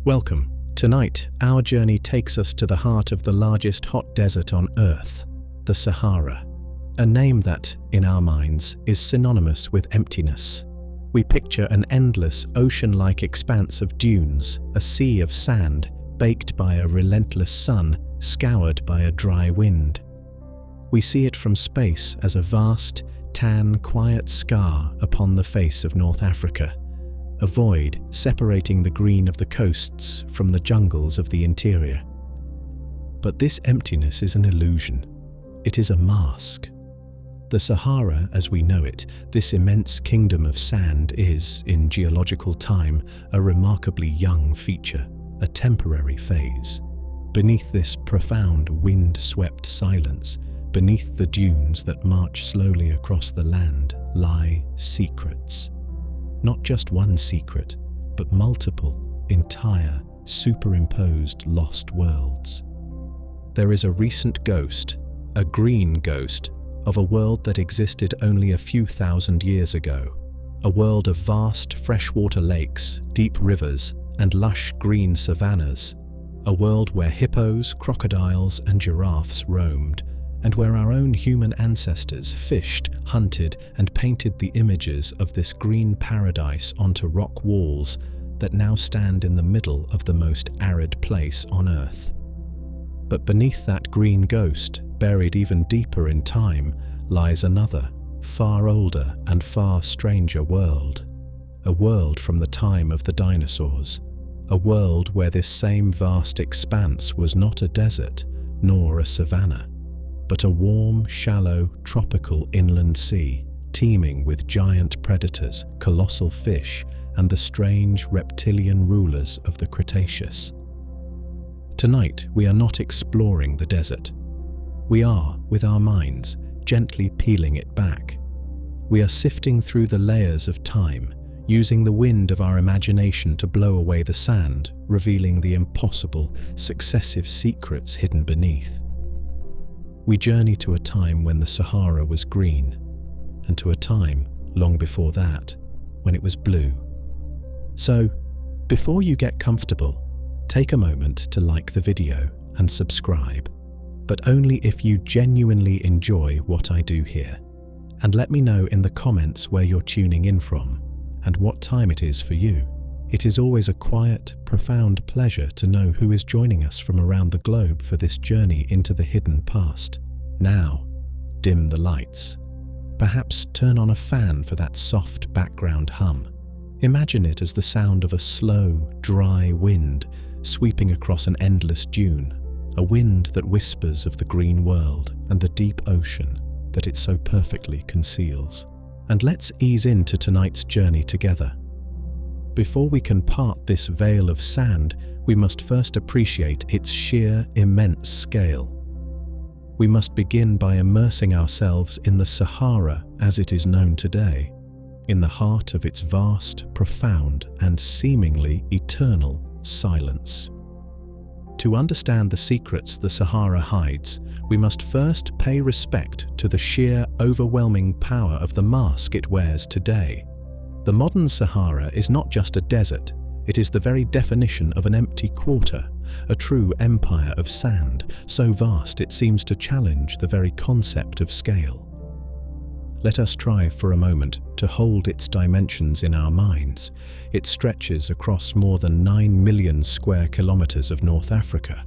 Welcome. Tonight, our journey takes us to the heart of the largest hot desert on Earth, the Sahara. A name that, in our minds, is synonymous with emptiness. We picture an endless, ocean-like expanse of dunes, a sea of sand, baked by a relentless sun, scoured by a dry wind. We see it from space as a vast, tan, quiet scar upon the face of North Africa, a void separating the green of the coasts from the jungles of the interior. But this emptiness is an illusion. It is a mask. The Sahara, as we know it, this immense kingdom of sand, is, in geological time, a remarkably young feature, a temporary phase. Beneath this profound, wind-swept silence, beneath the dunes that march slowly across the land, lie secrets. Not just one secret, but multiple, entire, superimposed lost worlds. There is a recent ghost, a green ghost, of a world that existed only a few thousand years ago. A world of vast freshwater lakes, deep rivers, and lush green savannas. A world where hippos, crocodiles, and giraffes roamed, and where our own human ancestors fished, hunted, and painted the images of this green paradise onto rock walls that now stand in the middle of the most arid place on Earth. But beneath that green ghost, buried even deeper in time, lies another, far older and far stranger world. A world from the time of the dinosaurs. A world where this same vast expanse was not a desert, nor a savanna, but a warm, shallow, tropical inland sea, teeming with giant predators, colossal fish, and the strange reptilian rulers of the Cretaceous. Tonight, we are not exploring the desert. We are, with our minds, gently peeling it back. We are sifting through the layers of time, using the wind of our imagination to blow away the sand, revealing the impossible, successive secrets hidden beneath. We journey to a time when the Sahara was green, and to a time, long before that, when it was blue. So, before you get comfortable, take a moment to like the video and subscribe, but only if you genuinely enjoy what I do here. And let me know in the comments where you're tuning in from, and what time it is for you. It is always a quiet, profound pleasure to know who is joining us from around the globe for this journey into the hidden past. Now, dim the lights. Perhaps turn on a fan for that soft background hum. Imagine it as the sound of a slow, dry wind sweeping across an endless dune, a wind that whispers of the green world and the deep ocean that it so perfectly conceals. And let's ease into tonight's journey together. Before we can part this veil of sand, we must first appreciate its sheer, immense scale. We must begin by immersing ourselves in the Sahara as it is known today, in the heart of its vast, profound, and seemingly eternal silence. To understand the secrets the Sahara hides, we must first pay respect to the sheer, overwhelming power of the mask it wears today. The modern Sahara is not just a desert, it is the very definition of an empty quarter, a true empire of sand, so vast it seems to challenge the very concept of scale. Let us try for a moment to hold its dimensions in our minds. It stretches across more than 9 million square kilometers of North Africa.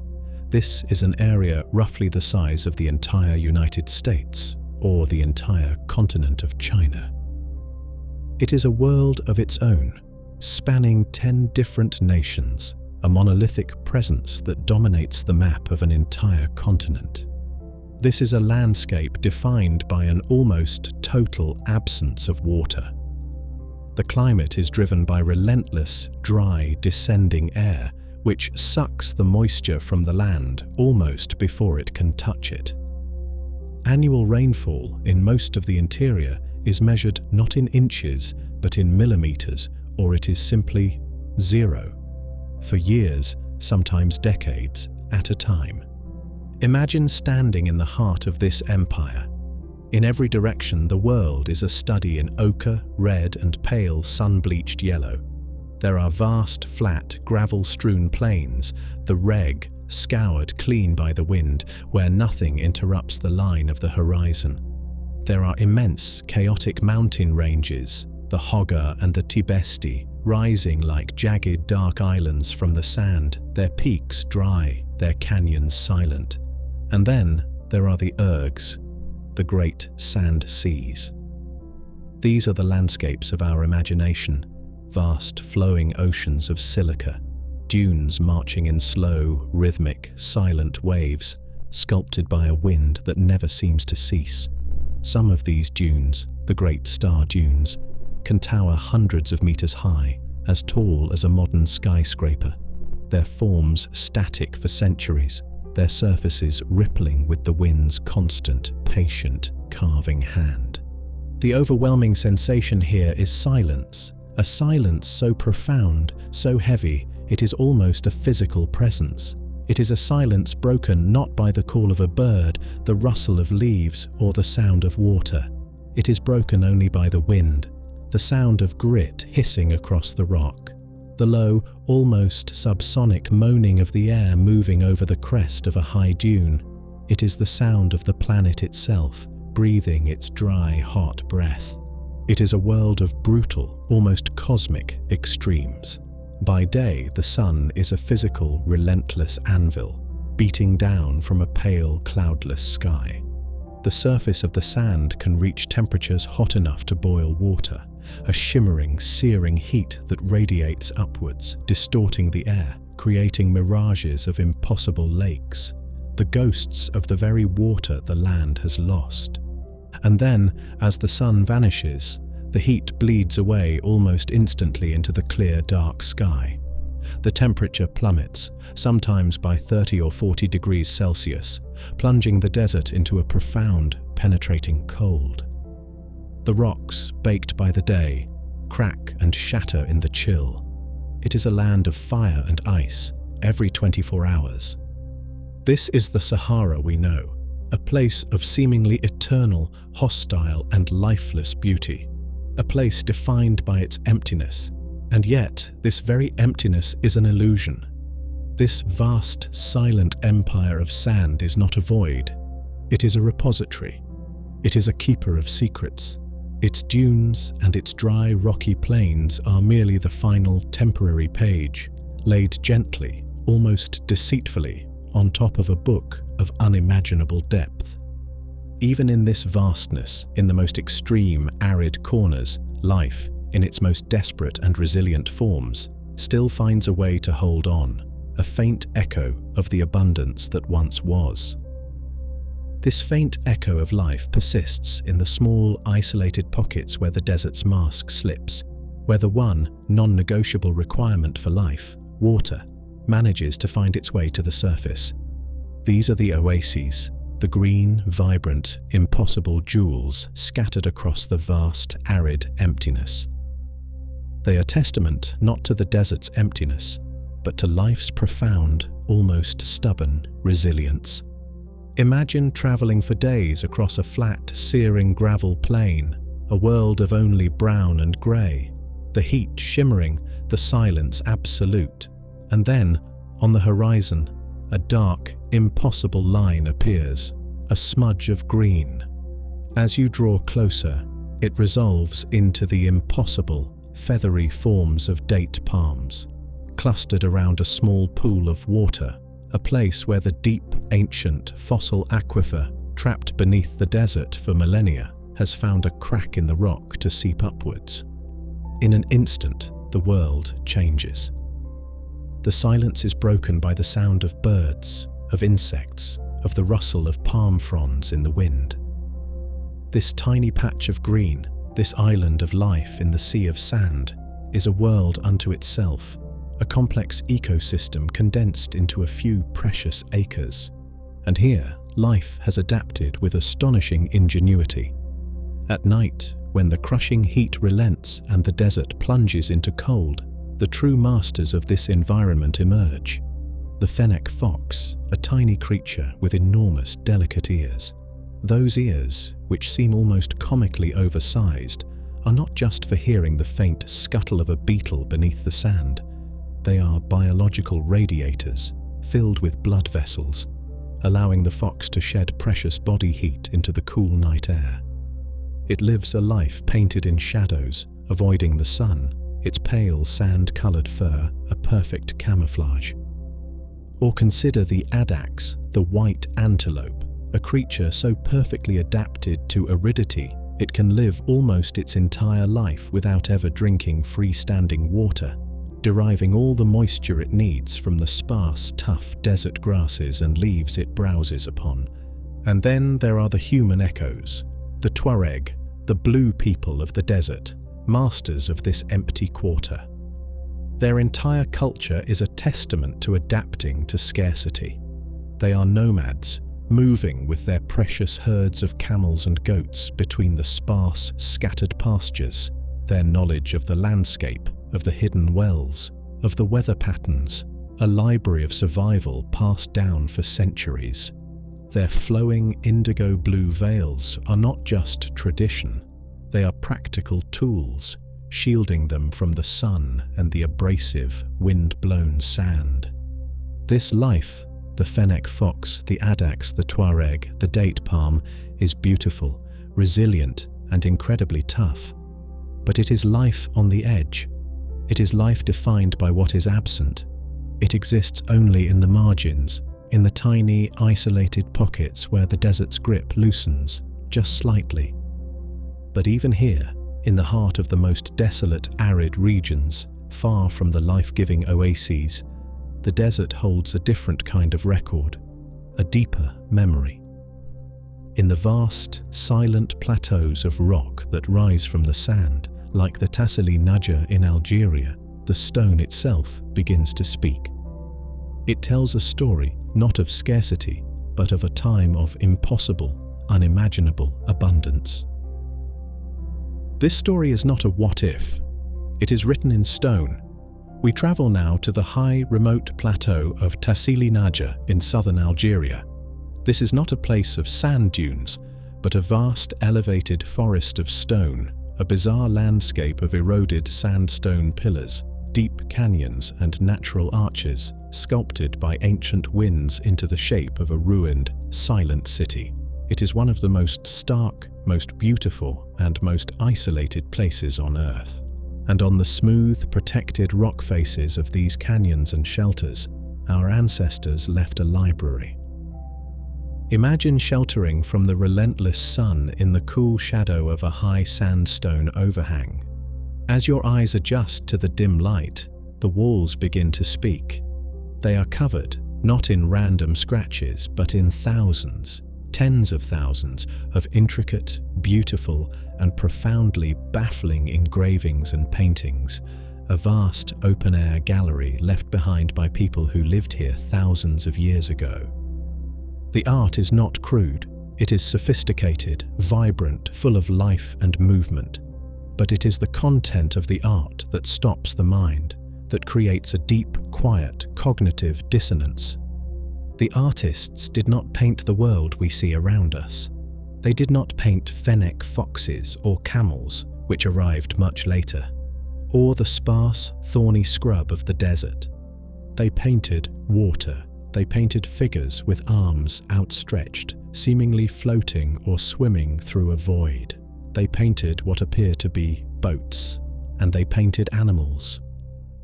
This is an area roughly the size of the entire United States, or the entire continent of China. It is a world of its own, spanning 10 different nations, a monolithic presence that dominates the map of an entire continent. This is a landscape defined by an almost total absence of water. The climate is driven by relentless, dry, descending air, which sucks the moisture from the land almost before it can touch it. Annual rainfall in most of the interior is measured not in inches, but in millimeters, or it is simply zero, for years, sometimes decades, at a time. Imagine standing in the heart of this empire. In every direction, the world is a study in ochre, red, and pale sun-bleached yellow. There are vast, flat, gravel-strewn plains, the reg, scoured clean by the wind, where nothing interrupts the line of the horizon. There are immense, chaotic mountain ranges, the Hoggar and the Tibesti, rising like jagged dark islands from the sand, their peaks dry, their canyons silent. And then there are the ergs, the great sand seas. These are the landscapes of our imagination, vast flowing oceans of silica, dunes marching in slow, rhythmic, silent waves, sculpted by a wind that never seems to cease. Some of these dunes, the great star dunes, can tower hundreds of meters high, as tall as a modern skyscraper, their forms static for centuries, their surfaces rippling with the wind's constant, patient, carving hand. The overwhelming sensation here is silence, a silence so profound, so heavy, it is almost a physical presence. It is a silence broken not by the call of a bird, the rustle of leaves, or the sound of water. It is broken only by the wind, the sound of grit hissing across the rock, the low, almost subsonic moaning of the air moving over the crest of a high dune. It is the sound of the planet itself, breathing its dry, hot breath. It is a world of brutal, almost cosmic extremes. By day, the sun is a physical, relentless anvil, beating down from a pale, cloudless sky. The surface of the sand can reach temperatures hot enough to boil water, a shimmering, searing heat that radiates upwards, distorting the air, creating mirages of impossible lakes, the ghosts of the very water the land has lost. And then, as the sun vanishes, the heat bleeds away almost instantly into the clear, dark sky. The temperature plummets, sometimes by 30 or 40 degrees Celsius, plunging the desert into a profound, penetrating cold. The rocks, baked by the day, crack and shatter in the chill. It is a land of fire and ice, every 24 hours. This is the Sahara we know, a place of seemingly eternal, hostile and lifeless beauty. A place defined by its emptiness, and yet this very emptiness is an illusion. This vast, silent empire of sand is not a void. It is a repository. It is a keeper of secrets. Its dunes and its dry, rocky plains are merely the final, temporary page, laid gently, almost deceitfully, on top of a book of unimaginable depth. Even in this vastness, in the most extreme, arid corners, life, in its most desperate and resilient forms, still finds a way to hold on, a faint echo of the abundance that once was. This faint echo of life persists in the small, isolated pockets where the desert's mask slips, where the one non-negotiable requirement for life, water, manages to find its way to the surface. These are the oases, the green, vibrant, impossible jewels scattered across the vast, arid emptiness. They are testament not to the desert's emptiness, but to life's profound, almost stubborn resilience. Imagine traveling for days across a flat, searing gravel plain, a world of only brown and grey, the heat shimmering, the silence absolute, and then, on the horizon, a dark, impossible line appears, a smudge of green. As you draw closer, it resolves into the impossible, feathery forms of date palms, clustered around a small pool of water, a place where the deep, ancient, fossil aquifer, trapped beneath the desert for millennia, has found a crack in the rock to seep upwards. In an instant, the world changes. The silence is broken by the sound of birds, of insects, of the rustle of palm fronds in the wind. This tiny patch of green, this island of life in the sea of sand, is a world unto itself, a complex ecosystem condensed into a few precious acres. And here, life has adapted with astonishing ingenuity. At night, when the crushing heat relents and the desert plunges into cold, the true masters of this environment emerge. The fennec fox, a tiny creature with enormous, delicate ears. Those ears, which seem almost comically oversized, are not just for hearing the faint scuttle of a beetle beneath the sand. They are biological radiators filled with blood vessels, allowing the fox to shed precious body heat into the cool night air. It lives a life painted in shadows, avoiding the sun, its pale sand-colored fur a perfect camouflage. Or consider the adax, the white antelope, a creature so perfectly adapted to aridity it can live almost its entire life without ever drinking freestanding water, deriving all the moisture it needs from the sparse, tough desert grasses and leaves it browses upon. And then there are the human echoes, the Tuareg, the blue people of the desert, masters of this empty quarter. Their entire culture is a testament to adapting to scarcity. They are nomads, moving with their precious herds of camels and goats between the sparse, scattered pastures. Their knowledge of the landscape, of the hidden wells, of the weather patterns, a library of survival passed down for centuries. Their flowing indigo blue veils are not just tradition, they are practical tools, shielding them from the sun and the abrasive, wind-blown sand. This life, the fennec fox, the adax, the Tuareg, the date palm, is beautiful, resilient, and incredibly tough. But it is life on the edge. It is life defined by what is absent. It exists only in the margins, in the tiny, isolated pockets where the desert's grip loosens, just slightly. But even here, in the heart of the most desolate, arid regions, far from the life-giving oases, the desert holds a different kind of record, a deeper memory. In the vast, silent plateaus of rock that rise from the sand, like the Tassili Naja in Algeria, the stone itself begins to speak. It tells a story not of scarcity, but of a time of impossible, unimaginable abundance. This story is not a what-if. It is written in stone. We travel now to the high, remote plateau of Tassili Naja in southern Algeria. This is not a place of sand dunes, but a vast, elevated forest of stone, a bizarre landscape of eroded sandstone pillars, deep canyons and natural arches, sculpted by ancient winds into the shape of a ruined, silent city. It is one of the most stark, most beautiful, and most isolated places on Earth. And on the smooth, protected rock faces of these canyons and shelters, our ancestors left a library. Imagine sheltering from the relentless sun in the cool shadow of a high sandstone overhang. As your eyes adjust to the dim light, the walls begin to speak. They are covered, not in random scratches, but in thousands, tens of thousands of intricate, beautiful, and profoundly baffling engravings and paintings, a vast open-air gallery left behind by people who lived here thousands of years ago. The art is not crude, it is sophisticated, vibrant, full of life and movement. But it is the content of the art that stops the mind, that creates a deep, quiet, cognitive dissonance. The artists did not paint the world we see around us. They did not paint fennec foxes or camels, which arrived much later, or the sparse, thorny scrub of the desert. They painted water. They painted figures with arms outstretched, seemingly floating or swimming through a void. They painted what appear to be boats, and they painted animals.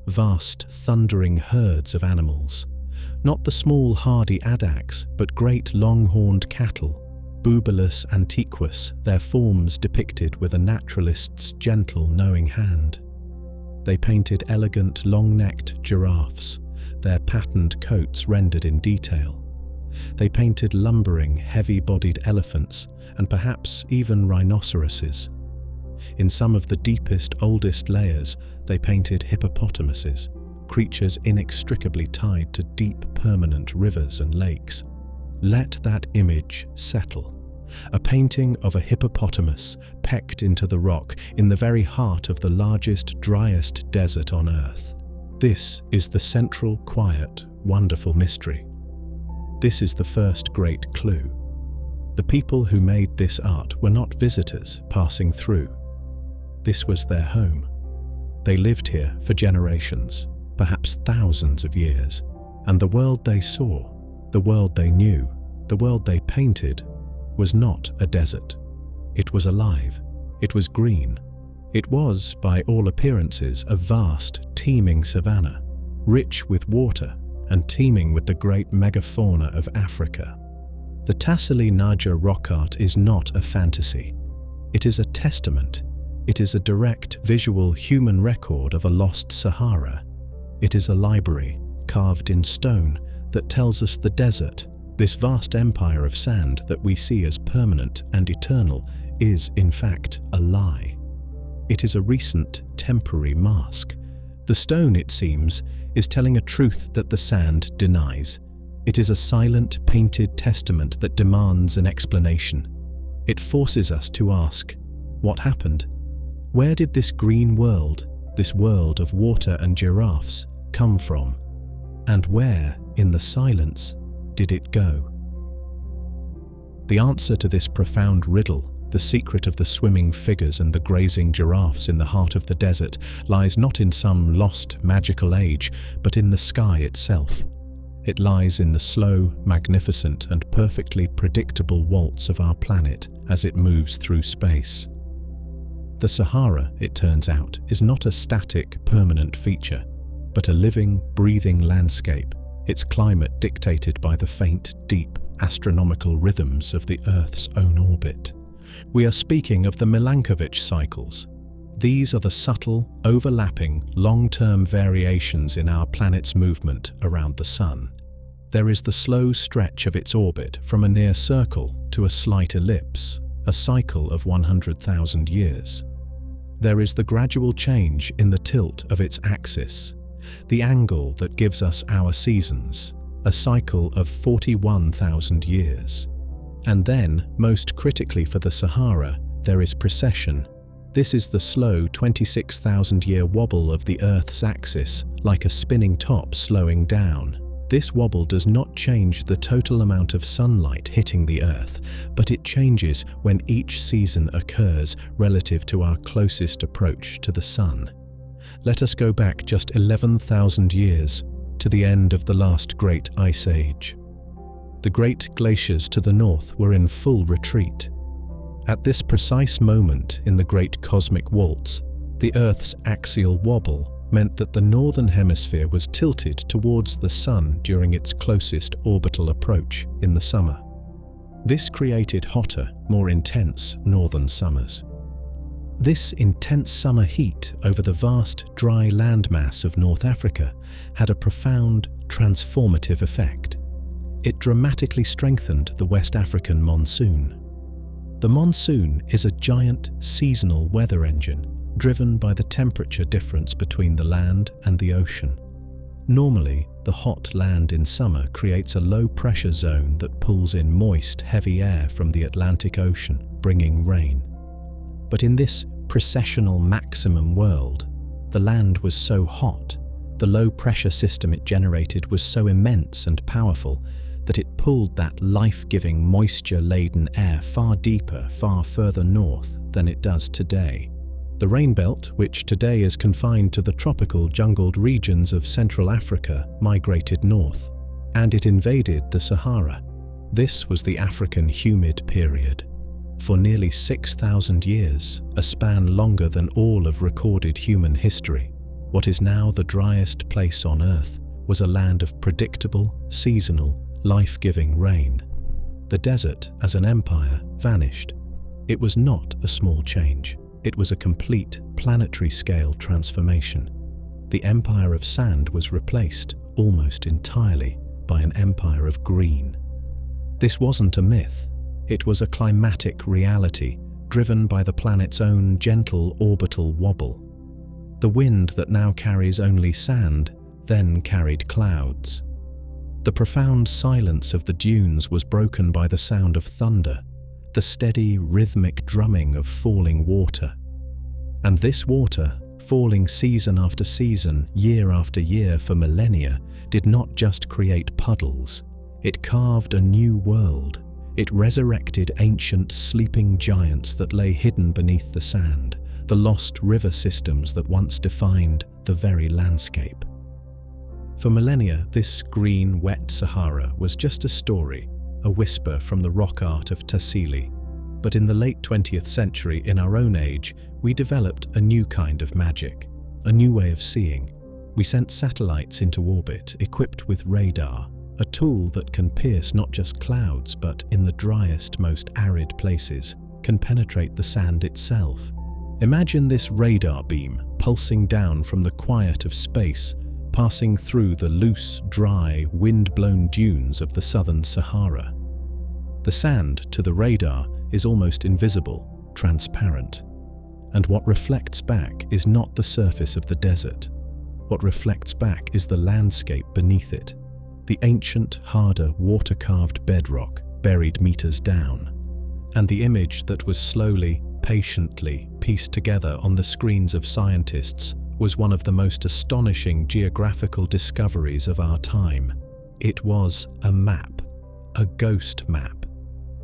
Vast, thundering herds of animals. Not the small, hardy adax, but great long-horned cattle, Bubalus antiquus, their forms depicted with a naturalist's gentle, knowing hand. They painted elegant, long-necked giraffes, their patterned coats rendered in detail. They painted lumbering, heavy-bodied elephants, and perhaps even rhinoceroses. In some of the deepest, oldest layers, they painted hippopotamuses, creatures inextricably tied to deep, permanent rivers and lakes. Let that image settle. A painting of a hippopotamus pecked into the rock in the very heart of the largest, driest desert on Earth. This is the central, quiet, wonderful mystery. This is the first great clue. The people who made this art were not visitors passing through. This was their home. They lived here for generations, perhaps thousands of years, and the world they saw, the world they knew, the world they painted, was not a desert. It was alive. It was green. It was, by all appearances, a vast, teeming savanna, rich with water and teeming with the great megafauna of Africa. The Tassili N'Ajjer rock art is not a fantasy. It is a testament. It is a direct visual human record of a lost Sahara. It is a library, carved in stone, that tells us the desert, this vast empire of sand that we see as permanent and eternal, is in fact a lie. It is a recent, temporary mask. The stone, it seems, is telling a truth that the sand denies. It is a silent, painted testament that demands an explanation. It forces us to ask, what happened? Where did this green world, this world of water and giraffes, come from? And where, in the silence, did it go? The answer to this profound riddle, the secret of the swimming figures and the grazing giraffes in the heart of the desert, lies not in some lost magical age, but in the sky itself. It lies in the slow, magnificent, and perfectly predictable waltz of our planet as it moves through space. The Sahara, it turns out, is not a static, permanent feature, but a living, breathing landscape, its climate dictated by the faint, deep, astronomical rhythms of the Earth's own orbit. We are speaking of the Milankovitch cycles. These are the subtle, overlapping, long-term variations in our planet's movement around the Sun. There is the slow stretch of its orbit from a near circle to a slight ellipse, a cycle of 100,000 years. There is the gradual change in the tilt of its axis, the angle that gives us our seasons, a cycle of 41,000 years. And then, most critically for the Sahara, there is precession. This is the slow 26,000-year wobble of the Earth's axis, like a spinning top slowing down. This wobble does not change the total amount of sunlight hitting the Earth, but it changes when each season occurs relative to our closest approach to the Sun. Let us go back just 11,000 years, to the end of the last great ice age. The great glaciers to the north were in full retreat. At this precise moment in the great cosmic waltz, the Earth's axial wobble meant that the northern hemisphere was tilted towards the Sun during its closest orbital approach in the summer. This created hotter, more intense northern summers. This intense summer heat over the vast, dry landmass of North Africa had a profound, transformative effect. It dramatically strengthened the West African monsoon. The monsoon is a giant, seasonal weather engine driven by the temperature difference between the land and the ocean. Normally, the hot land in summer creates a low-pressure zone that pulls in moist, heavy air from the Atlantic Ocean, bringing rain. But in this precessional maximum world, the land was so hot, the low-pressure system it generated was so immense and powerful that it pulled that life-giving, moisture-laden air far deeper, far further north than it does today. The rain belt, which today is confined to the tropical jungled regions of Central Africa, migrated north, and it invaded the Sahara. This was the African humid period. For nearly 6,000 years, a span longer than all of recorded human history, what is now the driest place on Earth was a land of predictable, seasonal, life-giving rain. The desert, as an empire, vanished. It was not a small change. It was a complete, planetary-scale transformation. The empire of sand was replaced, almost entirely, by an empire of green. This wasn't a myth. It was a climatic reality, driven by the planet's own gentle orbital wobble. The wind that now carries only sand then carried clouds. The profound silence of the dunes was broken by the sound of thunder, the steady, rhythmic drumming of falling water. And this water, falling season after season, year after year for millennia, did not just create puddles. It carved a new world. It resurrected ancient, sleeping giants that lay hidden beneath the sand, the lost river systems that once defined the very landscape. For millennia, this green, wet Sahara was just a story, a whisper from the rock art of Tassili. But in the late 20th century, in our own age, we developed a new kind of magic, a new way of seeing. We sent satellites into orbit equipped with radar, a tool that can pierce not just clouds, but in the driest, most arid places, can penetrate the sand itself. Imagine this radar beam pulsing down from the quiet of space, passing through the loose, dry, wind-blown dunes of the southern Sahara. The sand, to the radar, is almost invisible, transparent. And what reflects back is not the surface of the desert. What reflects back is the landscape beneath it, the ancient, harder, water-carved bedrock buried meters down. And the image that was slowly, patiently pieced together on the screens of scientists was one of the most astonishing geographical discoveries of our time. It was a map, a ghost map.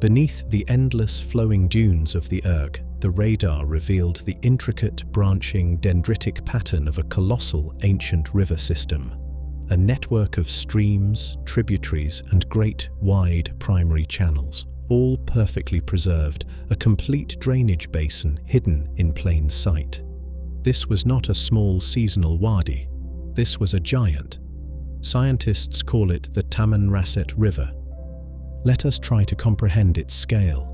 Beneath the endless flowing dunes of the Erg, the radar revealed the intricate, branching, dendritic pattern of a colossal ancient river system, a network of streams, tributaries, and great, wide primary channels, all perfectly preserved, a complete drainage basin hidden in plain sight. This was not a small seasonal wadi. This was a giant. Scientists call it the Tamanrasset River. Let us try to comprehend its scale.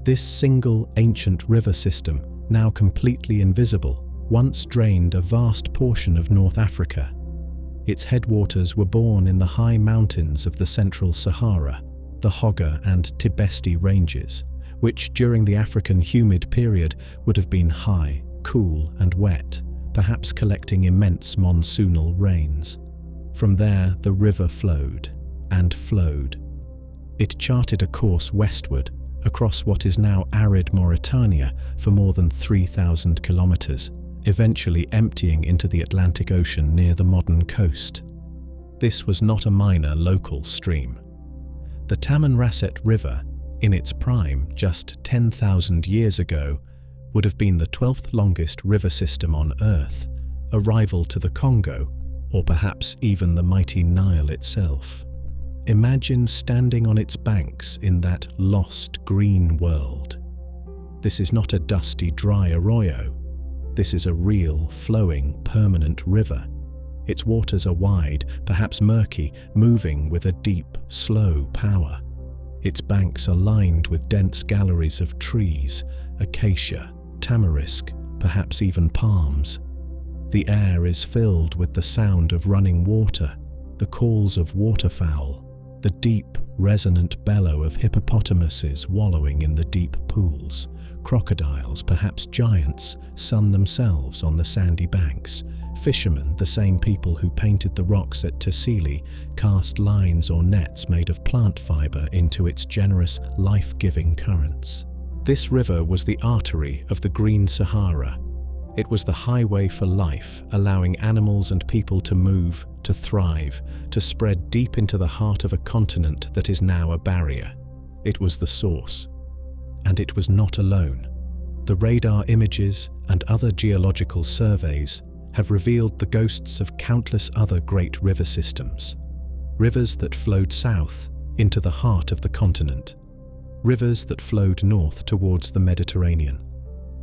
This single ancient river system, now completely invisible, once drained a vast portion of North Africa. Its headwaters were born in the high mountains of the central Sahara, the Hoggar and Tibesti ranges, which during the African humid period would have been high, cool and wet, perhaps collecting immense monsoonal rains. From there, the river flowed and flowed. It charted a course westward, across what is now arid Mauritania for more than 3,000 kilometers, eventually emptying into the Atlantic Ocean near the modern coast. This was not a minor local stream. The Tamanrasset River, in its prime just 10,000 years ago, would have been the 12th longest river system on Earth, a rival to the Congo, or perhaps even the mighty Nile itself. Imagine standing on its banks in that lost green world. This is not a dusty, dry arroyo. This is a real, flowing, permanent river. Its waters are wide, perhaps murky, moving with a deep, slow power. Its banks are lined with dense galleries of trees, acacia, tamarisk, perhaps even palms. The air is filled with the sound of running water, the calls of waterfowl, the deep, resonant bellow of hippopotamuses wallowing in the deep pools. Crocodiles, perhaps giants, sun themselves on the sandy banks. Fishermen, the same people who painted the rocks at Tassili, cast lines or nets made of plant fiber into its generous, life-giving currents. This river was the artery of the Green Sahara. It was the highway for life, allowing animals and people to move, to thrive, to spread deep into the heart of a continent that is now a barrier. It was the source. And it was not alone. The radar images and other geological surveys have revealed the ghosts of countless other great river systems. Rivers that flowed south into the heart of the continent. Rivers that flowed north towards the Mediterranean.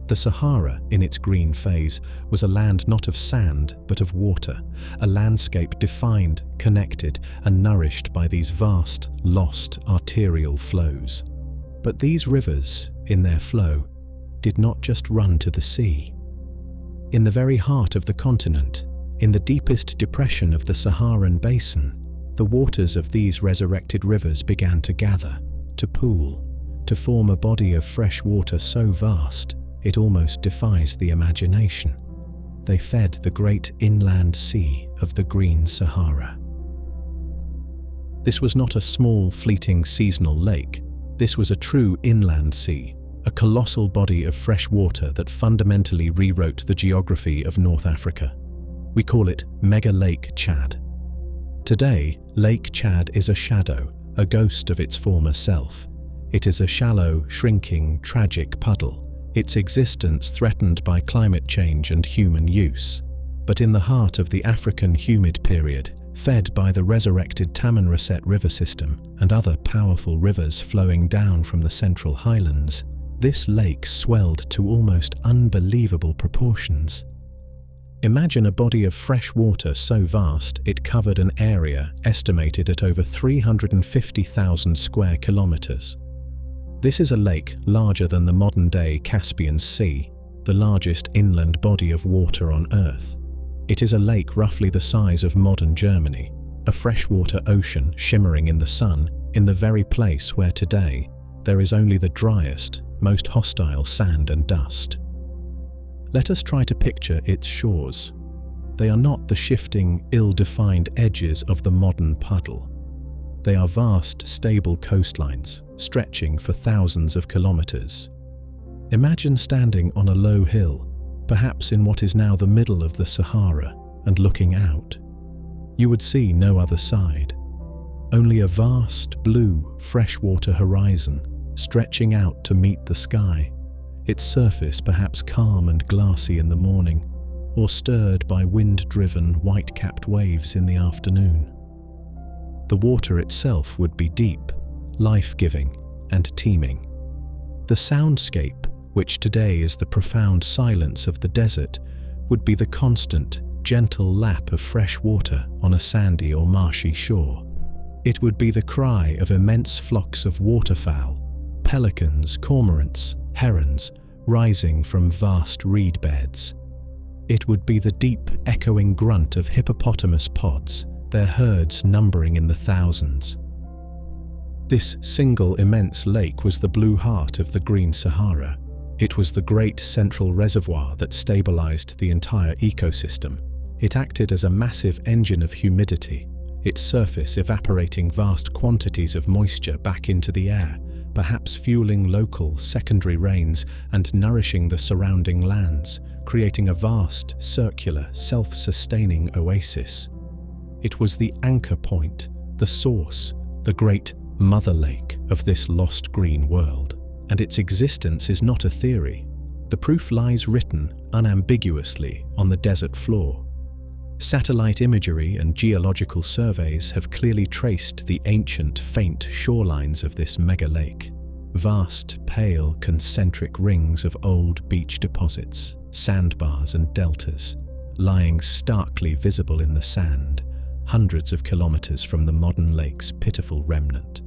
The Sahara, in its green phase, was a land not of sand, but of water, a landscape defined, connected, and nourished by these vast, lost arterial flows. But these rivers, in their flow, did not just run to the sea. In the very heart of the continent, in the deepest depression of the Saharan basin, the waters of these resurrected rivers began to gather, to pool, to form a body of fresh water so vast it almost defies the imagination. They fed the great inland sea of the Green Sahara. This was not a small, fleeting seasonal lake. This was a true inland sea, a colossal body of fresh water that fundamentally rewrote the geography of North Africa. We call it Mega Lake Chad. Today, Lake Chad is a shadow, a ghost of its former self. It is a shallow, shrinking, tragic puddle, its existence threatened by climate change and human use. But in the heart of the African humid period, fed by the resurrected Tamanrasset river system and other powerful rivers flowing down from the Central Highlands, this lake swelled to almost unbelievable proportions. Imagine a body of fresh water so vast it covered an area estimated at over 350,000 square kilometers. This is a lake larger than the modern-day Caspian Sea, the largest inland body of water on Earth. It is a lake roughly the size of modern Germany, a freshwater ocean shimmering in the sun in the very place where today there is only the driest, most hostile sand and dust. Let us try to picture its shores. They are not the shifting, ill-defined edges of the modern puddle. They are vast, stable coastlines, stretching for thousands of kilometers. Imagine standing on a low hill, perhaps in what is now the middle of the Sahara, and looking out. You would see no other side. Only a vast, blue, freshwater horizon, stretching out to meet the sky, its surface perhaps calm and glassy in the morning, or stirred by wind-driven, white-capped waves in the afternoon. The water itself would be deep, life-giving, and teeming. The soundscape, which today is the profound silence of the desert, would be the constant, gentle lap of fresh water on a sandy or marshy shore. It would be the cry of immense flocks of waterfowl, pelicans, cormorants, herons, rising from vast reed beds. It would be the deep, echoing grunt of hippopotamus pods, their herds numbering in the thousands. This single immense lake was the blue heart of the Green Sahara. It was the great central reservoir that stabilized the entire ecosystem. It acted as a massive engine of humidity, its surface evaporating vast quantities of moisture back into the air, perhaps fueling local secondary rains and nourishing the surrounding lands, creating a vast, circular, self-sustaining oasis. It was the anchor point, the source, the great mother lake of this lost green world. And its existence is not a theory. The proof lies written unambiguously on the desert floor. Satellite imagery and geological surveys have clearly traced the ancient, faint shorelines of this mega lake. Vast, pale, concentric rings of old beach deposits, sandbars and deltas, lying starkly visible in the sand, hundreds of kilometers from the modern lake's pitiful remnant.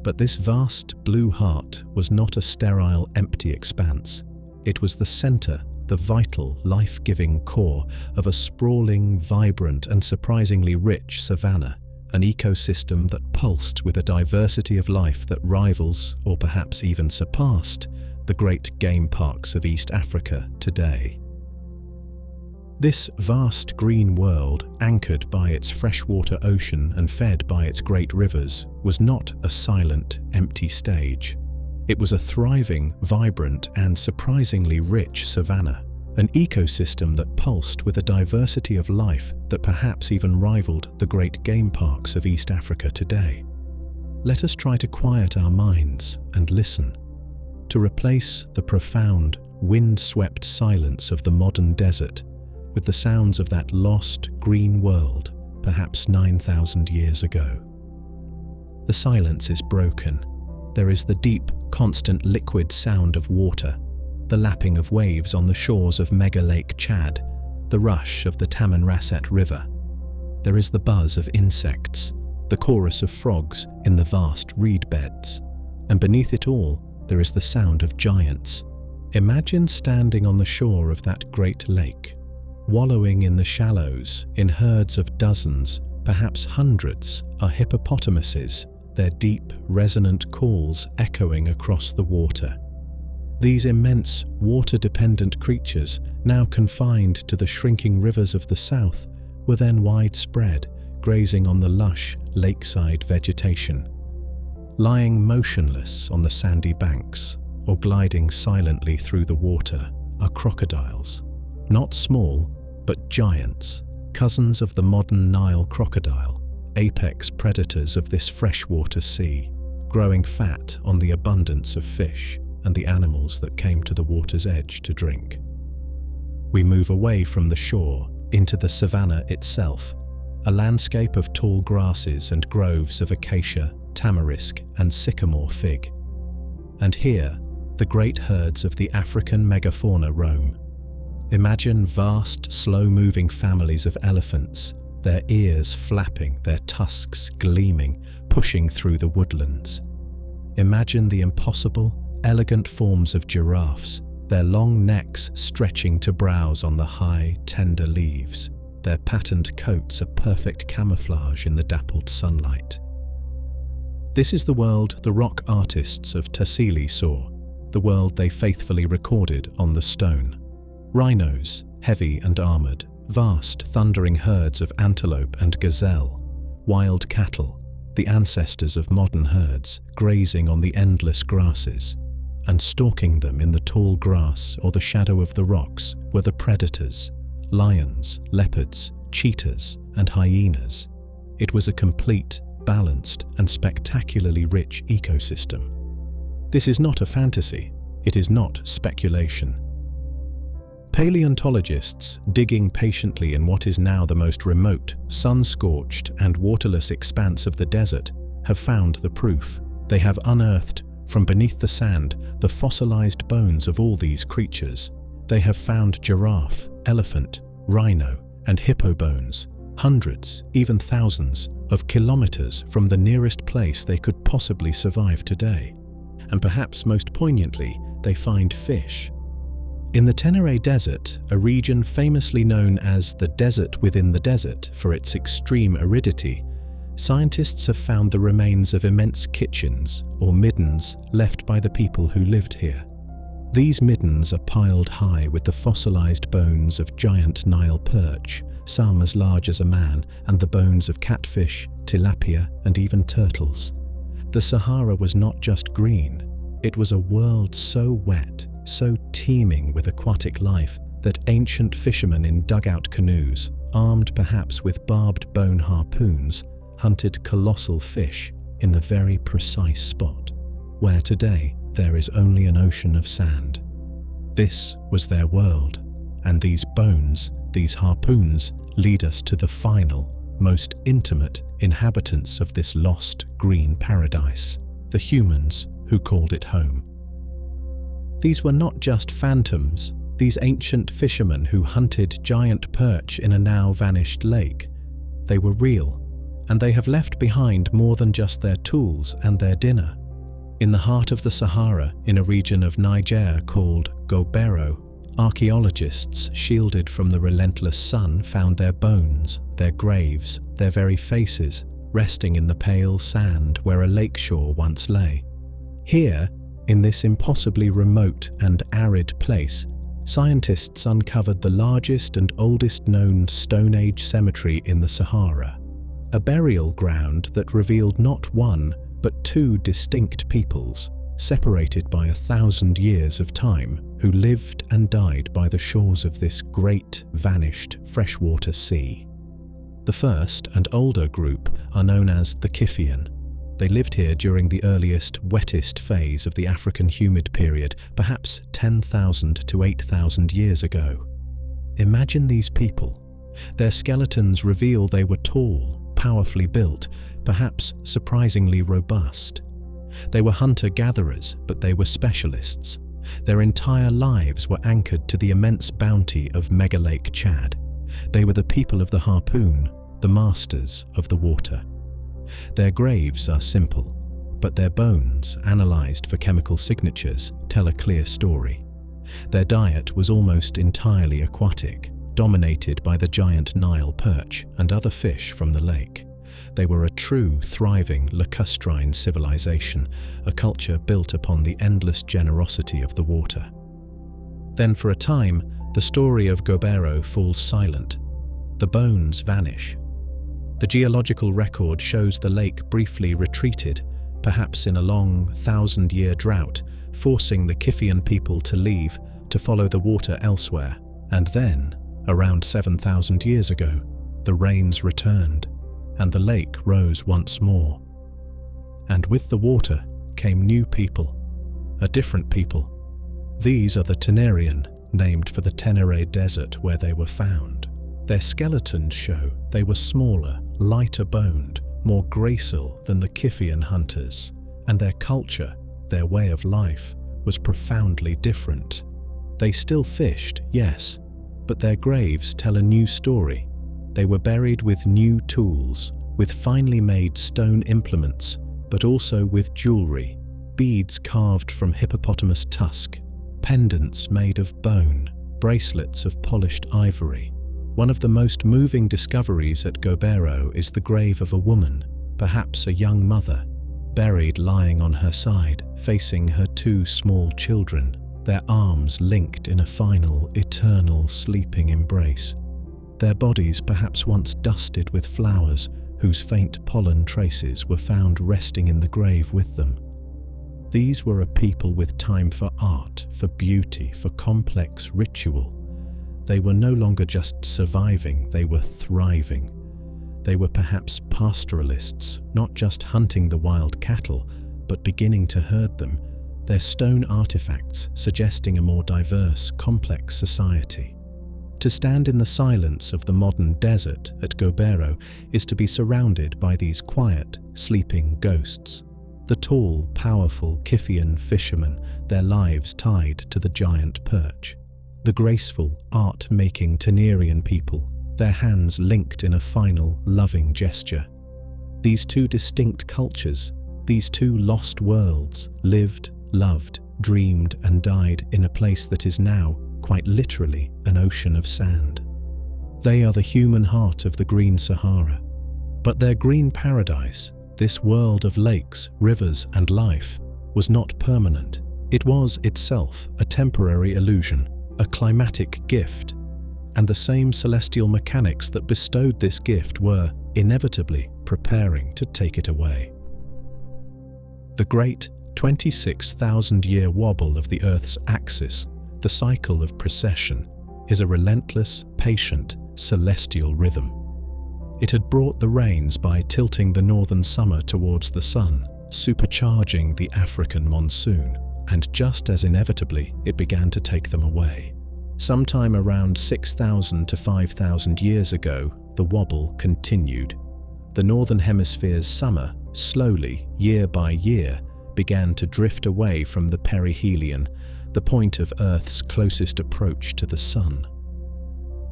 But this vast blue heart was not a sterile, empty expanse. It was the center, the vital, life-giving core of a sprawling, vibrant and surprisingly rich savanna, an ecosystem that pulsed with a diversity of life that rivals, or perhaps even surpassed, the great game parks of East Africa today. This vast green world, anchored by its freshwater ocean and fed by its great rivers, was not a silent, empty stage. It was a thriving, vibrant, and surprisingly rich savanna, an ecosystem that pulsed with a diversity of life that perhaps even rivaled the great game parks of East Africa today. Let us try to quiet our minds and listen, to replace the profound, wind-swept silence of the modern desert with the sounds of that lost green world, perhaps 9,000 years ago. The silence is broken. There is the deep, constant liquid sound of water, the lapping of waves on the shores of Mega Lake Chad, the rush of the Tamanrasset River. There is the buzz of insects, the chorus of frogs in the vast reed beds, and beneath it all, there is the sound of giants. Imagine standing on the shore of that great lake, wallowing in the shallows in herds of dozens, perhaps hundreds, are hippopotamuses, their deep, resonant calls echoing across the water. These immense, water-dependent creatures, now confined to the shrinking rivers of the south, were then widespread, grazing on the lush, lakeside vegetation. Lying motionless on the sandy banks, or gliding silently through the water, are crocodiles. Not small, but giants, cousins of the modern Nile crocodile, apex predators of this freshwater sea, growing fat on the abundance of fish. and the animals that came to the water's edge to drink. We move away from the shore into the savanna itself, a landscape of tall grasses and groves of acacia, tamarisk, and sycamore fig. And here, the great herds of the African megafauna roam. Imagine vast, slow-moving families of elephants, their ears flapping, their tusks gleaming, pushing through the woodlands. Imagine the impossible, elegant forms of giraffes, their long necks stretching to browse on the high, tender leaves, their patterned coats a perfect camouflage in the dappled sunlight. This is the world the rock artists of Tassili saw, the world they faithfully recorded on the stone. Rhinos, heavy and armored, vast thundering herds of antelope and gazelle, wild cattle, the ancestors of modern herds, grazing on the endless grasses, and stalking them in the tall grass or the shadow of the rocks were the predators, lions, leopards, cheetahs, and hyenas. It was a complete, balanced, and spectacularly rich ecosystem. This is not a fantasy, it is not speculation. Paleontologists, digging patiently in what is now the most remote, sun-scorched, and waterless expanse of the desert, have found the proof. They have unearthed, from beneath the sand, the fossilized bones of all these creatures. They have found giraffe, elephant, rhino, and hippo bones, hundreds, even thousands, of kilometers from the nearest place they could possibly survive today. And perhaps most poignantly, they find fish. In the Tenere Desert, a region famously known as the desert within the desert for its extreme aridity, scientists have found the remains of immense kitchens or middens left by the people who lived here. These middens are piled high with the fossilized bones of giant Nile perch, some as large as a man, and the bones of catfish, tilapia, and even turtles. The Sahara was not just green, it was a world so wet, so teeming with aquatic life that ancient fishermen in dugout canoes, armed perhaps with barbed bone harpoons, hunted colossal fish in the very precise spot, where today there is only an ocean of sand. This was their world, and these bones, these harpoons, lead us to the final, most intimate inhabitants of this lost green paradise, the humans who called it home. These were not just phantoms, these ancient fishermen who hunted giant perch in a now vanished lake. They were real, and they have left behind more than just their tools and their dinner. In the heart of the Sahara, in a region of Niger called Gobero, archaeologists shielded from the relentless sun found their bones, their graves, their very faces, resting in the pale sand where a lakeshore once lay. Here, in this impossibly remote and arid place, scientists uncovered the largest and oldest known Stone Age cemetery in the Sahara, a burial ground that revealed not one, but two distinct peoples, separated by 1,000 years of time, who lived and died by the shores of this great, vanished freshwater sea. The first and older group are known as the Kiffian. They lived here during the earliest, wettest phase of the African humid period, perhaps 10,000 to 8,000 years ago. Imagine these people. Their skeletons reveal they were tall, powerfully built, perhaps surprisingly robust. They were hunter-gatherers, but they were specialists. Their entire lives were anchored to the immense bounty of Mega Lake Chad. They were the people of the harpoon, the masters of the water. Their graves are simple, but their bones, analyzed for chemical signatures, tell a clear story. Their diet was almost entirely aquatic, dominated by the giant Nile perch and other fish from the lake. They were a true, thriving, lacustrine civilization, a culture built upon the endless generosity of the water. Then for a time, the story of Gobero falls silent. The bones vanish. The geological record shows the lake briefly retreated, perhaps in a long 1,000-year drought, forcing the Kiffian people to leave to follow the water elsewhere. And then, around 7,000 years ago, the rains returned, and the lake rose once more. And with the water came new people, a different people. These are the Tenerian, named for the Tenere Desert where they were found. Their skeletons show they were smaller, lighter boned, more graceful than the Kiphian hunters, and their culture, their way of life, was profoundly different. They still fished, yes, but their graves tell a new story. They were buried with new tools, with finely made stone implements, but also with jewelry, beads carved from hippopotamus tusk, pendants made of bone, bracelets of polished ivory. One of the most moving discoveries at Gobero is the grave of a woman, perhaps a young mother, buried lying on her side, facing her two small children, their arms linked in a final, eternal sleeping embrace. Their bodies perhaps once dusted with flowers whose faint pollen traces were found resting in the grave with them. These were a people with time for art, for beauty, for complex ritual. They were no longer just surviving, they were thriving. They were perhaps pastoralists, not just hunting the wild cattle, but beginning to herd them, their stone artifacts suggesting a more diverse, complex society. To stand in the silence of the modern desert at Gobero is to be surrounded by these quiet, sleeping ghosts. The tall, powerful Kiphian fishermen, their lives tied to the giant perch. The graceful, art-making Tenerian people, their hands linked in a final, loving gesture. These two distinct cultures, these two lost worlds, lived, loved, dreamed and died in a place that is now, quite literally, an ocean of sand. They are the human heart of the Green Sahara. But their green paradise, this world of lakes, rivers and life, was not permanent. It was itself a temporary illusion, a climatic gift, and the same celestial mechanics that bestowed this gift were, inevitably, preparing to take it away. The great 26,000-year wobble of the Earth's axis, the cycle of precession, is a relentless, patient, celestial rhythm. It had brought the rains by tilting the northern summer towards the sun, supercharging the African monsoon, and just as inevitably it began to take them away. Sometime around 6,000 to 5,000 years ago, the wobble continued. The northern hemisphere's summer, slowly, year by year, began to drift away from the perihelion, the point of Earth's closest approach to the sun.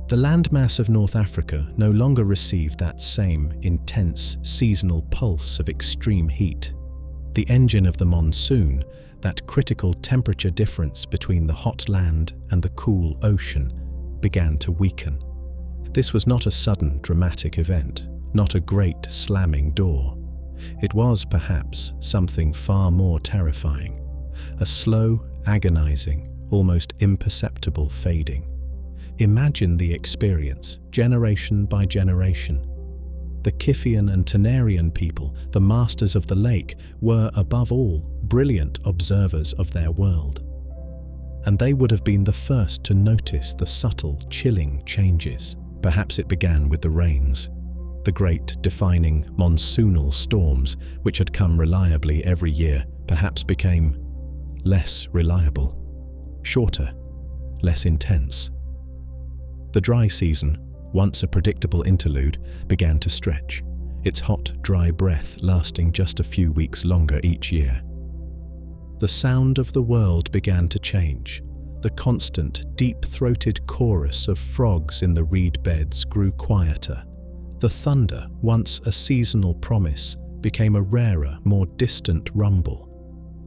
The landmass of North Africa no longer received that same intense seasonal pulse of extreme heat. The engine of the monsoon, that critical temperature difference between the hot land and the cool ocean, began to weaken. This was not a sudden dramatic event, not a great slamming door. It was perhaps something far more terrifying, a slow, agonizing, almost imperceptible fading. Imagine the experience, generation by generation. The Kiphian and Tenerian people, the masters of the lake, were, above all, brilliant observers of their world. And they would have been the first to notice the subtle, chilling changes. Perhaps it began with the rains. The great, defining, monsoonal storms, which had come reliably every year, perhaps became less reliable, shorter, less intense. The dry season, once a predictable interlude, began to stretch, its hot, dry breath lasting just a few weeks longer each year. The sound of the world began to change. The constant, deep-throated chorus of frogs in the reed beds grew quieter. The thunder, once a seasonal promise, became a rarer, more distant rumble.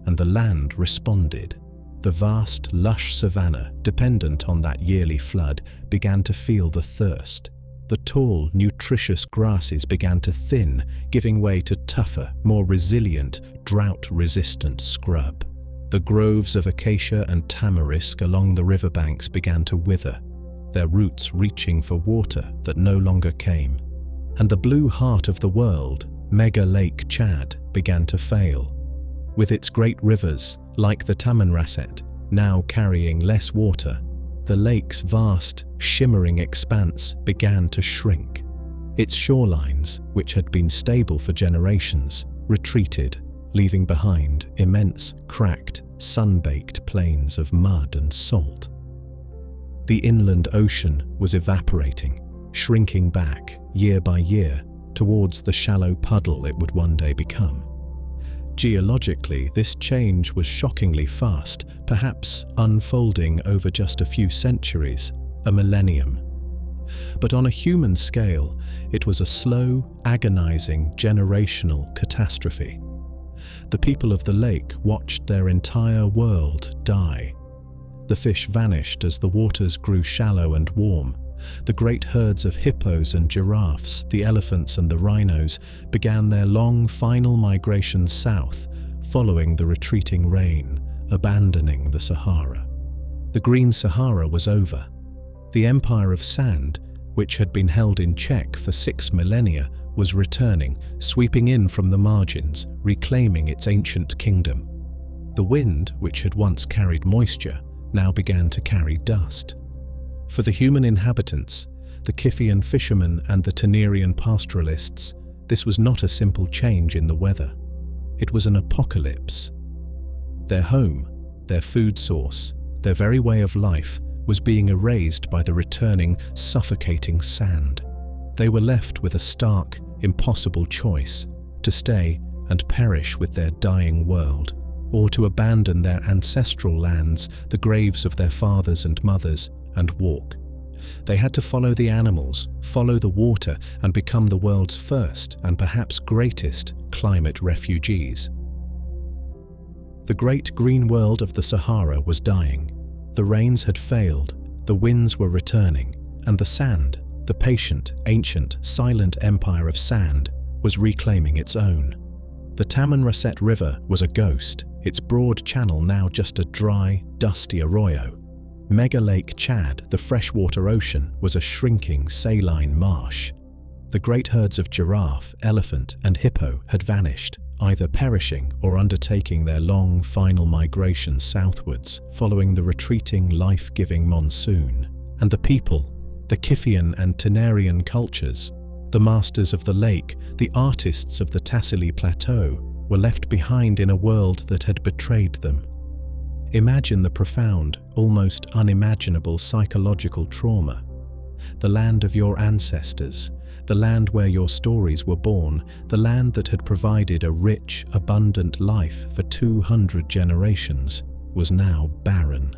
And the land responded. The vast, lush savanna, dependent on that yearly flood, began to feel the thirst. The tall, nutritious grasses began to thin, giving way to tougher, more resilient, drought-resistant scrub. The groves of acacia and tamarisk along the riverbanks began to wither, their roots reaching for water that no longer came. And the blue heart of the world, mega Lake Chad, began to fail. With its great rivers, like the Tamanrasset, now carrying less water, the lake's vast, shimmering expanse began to shrink. Its shorelines, which had been stable for generations, retreated, leaving behind immense, cracked, sun-baked plains of mud and salt. The inland ocean was evaporating, shrinking back year by year towards the shallow puddle it would one day become. Geologically, this change was shockingly fast, perhaps unfolding over just a few centuries, a millennium. But on a human scale, it was a slow, agonizing, generational catastrophe. The people of the lake watched their entire world die. The fish vanished as the waters grew shallow and warm. The great herds of hippos and giraffes, the elephants and the rhinos, began their long final migration south, following the retreating rain, abandoning the Sahara. The Green Sahara was over. The empire of sand, which had been held in check for 6 millennia, was returning, sweeping in from the margins, reclaiming its ancient kingdom. The wind, which had once carried moisture, now began to carry dust. For the human inhabitants, the Kiphian fishermen and the Tenerian pastoralists, this was not a simple change in the weather. It was an apocalypse. Their home, their food source, their very way of life was being erased by the returning, suffocating sand. They were left with a stark, impossible choice: to stay and perish with their dying world, or to abandon their ancestral lands, the graves of their fathers and mothers, and walk. They had to follow the animals, follow the water, and become the world's first and perhaps greatest climate refugees. The great green world of the Sahara was dying. The rains had failed, the winds were returning, and the sand, the patient, ancient, silent empire of sand, was reclaiming its own. The Tamanrasset River was a ghost, its broad channel now just a dry, dusty arroyo. Mega Lake Chad, the freshwater ocean, was a shrinking, saline marsh. The great herds of giraffe, elephant, and hippo had vanished, either perishing or undertaking their long, final migration southwards, following the retreating, life-giving monsoon. And the people, the Kiphian and Tenerian cultures, the masters of the lake, the artists of the Tassili Plateau, were left behind in a world that had betrayed them. Imagine the profound, almost unimaginable psychological trauma. The land of your ancestors, the land where your stories were born, the land that had provided a rich, abundant life for 200 generations, was now barren.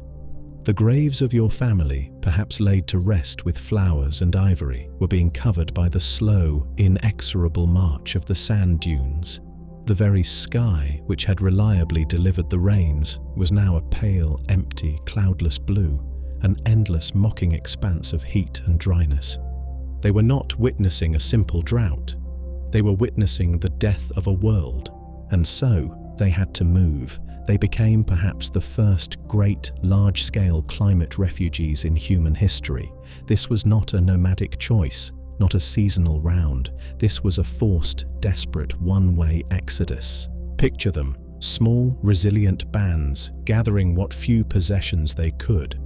The graves of your family, perhaps laid to rest with flowers and ivory, were being covered by the slow, inexorable march of the sand dunes. The very sky, which had reliably delivered the rains, was now a pale, empty, cloudless blue, an endless, mocking expanse of heat and dryness. They were not witnessing a simple drought. They were witnessing the death of a world, and so they had to move. They became perhaps the first great, large-scale climate refugees in human history. This was not a nomadic choice, not a seasonal round. This was a forced, desperate, one-way exodus. Picture them, small, resilient bands, gathering what few possessions they could.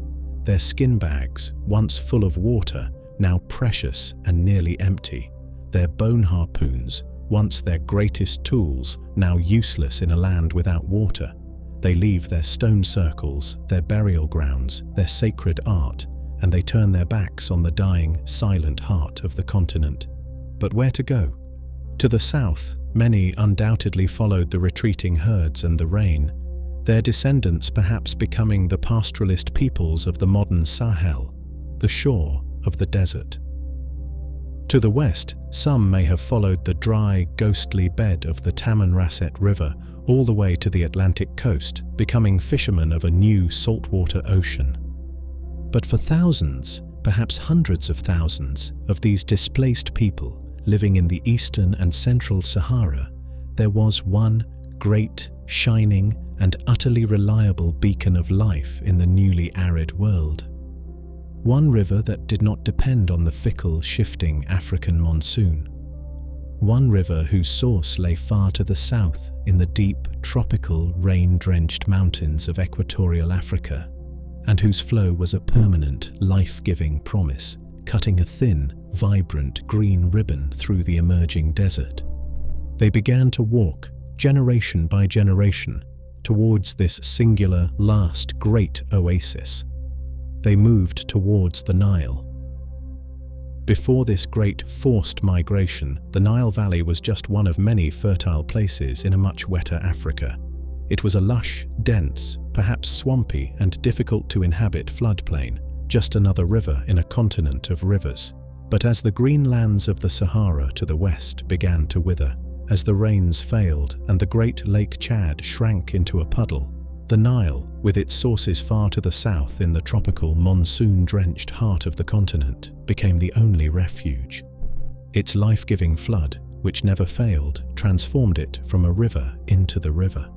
Their skin bags, once full of water, now precious and nearly empty. Their bone harpoons, once their greatest tools, now useless in a land without water. They leave their stone circles, their burial grounds, their sacred art, and they turn their backs on the dying, silent heart of the continent. But where to go? To the south, many undoubtedly followed the retreating herds and the rain, their descendants perhaps becoming the pastoralist peoples of the modern Sahel, the shore of the desert. To the west, some may have followed the dry, ghostly bed of the Tamanrasset River all the way to the Atlantic coast, becoming fishermen of a new saltwater ocean. But for thousands, perhaps hundreds of thousands, of these displaced people living in the eastern and central Sahara, there was one great, shining, and utterly reliable beacon of life in the newly arid world. One river that did not depend on the fickle, shifting African monsoon. One river whose source lay far to the south in the deep, tropical, rain-drenched mountains of equatorial Africa, and whose flow was a permanent, life-giving promise, cutting a thin, vibrant green ribbon through the emerging desert. They began to walk, generation by generation, towards this singular, last great oasis. They moved towards the Nile. Before this great forced migration, the Nile Valley was just one of many fertile places in a much wetter Africa. It was a lush, dense, perhaps swampy and difficult to inhabit floodplain, just another river in a continent of rivers. But as the green lands of the Sahara to the west began to wither, as the rains failed and the great Lake Chad shrank into a puddle, the Nile, with its sources far to the south in the tropical, monsoon-drenched heart of the continent, became the only refuge. Its life-giving flood, which never failed, transformed it from a river into the river.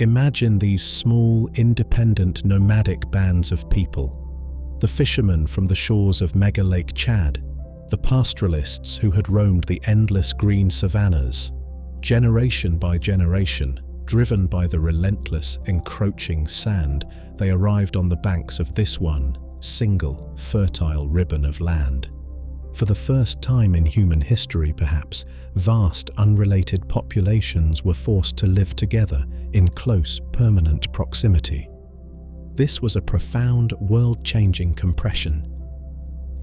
Imagine these small, independent, nomadic bands of people. The fishermen from the shores of mega Lake Chad, the pastoralists who had roamed the endless green savannas. Generation by generation, driven by the relentless, encroaching sand, they arrived on the banks of this one, single, fertile ribbon of land. For the first time in human history, perhaps, vast, unrelated populations were forced to live together in close, permanent proximity. This was a profound, world-changing compression.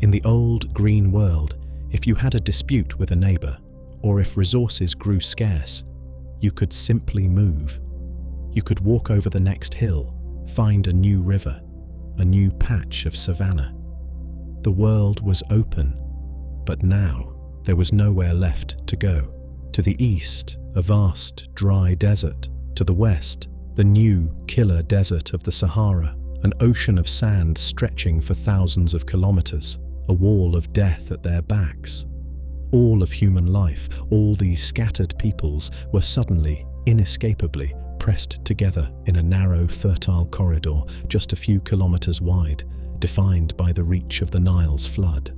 In the old, green world, if you had a dispute with a neighbor, or if resources grew scarce, you could simply move. You could walk over the next hill, find a new river, a new patch of savanna. The world was open, but now there was nowhere left to go. To the east, a vast, dry desert. To the west, the new, killer desert of the Sahara, an ocean of sand stretching for thousands of kilometers, a wall of death at their backs. All of human life, all these scattered peoples, were suddenly, inescapably, pressed together in a narrow, fertile corridor just a few kilometers wide, defined by the reach of the Nile's flood.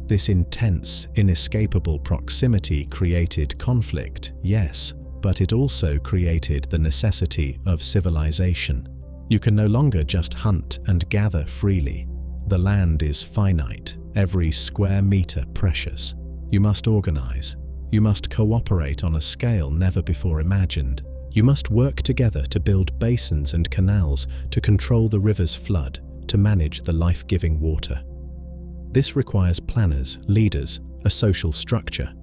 This intense, inescapable proximity created conflict, yes, but it also created the necessity of civilization. You can no longer just hunt and gather freely. The land is finite, every square meter precious. You must organize. You must cooperate on a scale never before imagined. You must work together to build basins and canals, to control the river's flood, to manage the life-giving water. This requires planners, leaders, a social structure.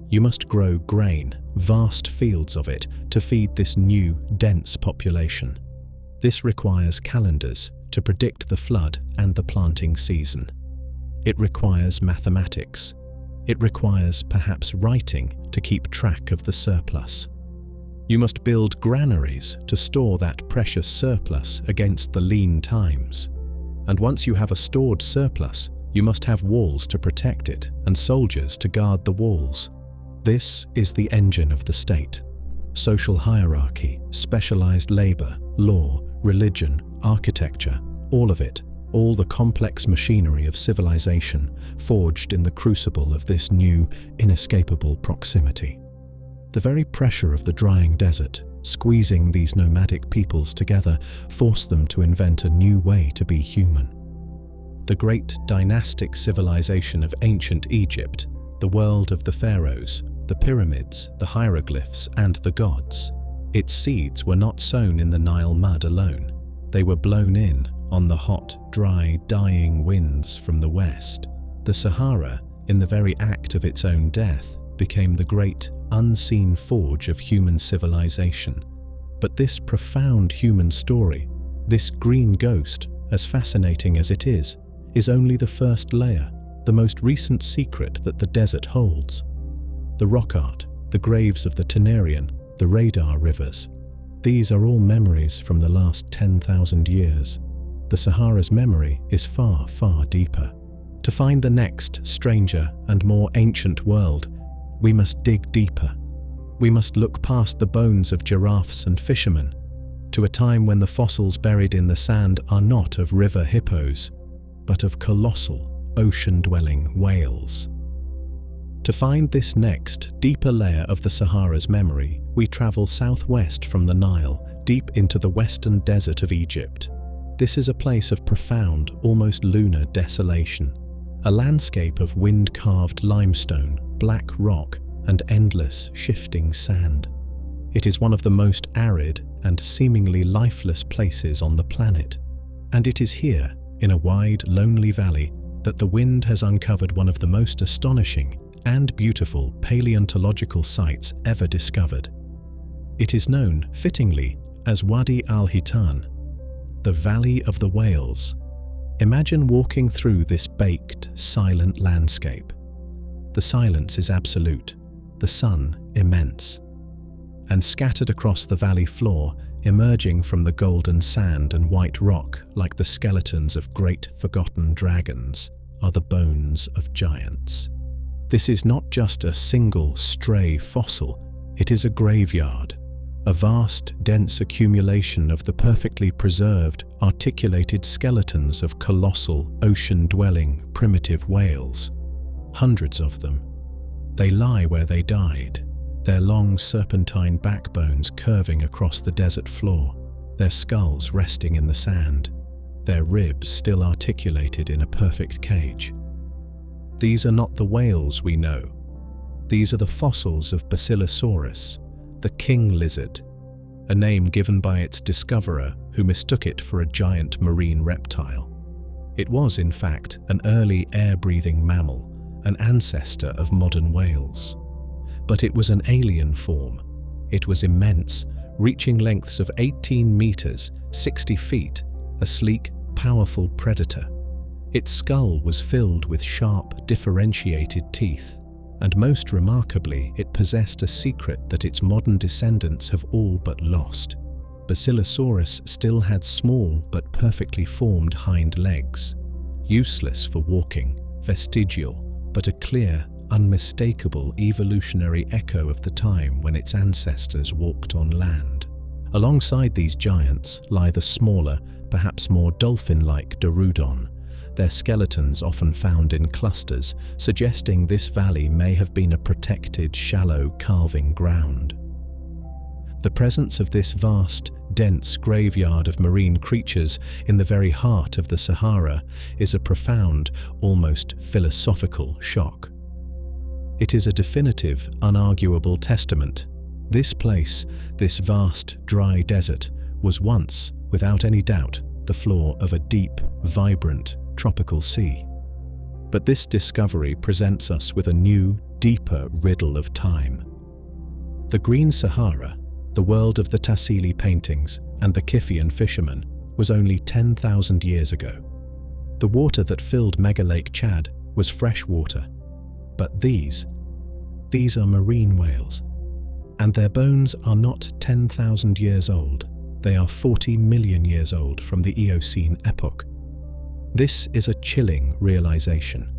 You must grow grain, vast fields of it, to feed this new, dense population. This requires calendars to predict the flood and the planting season. It requires mathematics. It requires perhaps writing to keep track of the surplus. You must build granaries to store that precious surplus against the lean times. And once you have a stored surplus, you must have walls to protect it and soldiers to guard the walls. This is the engine of the state. Social hierarchy, specialized labor, law, religion, architecture, all of it, all the complex machinery of civilization forged in the crucible of this new, inescapable proximity. The very pressure of the drying desert, squeezing these nomadic peoples together, forced them to invent a new way to be human. The great dynastic civilization of ancient Egypt, the world of the pharaohs, the pyramids, the hieroglyphs, and the gods. Its seeds were not sown in the Nile mud alone. They were blown in on the hot, dry, dying winds from the west. The Sahara, in the very act of its own death, became the great, unseen forge of human civilization. But this profound human story, this green ghost, as fascinating as it is only the first layer, the most recent secret that the desert holds. The rock art, the graves of the Tenerian, the radar rivers. These are all memories from the last 10,000 years. The Sahara's memory is far, far deeper. To find the next, stranger and more ancient world, we must dig deeper. We must look past the bones of giraffes and fishermen, to a time when the fossils buried in the sand are not of river hippos, but of colossal, ocean-dwelling whales. To find this next, deeper layer of the Sahara's memory, we travel southwest from the Nile, deep into the western desert of Egypt. This is a place of profound, almost lunar desolation, a landscape of wind-carved limestone, black rock, and endless, shifting sand. It is one of the most arid and seemingly lifeless places on the planet. And it is here, in a wide, lonely valley, that the wind has uncovered one of the most astonishing and beautiful paleontological sites ever discovered. It is known, fittingly, as Wadi al-Hitan, the Valley of the Whales. Imagine walking through this baked, silent landscape. The silence is absolute, the sun immense. And scattered across the valley floor, emerging from the golden sand and white rock like the skeletons of great forgotten dragons, are the bones of giants. This is not just a single stray fossil, it is a graveyard, a vast, dense accumulation of the perfectly preserved, articulated skeletons of colossal, ocean-dwelling, primitive whales. Hundreds of them. They lie where they died, their long serpentine backbones curving across the desert floor, their skulls resting in the sand, their ribs still articulated in a perfect cage. These are not the whales we know. These are the fossils of Basilosaurus, the king lizard, a name given by its discoverer who mistook it for a giant marine reptile. It was, in fact, an early air-breathing mammal, an ancestor of modern whales. But it was an alien form. It was immense, reaching lengths of 18 meters, 60 feet, a sleek, powerful predator. Its skull was filled with sharp, differentiated teeth, and most remarkably, it possessed a secret that its modern descendants have all but lost. Basilosaurus still had small but perfectly formed hind legs, useless for walking, vestigial, but a clear, unmistakable evolutionary echo of the time when its ancestors walked on land. Alongside these giants lie the smaller, perhaps more dolphin-like Dorudon, their skeletons often found in clusters, suggesting this valley may have been a protected, shallow calving ground. The presence of this vast, dense graveyard of marine creatures in the very heart of the Sahara is a profound, almost philosophical shock. It is a definitive, unarguable testament. This place, this vast, dry desert, was once, without any doubt, the floor of a deep, vibrant, tropical sea. But this discovery presents us with a new, deeper riddle of time. The Green Sahara, the world of the Tassili paintings and the Kiffian fishermen, was only 10,000 years ago. The water that filled Mega Lake Chad was fresh water. But these are marine whales. And their bones are not 10,000 years old. They are 40 million years old from the Eocene epoch. This is a chilling realization.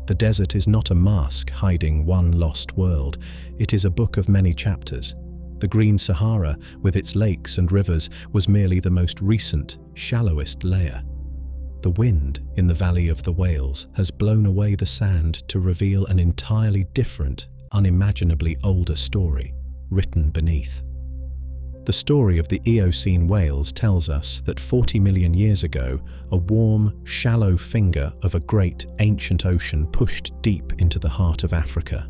The desert is not a mask hiding one lost world. It is a book of many chapters. The Green Sahara, with its lakes and rivers, was merely the most recent, shallowest layer. The wind in the Valley of the Whales has blown away the sand to reveal an entirely different, unimaginably older story, written beneath. The story of the Eocene whales tells us that 40 million years ago, a warm, shallow finger of a great, ancient ocean pushed deep into the heart of Africa.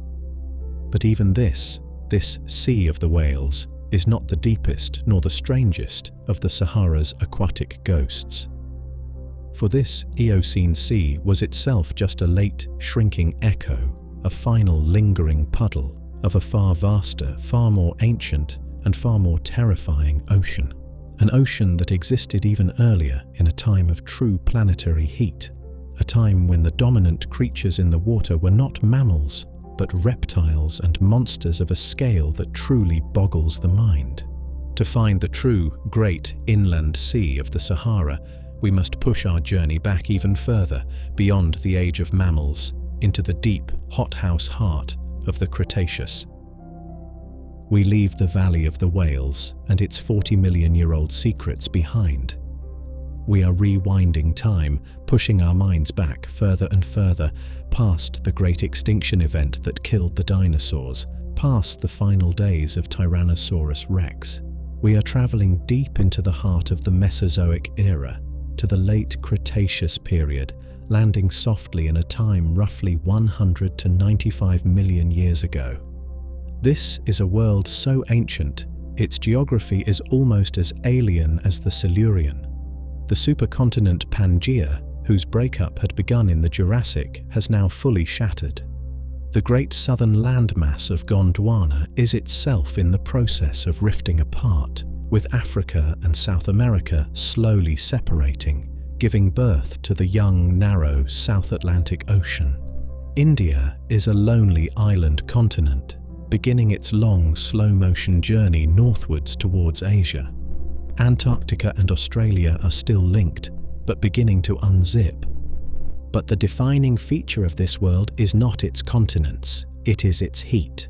But even this Sea of the Whales, is not the deepest nor the strangest of the Sahara's aquatic ghosts. For this Eocene sea was itself just a late, shrinking echo, a final lingering puddle of a far vaster, far more ancient, and far more terrifying ocean. An ocean that existed even earlier in a time of true planetary heat, a time when the dominant creatures in the water were not mammals, but reptiles and monsters of a scale that truly boggles the mind. To find the true, great inland sea of the Sahara, we must push our journey back even further, beyond the age of mammals, into the deep, hothouse heart of the Cretaceous. We leave the Valley of the Whales and its 40-million-year-old secrets behind. We are rewinding time, pushing our minds back further and further, past the great extinction event that killed the dinosaurs, past the final days of Tyrannosaurus Rex. We are traveling deep into the heart of the Mesozoic era, to the late Cretaceous period, landing softly in a time roughly 100 to 95 million years ago. This is a world so ancient, Its geography is almost as alien as the Silurian. The supercontinent Pangaea, whose breakup had begun in the Jurassic, has now fully shattered. The great southern landmass of Gondwana is itself in the process of rifting apart, with Africa and South America slowly separating, giving birth to the young, narrow South Atlantic Ocean. India is a lonely island continent, beginning its long, slow-motion journey northwards towards Asia. Antarctica and Australia are still linked, but beginning to unzip. But the defining feature of this world is not its continents, it is its heat.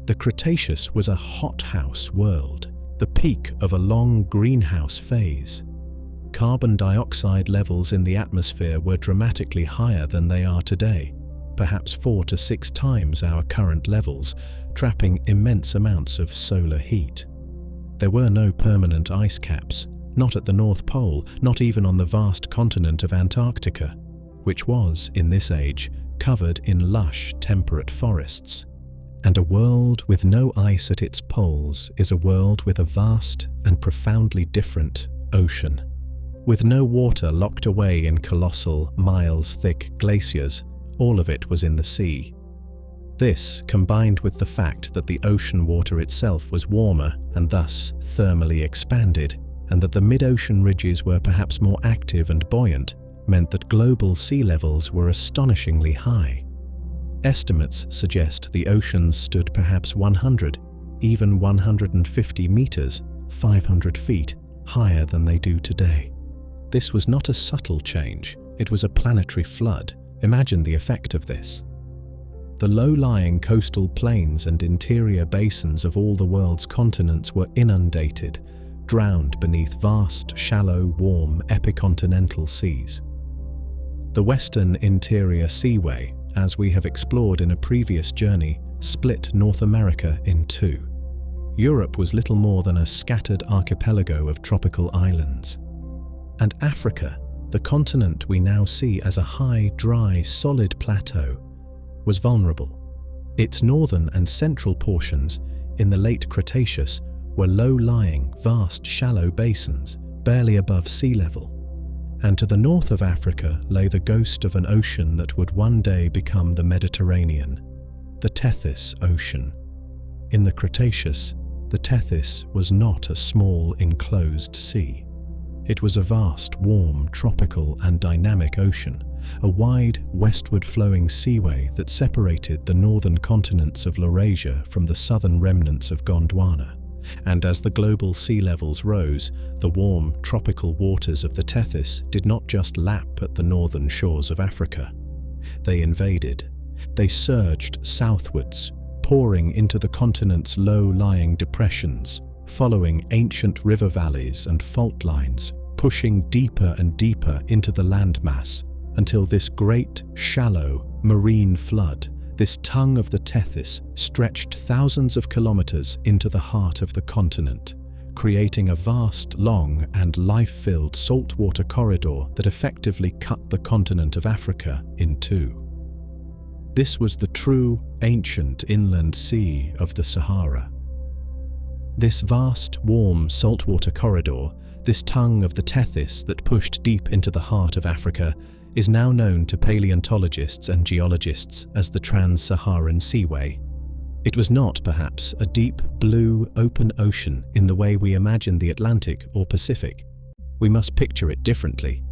The Cretaceous was a hothouse world, the peak of a long greenhouse phase. Carbon dioxide levels in the atmosphere were dramatically higher than they are today, perhaps 4 to 6 times our current levels, trapping immense amounts of solar heat. There were no permanent ice caps, not at the North Pole, not even on the vast continent of Antarctica, which was, in this age, covered in lush, temperate forests. And a world with no ice at its poles is a world with a vast and profoundly different ocean. With no water locked away in colossal, miles-thick glaciers, all of it was in the sea. This, combined with the fact that the ocean water itself was warmer and thus thermally expanded, and that the mid-ocean ridges were perhaps more active and buoyant, meant that global sea levels were astonishingly high. Estimates suggest the oceans stood perhaps 100, even 150 meters, 500 feet, higher than they do today. This was not a subtle change, it was a planetary flood. Imagine the effect of this. The low-lying coastal plains and interior basins of all the world's continents were inundated, drowned beneath vast, shallow, warm, epicontinental seas. The western interior seaway, as we have explored in a previous journey, split North America in two. Europe was little more than a scattered archipelago of tropical islands. And Africa, the continent we now see as a high, dry, solid plateau, was vulnerable. Its northern and central portions, in the late Cretaceous, were low-lying, vast, shallow basins, barely above sea level. And to the north of Africa lay the ghost of an ocean that would one day become the Mediterranean, the Tethys Ocean. In the Cretaceous, the Tethys was not a small, enclosed sea. It was a vast, warm, tropical and dynamic ocean, a wide, westward-flowing seaway that separated the northern continents of Laurasia from the southern remnants of Gondwana. And as the global sea levels rose, the warm, tropical waters of the Tethys did not just lap at the northern shores of Africa. They invaded. They surged southwards, pouring into the continent's low-lying depressions, following ancient river valleys and fault lines, pushing deeper and deeper into the landmass, until this great, shallow, marine flood, this tongue of the Tethys, stretched thousands of kilometers into the heart of the continent, creating a vast, long and life-filled saltwater corridor that effectively cut the continent of Africa in two. This was the true, ancient inland sea of the Sahara. This vast, warm saltwater corridor, this tongue of the Tethys that pushed deep into the heart of Africa, is now known to paleontologists and geologists as the Trans-Saharan Seaway. It was not, perhaps, a deep, blue, open ocean in the way we imagine the Atlantic or Pacific. We must picture it differently.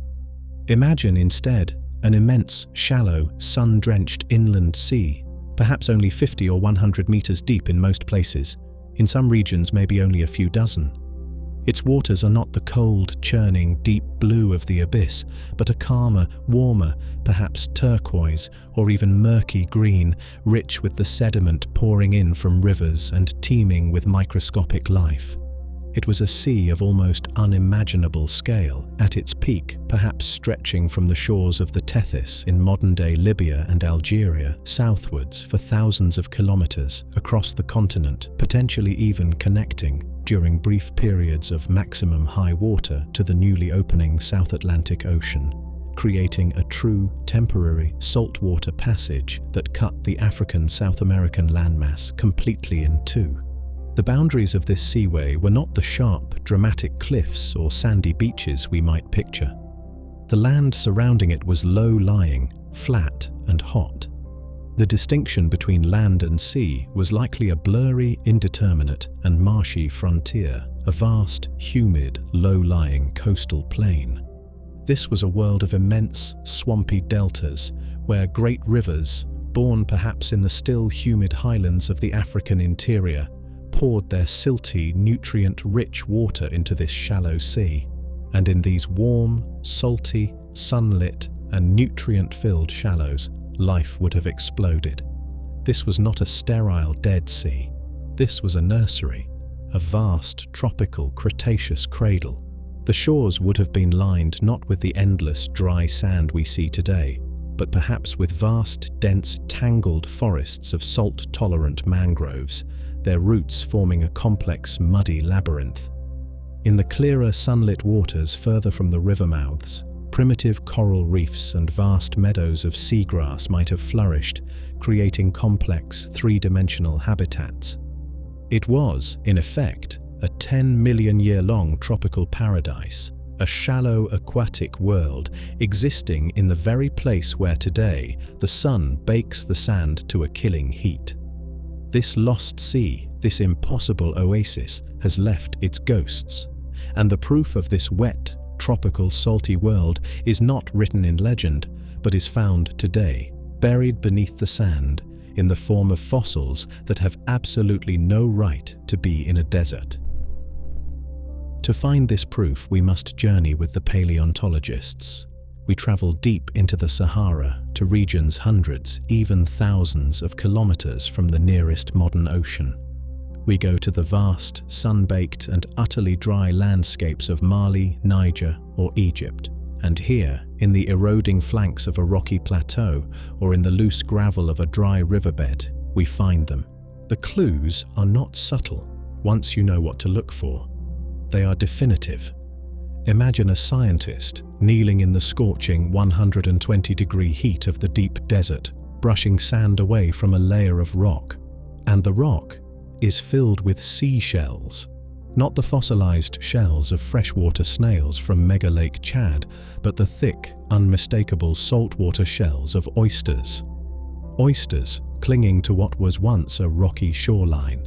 Imagine, instead, an immense, shallow, sun-drenched inland sea, perhaps only 50 or 100 meters deep in most places, in some regions maybe only a few dozen. Its waters are not the cold, churning, deep blue of the abyss, but a calmer, warmer, perhaps turquoise or even murky green, rich with the sediment pouring in from rivers and teeming with microscopic life. It was a sea of almost unimaginable scale, at its peak perhaps stretching from the shores of the Tethys in modern-day Libya and Algeria southwards for thousands of kilometers across the continent, potentially even connecting, during brief periods of maximum high water, to the newly opening South Atlantic Ocean, creating a true, temporary saltwater passage that cut the African-South American landmass completely in two. The boundaries of this seaway were not the sharp, dramatic cliffs or sandy beaches we might picture. The land surrounding it was low-lying, flat and hot. The distinction between land and sea was likely a blurry, indeterminate and marshy frontier, a vast, humid, low-lying coastal plain. This was a world of immense, swampy deltas, where great rivers, born perhaps in the still humid highlands of the African interior, poured their silty, nutrient-rich water into this shallow sea. And in these warm, salty, sunlit and nutrient-filled shallows, life would have exploded. This was not a sterile dead sea. This was a nursery, a vast tropical Cretaceous cradle. The shores would have been lined not with the endless dry sand we see today, but perhaps with vast, dense, tangled forests of salt-tolerant mangroves, their roots forming a complex, muddy labyrinth. In the clearer, sunlit waters further from the river mouths, primitive coral reefs and vast meadows of seagrass might have flourished, creating complex, three-dimensional habitats. It was, in effect, a 10-million-year-long tropical paradise, a shallow aquatic world existing in the very place where today the sun bakes the sand to a killing heat. This lost sea, this impossible oasis, has left its ghosts, and the proof of this wet, tropical, salty world is not written in legend, but is found today, buried beneath the sand, in the form of fossils that have absolutely no right to be in a desert. To find this proof, we must journey with the paleontologists. We travel deep into the Sahara to regions hundreds, even thousands of kilometers from the nearest modern ocean. We go to the vast, sun-baked and utterly dry landscapes of Mali, Niger or Egypt, and here, in the eroding flanks of a rocky plateau or in the loose gravel of a dry riverbed, we find them. The clues are not subtle once you know what to look for. They are definitive. Imagine a scientist kneeling in the scorching 120-degree heat of the deep desert, brushing sand away from a layer of rock, and the rock is filled with seashells, not the fossilized shells of freshwater snails from Mega Lake Chad, but the thick, unmistakable saltwater shells of oysters. Oysters clinging to what was once a rocky shoreline.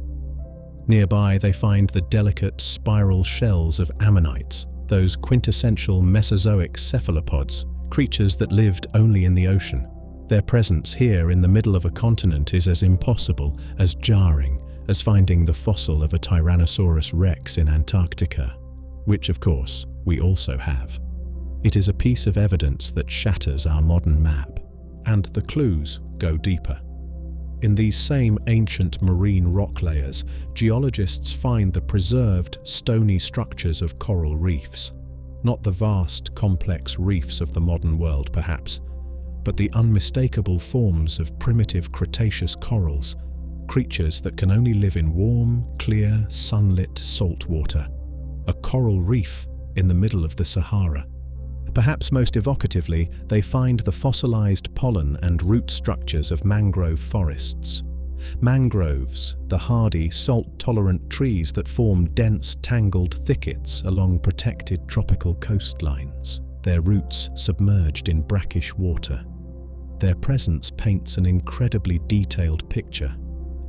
Nearby they find the delicate spiral shells of ammonites, those quintessential Mesozoic cephalopods, creatures that lived only in the ocean. Their presence here in the middle of a continent is as impossible, as jarring, as finding the fossil of a Tyrannosaurus rex in Antarctica, which of course we also have. It is a piece of evidence that shatters our modern map, and the clues go deeper. In these same ancient marine rock layers, geologists find the preserved, stony structures of coral reefs. Not the vast, complex reefs of the modern world, perhaps, but the unmistakable forms of primitive Cretaceous corals, creatures that can only live in warm, clear, sunlit salt water. A coral reef in the middle of the Sahara. Perhaps most evocatively, they find the fossilized pollen and root structures of mangrove forests. Mangroves, the hardy, salt-tolerant trees that form dense, tangled thickets along protected tropical coastlines, their roots submerged in brackish water. Their presence paints an incredibly detailed picture.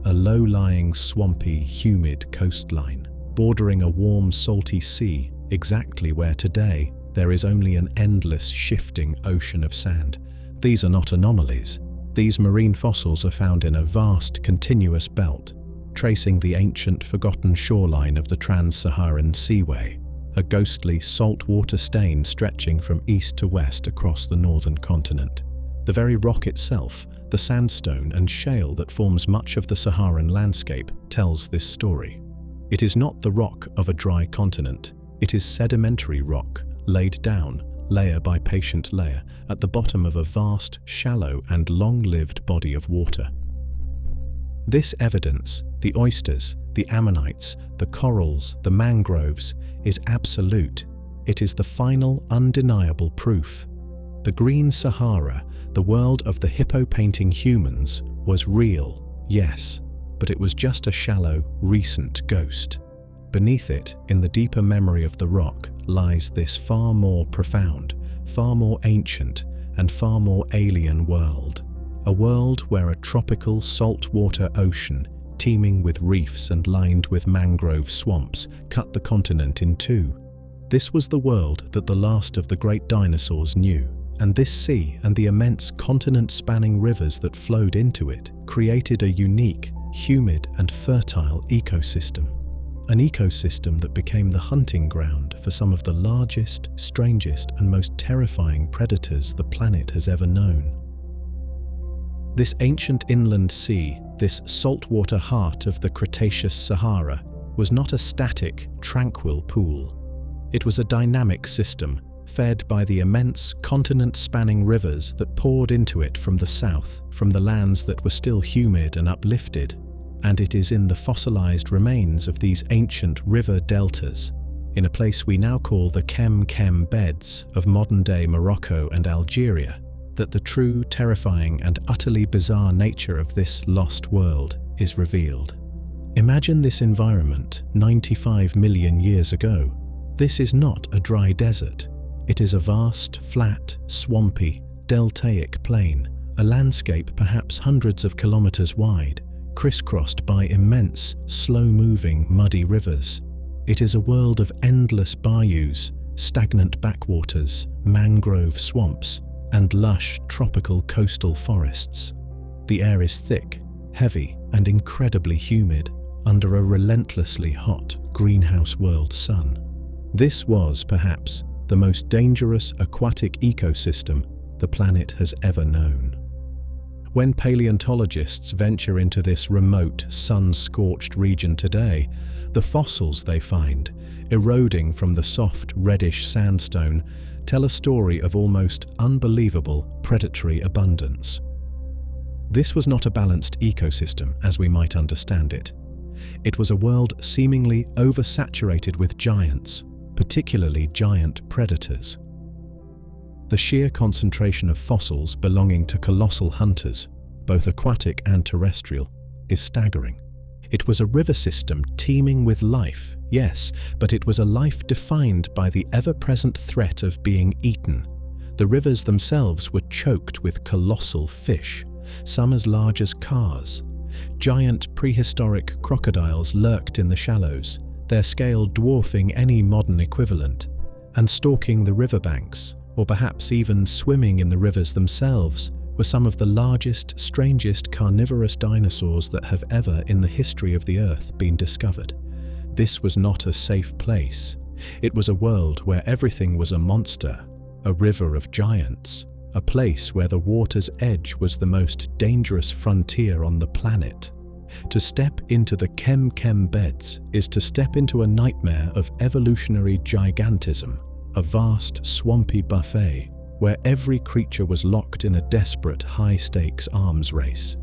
A low-lying, swampy, humid coastline, bordering a warm, salty sea, exactly where today there is only an endless, shifting ocean of sand. These are not anomalies. These marine fossils are found in a vast, continuous belt, tracing the ancient, forgotten shoreline of the trans-Saharan seaway, a ghostly, saltwater stain stretching from east to west across the northern continent. The very rock itself, the sandstone and shale that forms much of the Saharan landscape, tells this story. It is not the rock of a dry continent. It is sedimentary rock, laid down, layer by patient layer, at the bottom of a vast, shallow and long-lived body of water. This evidence, the oysters, the ammonites, the corals, the mangroves, is absolute. It is the final, undeniable proof. The Green Sahara, the world of the hippo-painting humans, was real, yes, but it was just a shallow, recent ghost. Beneath it, in the deeper memory of the rock, lies this far more profound, far more ancient, and far more alien world. A world where a tropical saltwater ocean, teeming with reefs and lined with mangrove swamps, cut the continent in two. This was the world that the last of the great dinosaurs knew, and this sea and the immense continent-spanning rivers that flowed into it created a unique, humid and fertile ecosystem. An ecosystem that became the hunting ground for some of the largest, strangest and most terrifying predators the planet has ever known. This ancient inland sea, this saltwater heart of the Cretaceous Sahara, was not a static, tranquil pool. It was a dynamic system, fed by the immense, continent-spanning rivers that poured into it from the south, from the lands that were still humid and uplifted. And it is in the fossilized remains of these ancient river deltas, in a place we now call the Kem beds of modern-day Morocco and Algeria, that the true, terrifying and utterly bizarre nature of this lost world is revealed. Imagine this environment 95 million years ago. This is not a dry desert. It is a vast, flat, swampy, deltaic plain, a landscape perhaps hundreds of kilometers wide, crisscrossed by immense, slow-moving, muddy rivers. It is a world of endless bayous, stagnant backwaters, mangrove swamps, and lush tropical coastal forests. The air is thick, heavy, and incredibly humid under a relentlessly hot greenhouse world sun. This was, perhaps, the most dangerous aquatic ecosystem the planet has ever known. When paleontologists venture into this remote, sun-scorched region today, the fossils they find, eroding from the soft, reddish sandstone, tell a story of almost unbelievable predatory abundance. This was not a balanced ecosystem as we might understand it. It was a world seemingly oversaturated with giants, particularly giant predators. The sheer concentration of fossils belonging to colossal hunters, both aquatic and terrestrial, is staggering. It was a river system teeming with life, yes, but it was a life defined by the ever-present threat of being eaten. The rivers themselves were choked with colossal fish, some as large as cars. Giant prehistoric crocodiles lurked in the shallows, their scale dwarfing any modern equivalent, and stalking the riverbanks, or perhaps even swimming in the rivers themselves, were some of the largest, strangest carnivorous dinosaurs that have ever in the history of the Earth been discovered. This was not a safe place. It was a world where everything was a monster, a river of giants, a place where the water's edge was the most dangerous frontier on the planet. To step into the Kem beds is to step into a nightmare of evolutionary gigantism, a vast, swampy buffet where every creature was locked in a desperate, high-stakes arms race.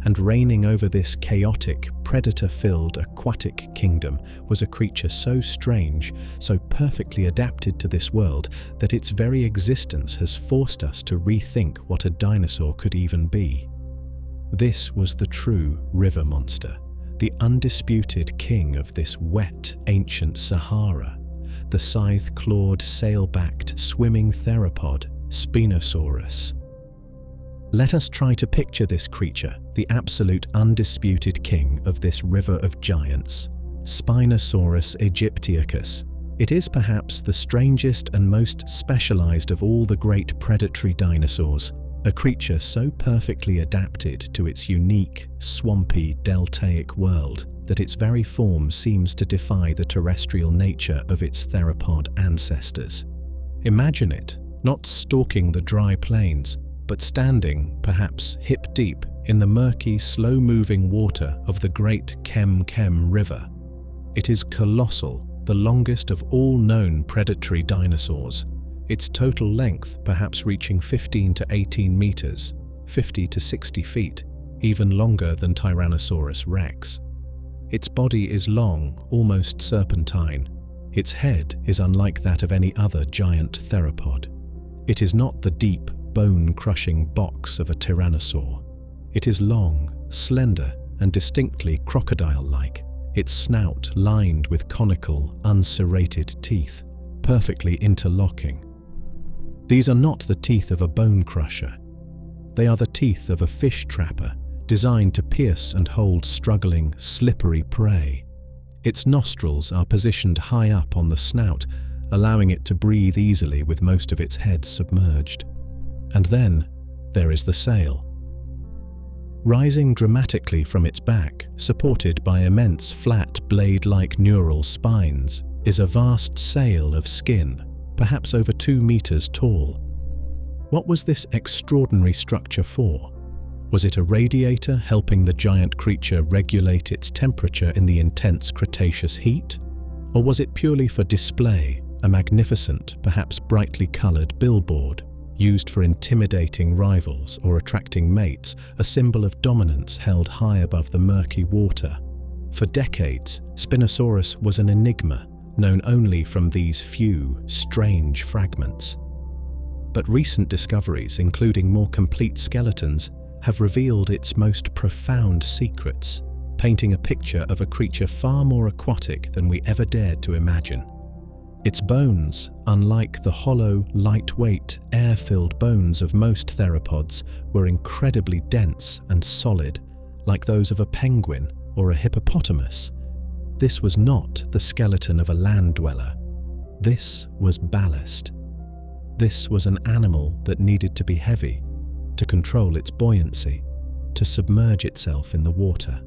And reigning over this chaotic, predator-filled aquatic kingdom was a creature so strange, so perfectly adapted to this world, that its very existence has forced us to rethink what a dinosaur could even be. This was the true river monster, the undisputed king of this wet, ancient Sahara, the scythe-clawed, sail-backed, swimming theropod, Spinosaurus. Let us try to picture this creature, the absolute undisputed king of this river of giants, Spinosaurus aegyptiacus. It is perhaps the strangest and most specialized of all the great predatory dinosaurs, a creature so perfectly adapted to its unique, swampy, deltaic world that its very form seems to defy the terrestrial nature of its theropod ancestors. Imagine it, not stalking the dry plains, but standing, perhaps hip-deep, in the murky, slow-moving water of the great Kem River. It is colossal, the longest of all known predatory dinosaurs, its total length perhaps reaching 15 to 18 meters, 50 to 60 feet, even longer than Tyrannosaurus rex. Its body is long, almost serpentine. Its head is unlike that of any other giant theropod. It is not the deep, bone-crushing box of a tyrannosaur. It is long, slender, and distinctly crocodile-like, its snout lined with conical, unserrated teeth, perfectly interlocking. These are not the teeth of a bone crusher. They are the teeth of a fish trapper, designed to pierce and hold struggling, slippery prey. Its nostrils are positioned high up on the snout, allowing it to breathe easily with most of its head submerged. And then there is the sail. Rising dramatically from its back, supported by immense flat blade-like neural spines, is a vast sail of skin, perhaps over 2 meters tall. What was this extraordinary structure for? Was it a radiator helping the giant creature regulate its temperature in the intense Cretaceous heat? Or was it purely for display, a magnificent, perhaps brightly colored billboard, used for intimidating rivals or attracting mates, a symbol of dominance held high above the murky water? For decades, Spinosaurus was an enigma, known only from these few, strange fragments. But recent discoveries, including more complete skeletons, have revealed its most profound secrets, painting a picture of a creature far more aquatic than we ever dared to imagine. Its bones, unlike the hollow, lightweight, air-filled bones of most theropods, were incredibly dense and solid, like those of a penguin or a hippopotamus. This was not the skeleton of a land dweller. This was ballast. This was an animal that needed to be heavy, to control its buoyancy, to submerge itself in the water.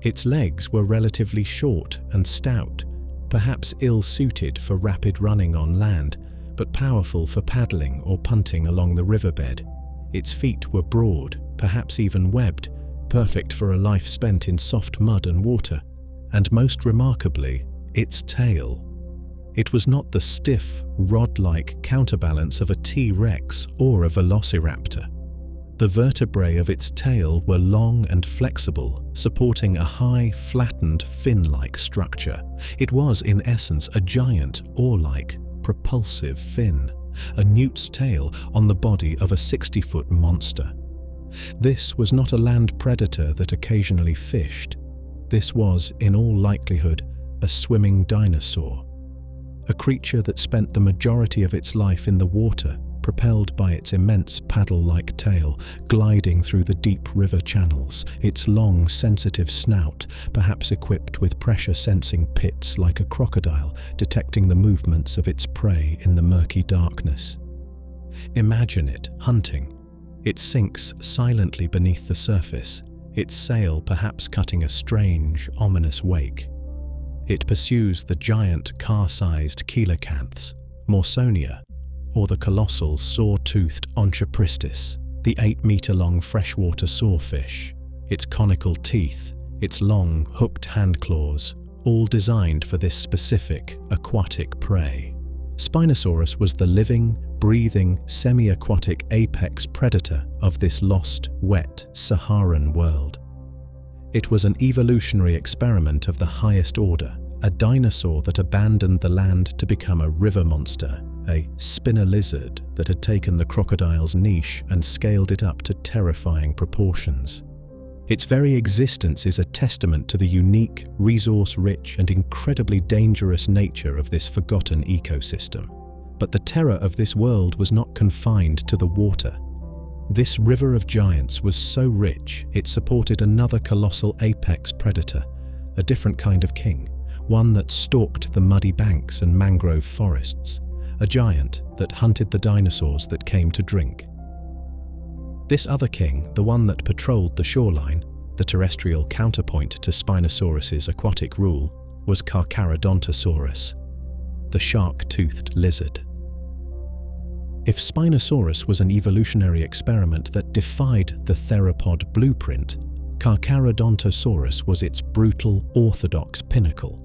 Its legs were relatively short and stout, perhaps ill-suited for rapid running on land, but powerful for paddling or punting along the riverbed. Its feet were broad, perhaps even webbed, perfect for a life spent in soft mud and water. And most remarkably, its tail. It was not the stiff, rod-like counterbalance of a T-Rex or a velociraptor. The vertebrae of its tail were long and flexible, supporting a high, flattened, fin-like structure. It was, in essence, a giant, oar-like, propulsive fin, a newt's tail on the body of a 60-foot monster. This was not a land predator that occasionally fished. This was, in all likelihood, a swimming dinosaur, a creature that spent the majority of its life in the water, propelled by its immense paddle-like tail, gliding through the deep river channels, its long, sensitive snout, perhaps equipped with pressure-sensing pits like a crocodile, detecting the movements of its prey in the murky darkness. Imagine it hunting. It sinks silently beneath the surface, its sail perhaps cutting a strange, ominous wake. It pursues the giant car-sized coelacanths, Morsonia, or the colossal saw-toothed Onchopristis, the 8-meter-long freshwater sawfish, its conical teeth, its long, hooked hand claws, all designed for this specific, aquatic prey. Spinosaurus was the living, breathing, semi-aquatic apex predator of this lost, wet, Saharan world. It was an evolutionary experiment of the highest order, a dinosaur that abandoned the land to become a river monster, a spinner lizard that had taken the crocodile's niche and scaled it up to terrifying proportions. Its very existence is a testament to the unique, resource-rich and incredibly dangerous nature of this forgotten ecosystem. But the terror of this world was not confined to the water. This river of giants was so rich it supported another colossal apex predator, a different kind of king, one that stalked the muddy banks and mangrove forests, a giant that hunted the dinosaurs that came to drink. This other king, the one that patrolled the shoreline, the terrestrial counterpoint to Spinosaurus's aquatic rule, was Carcharodontosaurus, the shark-toothed lizard. If Spinosaurus was an evolutionary experiment that defied the theropod blueprint, Carcharodontosaurus was its brutal, orthodox pinnacle.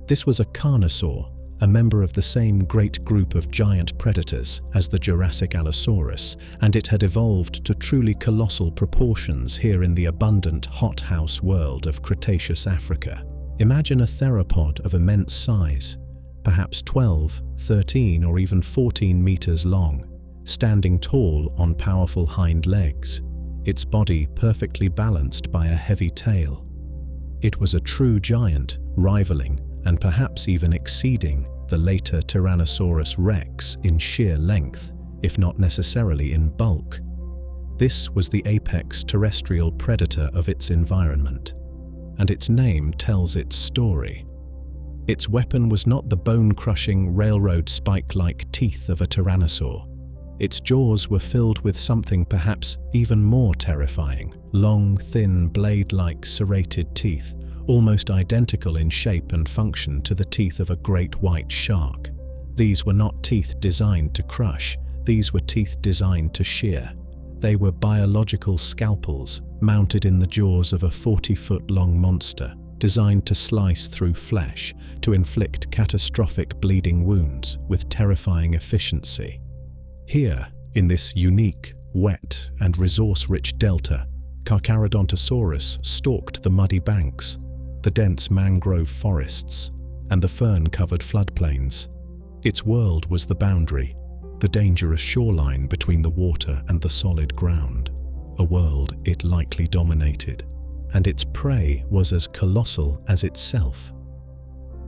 This was a carnosaur, a member of the same great group of giant predators as the Jurassic Allosaurus, and it had evolved to truly colossal proportions here in the abundant hothouse world of Cretaceous Africa. Imagine a theropod of immense size, perhaps 12, 13 or even 14 meters long, standing tall on powerful hind legs, its body perfectly balanced by a heavy tail. It was a true giant, rivaling and perhaps even exceeding the later Tyrannosaurus rex in sheer length, if not necessarily in bulk. This was the apex terrestrial predator of its environment, and its name tells its story. Its weapon was not the bone-crushing, railroad spike-like teeth of a tyrannosaur. Its jaws were filled with something perhaps even more terrifying: long, thin, blade-like serrated teeth, almost identical in shape and function to the teeth of a great white shark. These were not teeth designed to crush, these were teeth designed to shear. They were biological scalpels mounted in the jaws of a 40-foot-long monster, designed to slice through flesh, to inflict catastrophic bleeding wounds with terrifying efficiency. Here, in this unique, wet and resource-rich delta, Carcharodontosaurus stalked the muddy banks, the dense mangrove forests, and the fern-covered floodplains. Its world was the boundary, the dangerous shoreline between the water and the solid ground, a world it likely dominated, and its prey was as colossal as itself.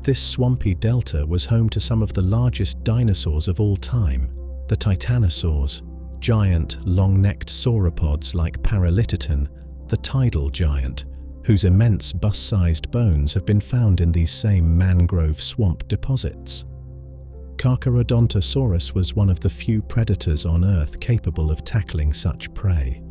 This swampy delta was home to some of the largest dinosaurs of all time, the titanosaurs, giant, long-necked sauropods like Paralititan, the tidal giant, whose immense bus-sized bones have been found in these same mangrove swamp deposits. Carcharodontosaurus was one of the few predators on Earth capable of tackling such prey.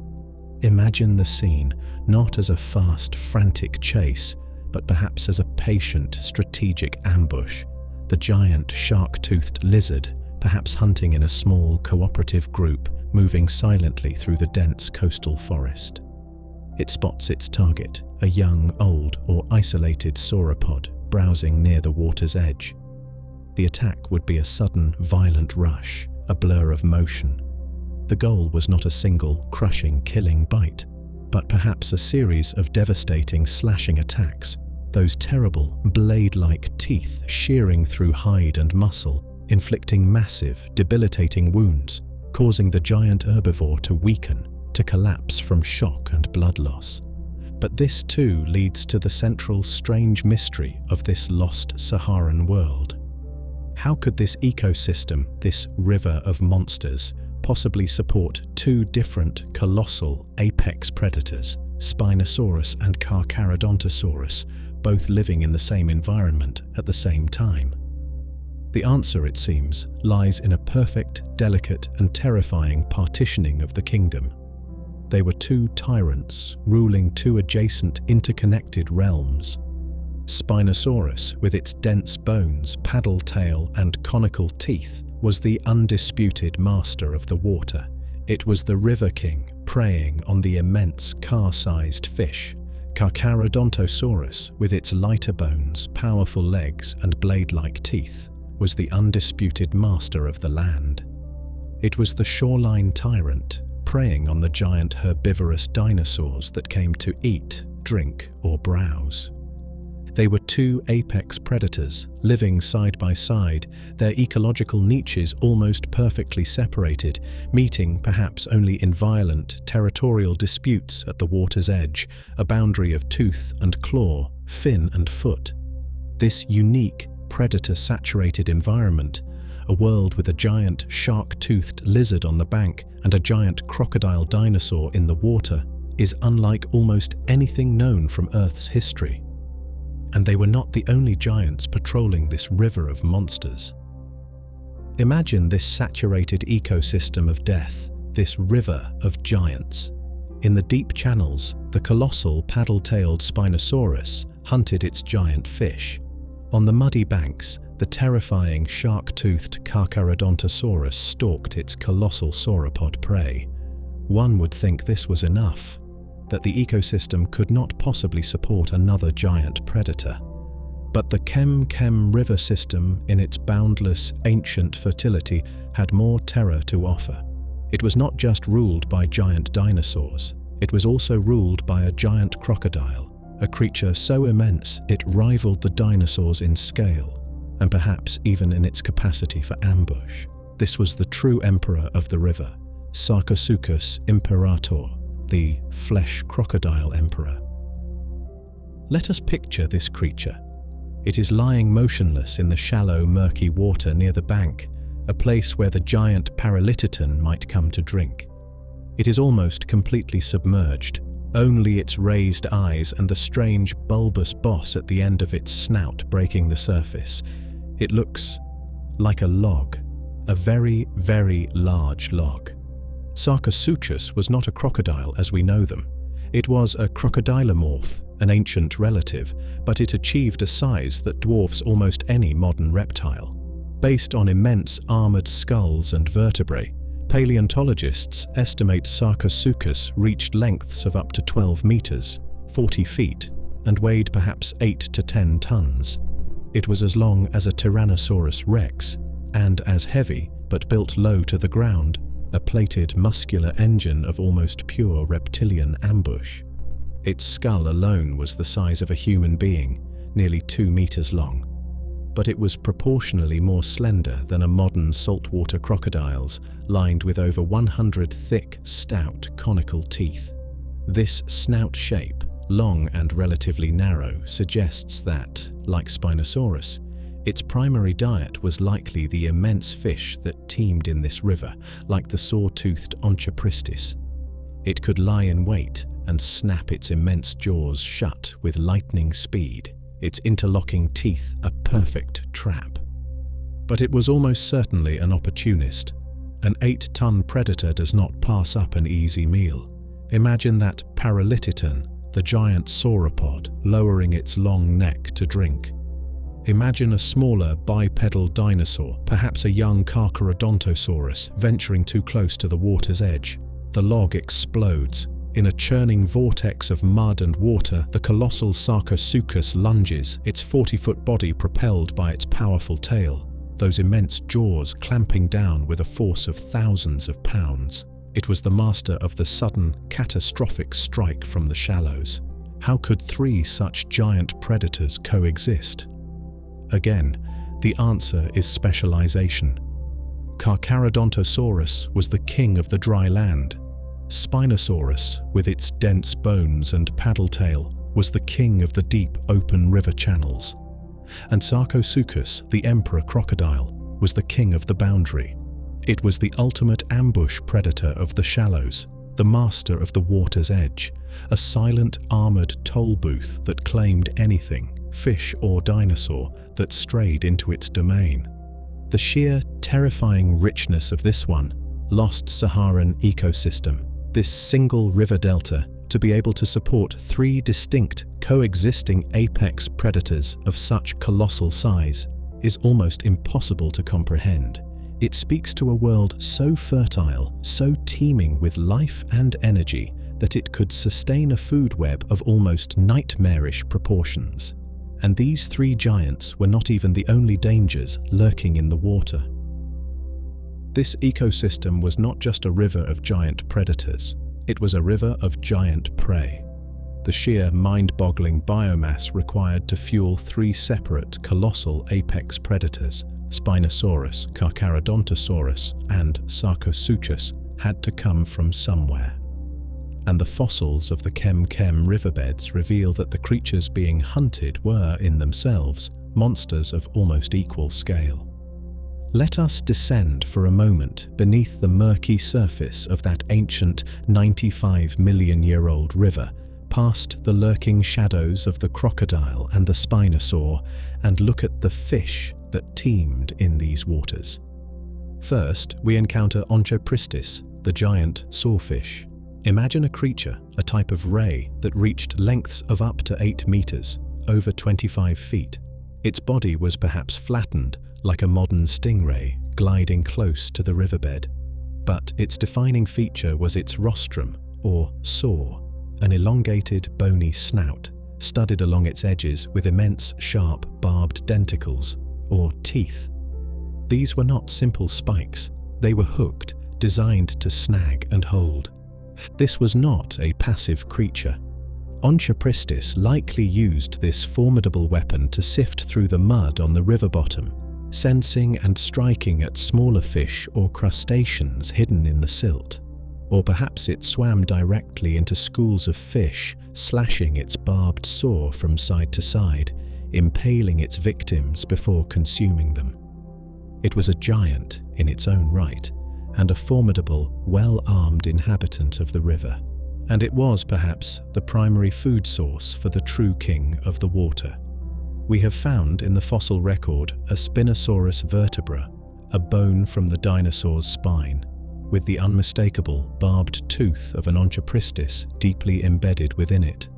Imagine the scene, not as a fast, frantic chase, but perhaps as a patient, strategic ambush. The giant, shark-toothed lizard, perhaps hunting in a small, cooperative group, moving silently through the dense coastal forest. It spots its target, a young, old, or isolated sauropod browsing near the water's edge. The attack would be a sudden, violent rush, a blur of motion. The goal was not a single, crushing, killing bite, but perhaps a series of devastating, slashing attacks, those terrible, blade-like teeth shearing through hide and muscle, inflicting massive, debilitating wounds, causing the giant herbivore to weaken, to collapse from shock and blood loss. But this too leads to the central, strange mystery of this lost Saharan world. How could this ecosystem, this river of monsters, possibly support two different, colossal apex predators, Spinosaurus and Carcharodontosaurus, both living in the same environment at the same time? The answer, it seems, lies in a perfect, delicate, and terrifying partitioning of the kingdom. They were two tyrants ruling two adjacent, interconnected realms. Spinosaurus, with its dense bones, paddle tail, and conical teeth, was the undisputed master of the water. It was the river king, preying on the immense car-sized fish. Carcharodontosaurus, with its lighter bones, powerful legs, and blade-like teeth, was the undisputed master of the land. It was the shoreline tyrant, preying on the giant herbivorous dinosaurs that came to eat, drink, or browse. They were two apex predators, living side by side, their ecological niches almost perfectly separated, meeting perhaps only in violent, territorial disputes at the water's edge, a boundary of tooth and claw, fin and foot. This unique, predator-saturated environment, a world with a giant, shark-toothed lizard on the bank and a giant crocodile dinosaur in the water, is unlike almost anything known from Earth's history. And they were not the only giants patrolling this river of monsters. Imagine this saturated ecosystem of death, this river of giants. In the deep channels, the colossal paddle-tailed Spinosaurus hunted its giant fish. On the muddy banks, the terrifying shark-toothed Carcharodontosaurus stalked its colossal sauropod prey. One would think this was enough, that the ecosystem could not possibly support another giant predator. But the Chem river system, in its boundless, ancient fertility, had more terror to offer. It was not just ruled by giant dinosaurs, it was also ruled by a giant crocodile, a creature so immense it rivaled the dinosaurs in scale, and perhaps even in its capacity for ambush. This was the true emperor of the river, Sarcosuchus Imperator, the flesh crocodile emperor. Let us picture this creature. It is lying motionless in the shallow, murky water near the bank, a place where the giant paralititan might come to drink. It is almost completely submerged, only its raised eyes and the strange bulbous boss at the end of its snout breaking the surface. It looks like a log, a very, very large log. Sarcosuchus was not a crocodile as we know them. It was a crocodilomorph, an ancient relative, but it achieved a size that dwarfs almost any modern reptile. Based on immense armored skulls and vertebrae, paleontologists estimate Sarcosuchus reached lengths of up to 12 meters, 40 feet, and weighed perhaps 8 to 10 tons. It was as long as a Tyrannosaurus rex, and as heavy, but built low to the ground, a plated muscular engine of almost pure reptilian ambush. Its skull alone was the size of a human being, nearly 2 meters long, but it was proportionally more slender than a modern saltwater crocodile's, lined with over 100 thick, stout, conical teeth. This snout shape, long and relatively narrow, suggests that, like Spinosaurus, its primary diet was likely the immense fish that teemed in this river, like the saw-toothed Onchopristis. It could lie in wait and snap its immense jaws shut with lightning speed, its interlocking teeth a perfect trap. But it was almost certainly an opportunist. An 8-ton predator does not pass up an easy meal. Imagine that paralititan, the giant sauropod, lowering its long neck to drink. Imagine a smaller bipedal dinosaur, perhaps a young Carcharodontosaurus, venturing too close to the water's edge. The log explodes. In a churning vortex of mud and water, the colossal Sarcosuchus lunges, its 40-foot body propelled by its powerful tail, those immense jaws clamping down with a force of thousands of pounds. It was the master of the sudden, catastrophic strike from the shallows. How could 3 such giant predators coexist? Again, the answer is specialization. Carcharodontosaurus was the king of the dry land. Spinosaurus, with its dense bones and paddle tail, was the king of the deep, open river channels. And Sarcosuchus, the emperor crocodile, was the king of the boundary. It was the ultimate ambush predator of the shallows, the master of the water's edge, a silent, armored toll booth that claimed anything, fish or dinosaur, that strayed into its domain. The sheer, terrifying richness of this one, lost Saharan ecosystem, this single river delta, to be able to support 3 distinct, coexisting apex predators of such colossal size, is almost impossible to comprehend. It speaks to a world so fertile, so teeming with life and energy, that it could sustain a food web of almost nightmarish proportions. And these 3 giants were not even the only dangers lurking in the water. This ecosystem was not just a river of giant predators, it was a river of giant prey. The sheer mind-boggling biomass required to fuel 3 separate colossal apex predators, Spinosaurus, Carcharodontosaurus, and Sarcosuchus, had to come from somewhere. And the fossils of the Kem riverbeds reveal that the creatures being hunted were, in themselves, monsters of almost equal scale. Let us descend for a moment beneath the murky surface of that ancient 95-million-year-old river, past the lurking shadows of the crocodile and the spinosaur, and look at the fish that teemed in these waters. First, we encounter Onchopristis, the giant sawfish. Imagine a creature, a type of ray, that reached lengths of up to 8 meters, over 25 feet. Its body was perhaps flattened, like a modern stingray, gliding close to the riverbed. But its defining feature was its rostrum, or saw, an elongated, bony snout, studded along its edges with immense, sharp, barbed denticles, or teeth. These were not simple spikes. They were hooked, designed to snag and hold. This was not a passive creature. Onchopristis likely used this formidable weapon to sift through the mud on the river bottom, sensing and striking at smaller fish or crustaceans hidden in the silt. Or perhaps it swam directly into schools of fish, slashing its barbed saw from side to side, impaling its victims before consuming them. It was a giant in its own right, and a formidable, well-armed inhabitant of the river. And it was, perhaps, the primary food source for the true king of the water. We have found in the fossil record a Spinosaurus vertebra, a bone from the dinosaur's spine, with the unmistakable barbed tooth of an Onchopristis deeply embedded within it.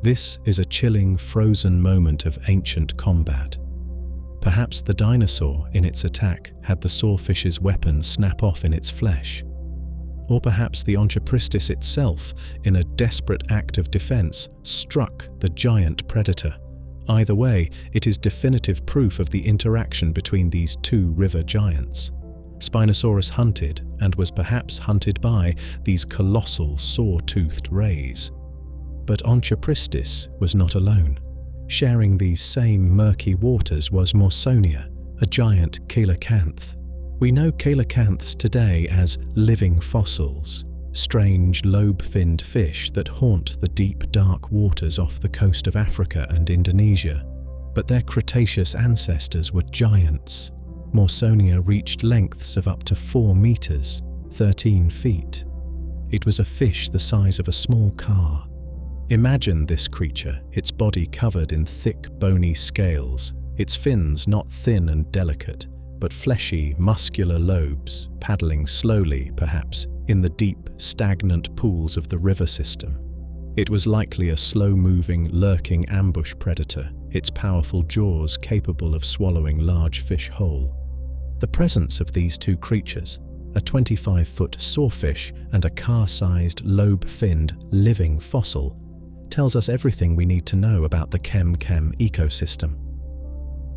This is a chilling, frozen moment of ancient combat. Perhaps the dinosaur, in its attack, had the sawfish's weapon snap off in its flesh. Or perhaps the Onchopristis itself, in a desperate act of defense, struck the giant predator. Either way, it is definitive proof of the interaction between these two river giants. Spinosaurus hunted, and was perhaps hunted by, these colossal saw-toothed rays. But Onchopristis was not alone. Sharing these same murky waters was Morsonia, a giant coelacanth. We know coelacanths today as living fossils, strange lobe-finned fish that haunt the deep, dark waters off the coast of Africa and Indonesia. But their Cretaceous ancestors were giants. Morsonia reached lengths of up to 4 meters, 13 feet. It was a fish the size of a small car. Imagine this creature, its body covered in thick, bony scales, its fins not thin and delicate, but fleshy, muscular lobes, paddling slowly, perhaps, in the deep, stagnant pools of the river system. It was likely a slow-moving, lurking ambush predator, its powerful jaws capable of swallowing large fish whole. The presence of these two creatures, a 25-foot sawfish and a car-sized, lobe-finned, living fossil, tells us everything we need to know about the Chem ecosystem.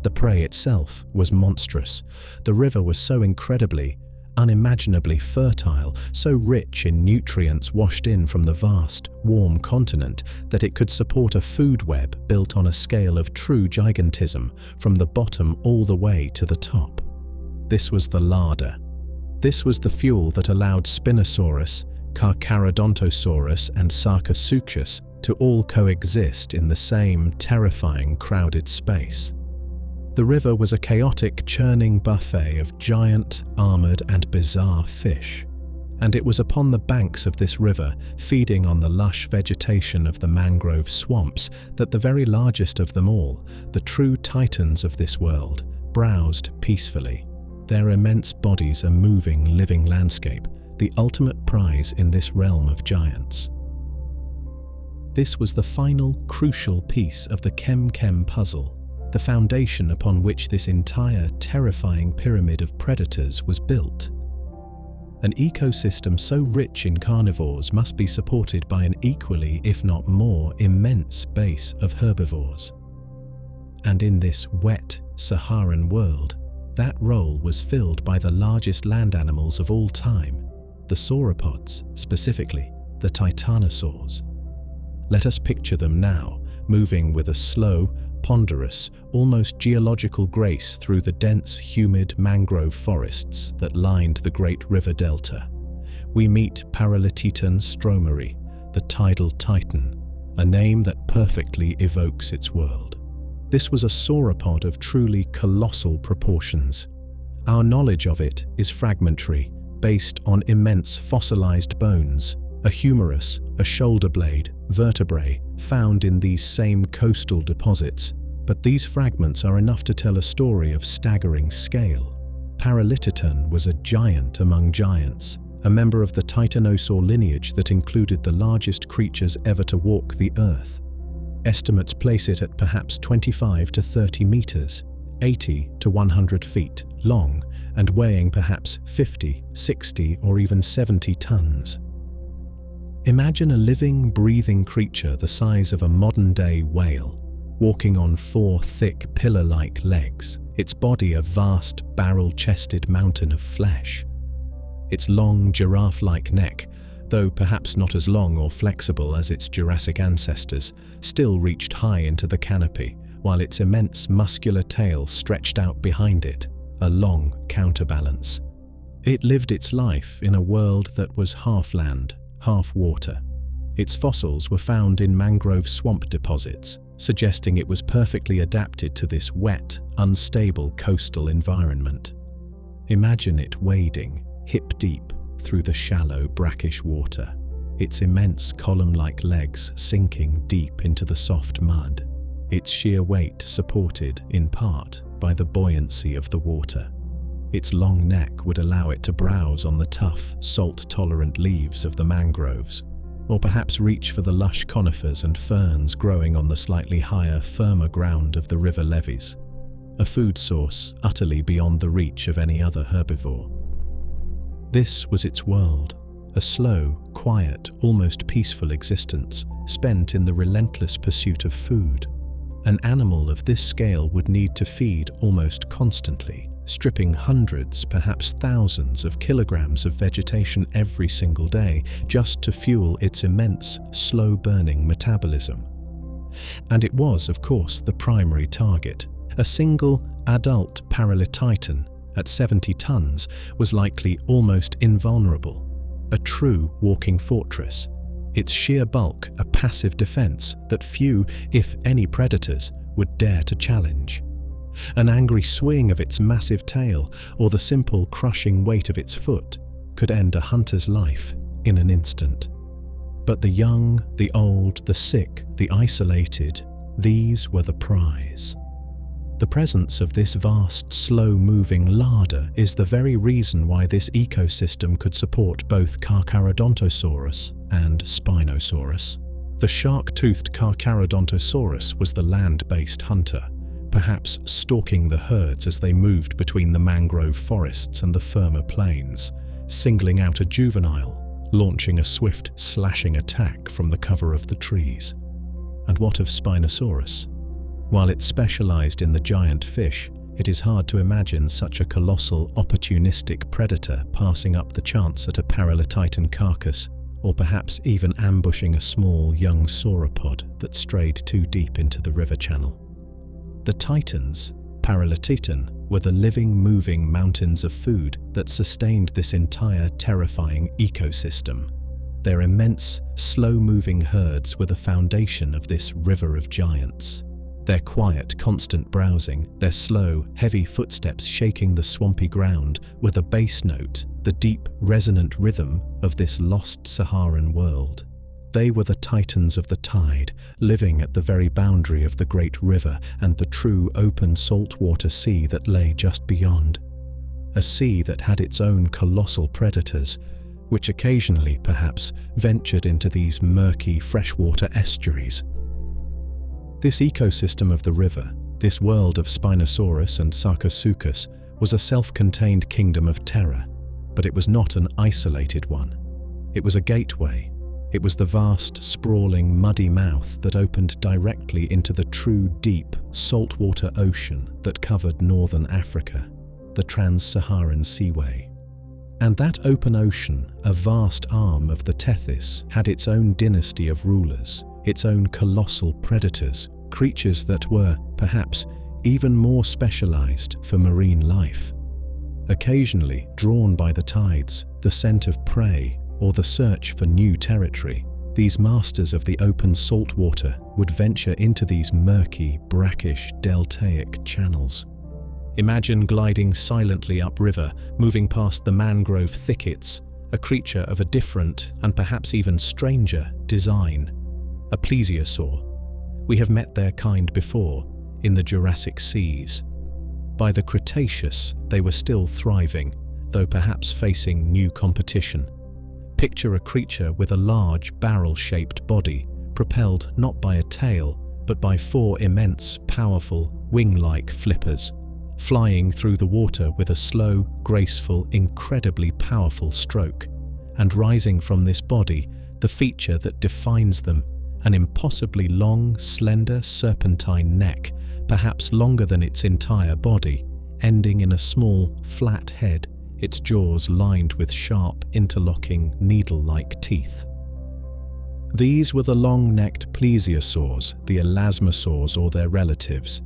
The prey itself was monstrous. The river was so incredibly, unimaginably fertile, so rich in nutrients washed in from the vast, warm continent that it could support a food web built on a scale of true gigantism from the bottom all the way to the top. This was the larder. This was the fuel that allowed Spinosaurus, Carcharodontosaurus and Sarcosuchus to all coexist in the same terrifying crowded space. The river was a chaotic, churning buffet of giant, armored and bizarre fish. And it was upon the banks of this river, feeding on the lush vegetation of the mangrove swamps, that the very largest of them all, the true titans of this world, browsed peacefully. Their immense bodies a moving, living landscape, the ultimate prize in this realm of giants. This was the final, crucial piece of the Chem puzzle, the foundation upon which this entire terrifying pyramid of predators was built. An ecosystem so rich in carnivores must be supported by an equally, if not more, immense base of herbivores. And in this wet, Saharan world, that role was filled by the largest land animals of all time, the sauropods, specifically the titanosaurs. Let us picture them now, moving with a slow, ponderous, almost geological grace through the dense, humid mangrove forests that lined the great river delta. We meet Paralititan stromeri, the tidal titan, a name that perfectly evokes its world. This was a sauropod of truly colossal proportions. Our knowledge of it is fragmentary, based on immense fossilized bones, a humerus, a shoulder blade, vertebrae found in these same coastal deposits, but these fragments are enough to tell a story of staggering scale. Paralititan was a giant among giants, a member of the titanosaur lineage that included the largest creatures ever to walk the earth. Estimates place it at perhaps 25 to 30 meters, 80 to 100 feet long, and weighing perhaps 50, 60, or even 70 tons. Imagine a living, breathing creature the size of a modern-day whale, walking on 4 thick, pillar-like legs, its body a vast, barrel-chested mountain of flesh. Its long, giraffe-like neck, though perhaps not as long or flexible as its Jurassic ancestors, still reached high into the canopy, while its immense muscular tail stretched out behind it, a long counterbalance. It lived its life in a world that was half land, half water. Its fossils were found in mangrove swamp deposits, suggesting it was perfectly adapted to this wet, unstable coastal environment. Imagine it wading, hip-deep, through the shallow, brackish water, its immense column-like legs sinking deep into the soft mud, its sheer weight supported, in part, by the buoyancy of the water. Its long neck would allow it to browse on the tough, salt-tolerant leaves of the mangroves, or perhaps reach for the lush conifers and ferns growing on the slightly higher, firmer ground of the river levees, a food source utterly beyond the reach of any other herbivore. This was its world, a slow, quiet, almost peaceful existence spent in the relentless pursuit of food. An animal of this scale would need to feed almost constantly, stripping hundreds, perhaps thousands of kilograms of vegetation every single day just to fuel its immense, slow-burning metabolism. And it was, of course, the primary target. A single adult paralititan at 70 tons was likely almost invulnerable, a true walking fortress, its sheer bulk a passive defense that few, if any predators, would dare to challenge. An angry swing of its massive tail or the simple crushing weight of its foot could end a hunter's life in an instant. But the young, the old, the sick, the isolated, these were the prize. The presence of this vast, slow-moving larder is the very reason why this ecosystem could support both Carcharodontosaurus and Spinosaurus. The shark-toothed Carcharodontosaurus was the land-based hunter, perhaps stalking the herds as they moved between the mangrove forests and the firmer plains, singling out a juvenile, launching a swift, slashing attack from the cover of the trees. And what of Spinosaurus? While it specialized in the giant fish, it is hard to imagine such a colossal, opportunistic predator passing up the chance at a paralititan carcass, or perhaps even ambushing a small, young sauropod that strayed too deep into the river channel. The titans, paralititan, were the living, moving mountains of food that sustained this entire terrifying ecosystem. Their immense, slow-moving herds were the foundation of this river of giants. Their quiet, constant browsing, their slow, heavy footsteps shaking the swampy ground were the bass note, the deep, resonant rhythm of this lost Saharan world. They were the titans of the tide, living at the very boundary of the great river and the true open saltwater sea that lay just beyond. A sea that had its own colossal predators, which occasionally, perhaps, ventured into these murky freshwater estuaries. This ecosystem of the river, this world of Spinosaurus and Sarcosuchus, was a self-contained kingdom of terror, but it was not an isolated one. It was a gateway. It was the vast, sprawling, muddy mouth that opened directly into the true deep, saltwater ocean that covered northern Africa, the trans-Saharan seaway. And that open ocean, a vast arm of the Tethys, had its own dynasty of rulers, its own colossal predators, creatures that were, perhaps, even more specialized for marine life. Occasionally, drawn by the tides, the scent of prey, or the search for new territory, these masters of the open saltwater would venture into these murky, brackish, deltaic channels. Imagine gliding silently upriver, moving past the mangrove thickets, a creature of a different, and perhaps even stranger, design. A plesiosaur. We have met their kind before, in the Jurassic seas. By the Cretaceous, they were still thriving, though perhaps facing new competition. Picture a creature with a large, barrel-shaped body, propelled not by a tail, but by four immense, powerful, wing-like flippers, flying through the water with a slow, graceful, incredibly powerful stroke, and rising from this body, the feature that defines them, an impossibly long, slender, serpentine neck, perhaps longer than its entire body, ending in a small, flat head, its jaws lined with sharp, interlocking, needle-like teeth. These were the long-necked plesiosaurs, the elasmosaurs or their relatives.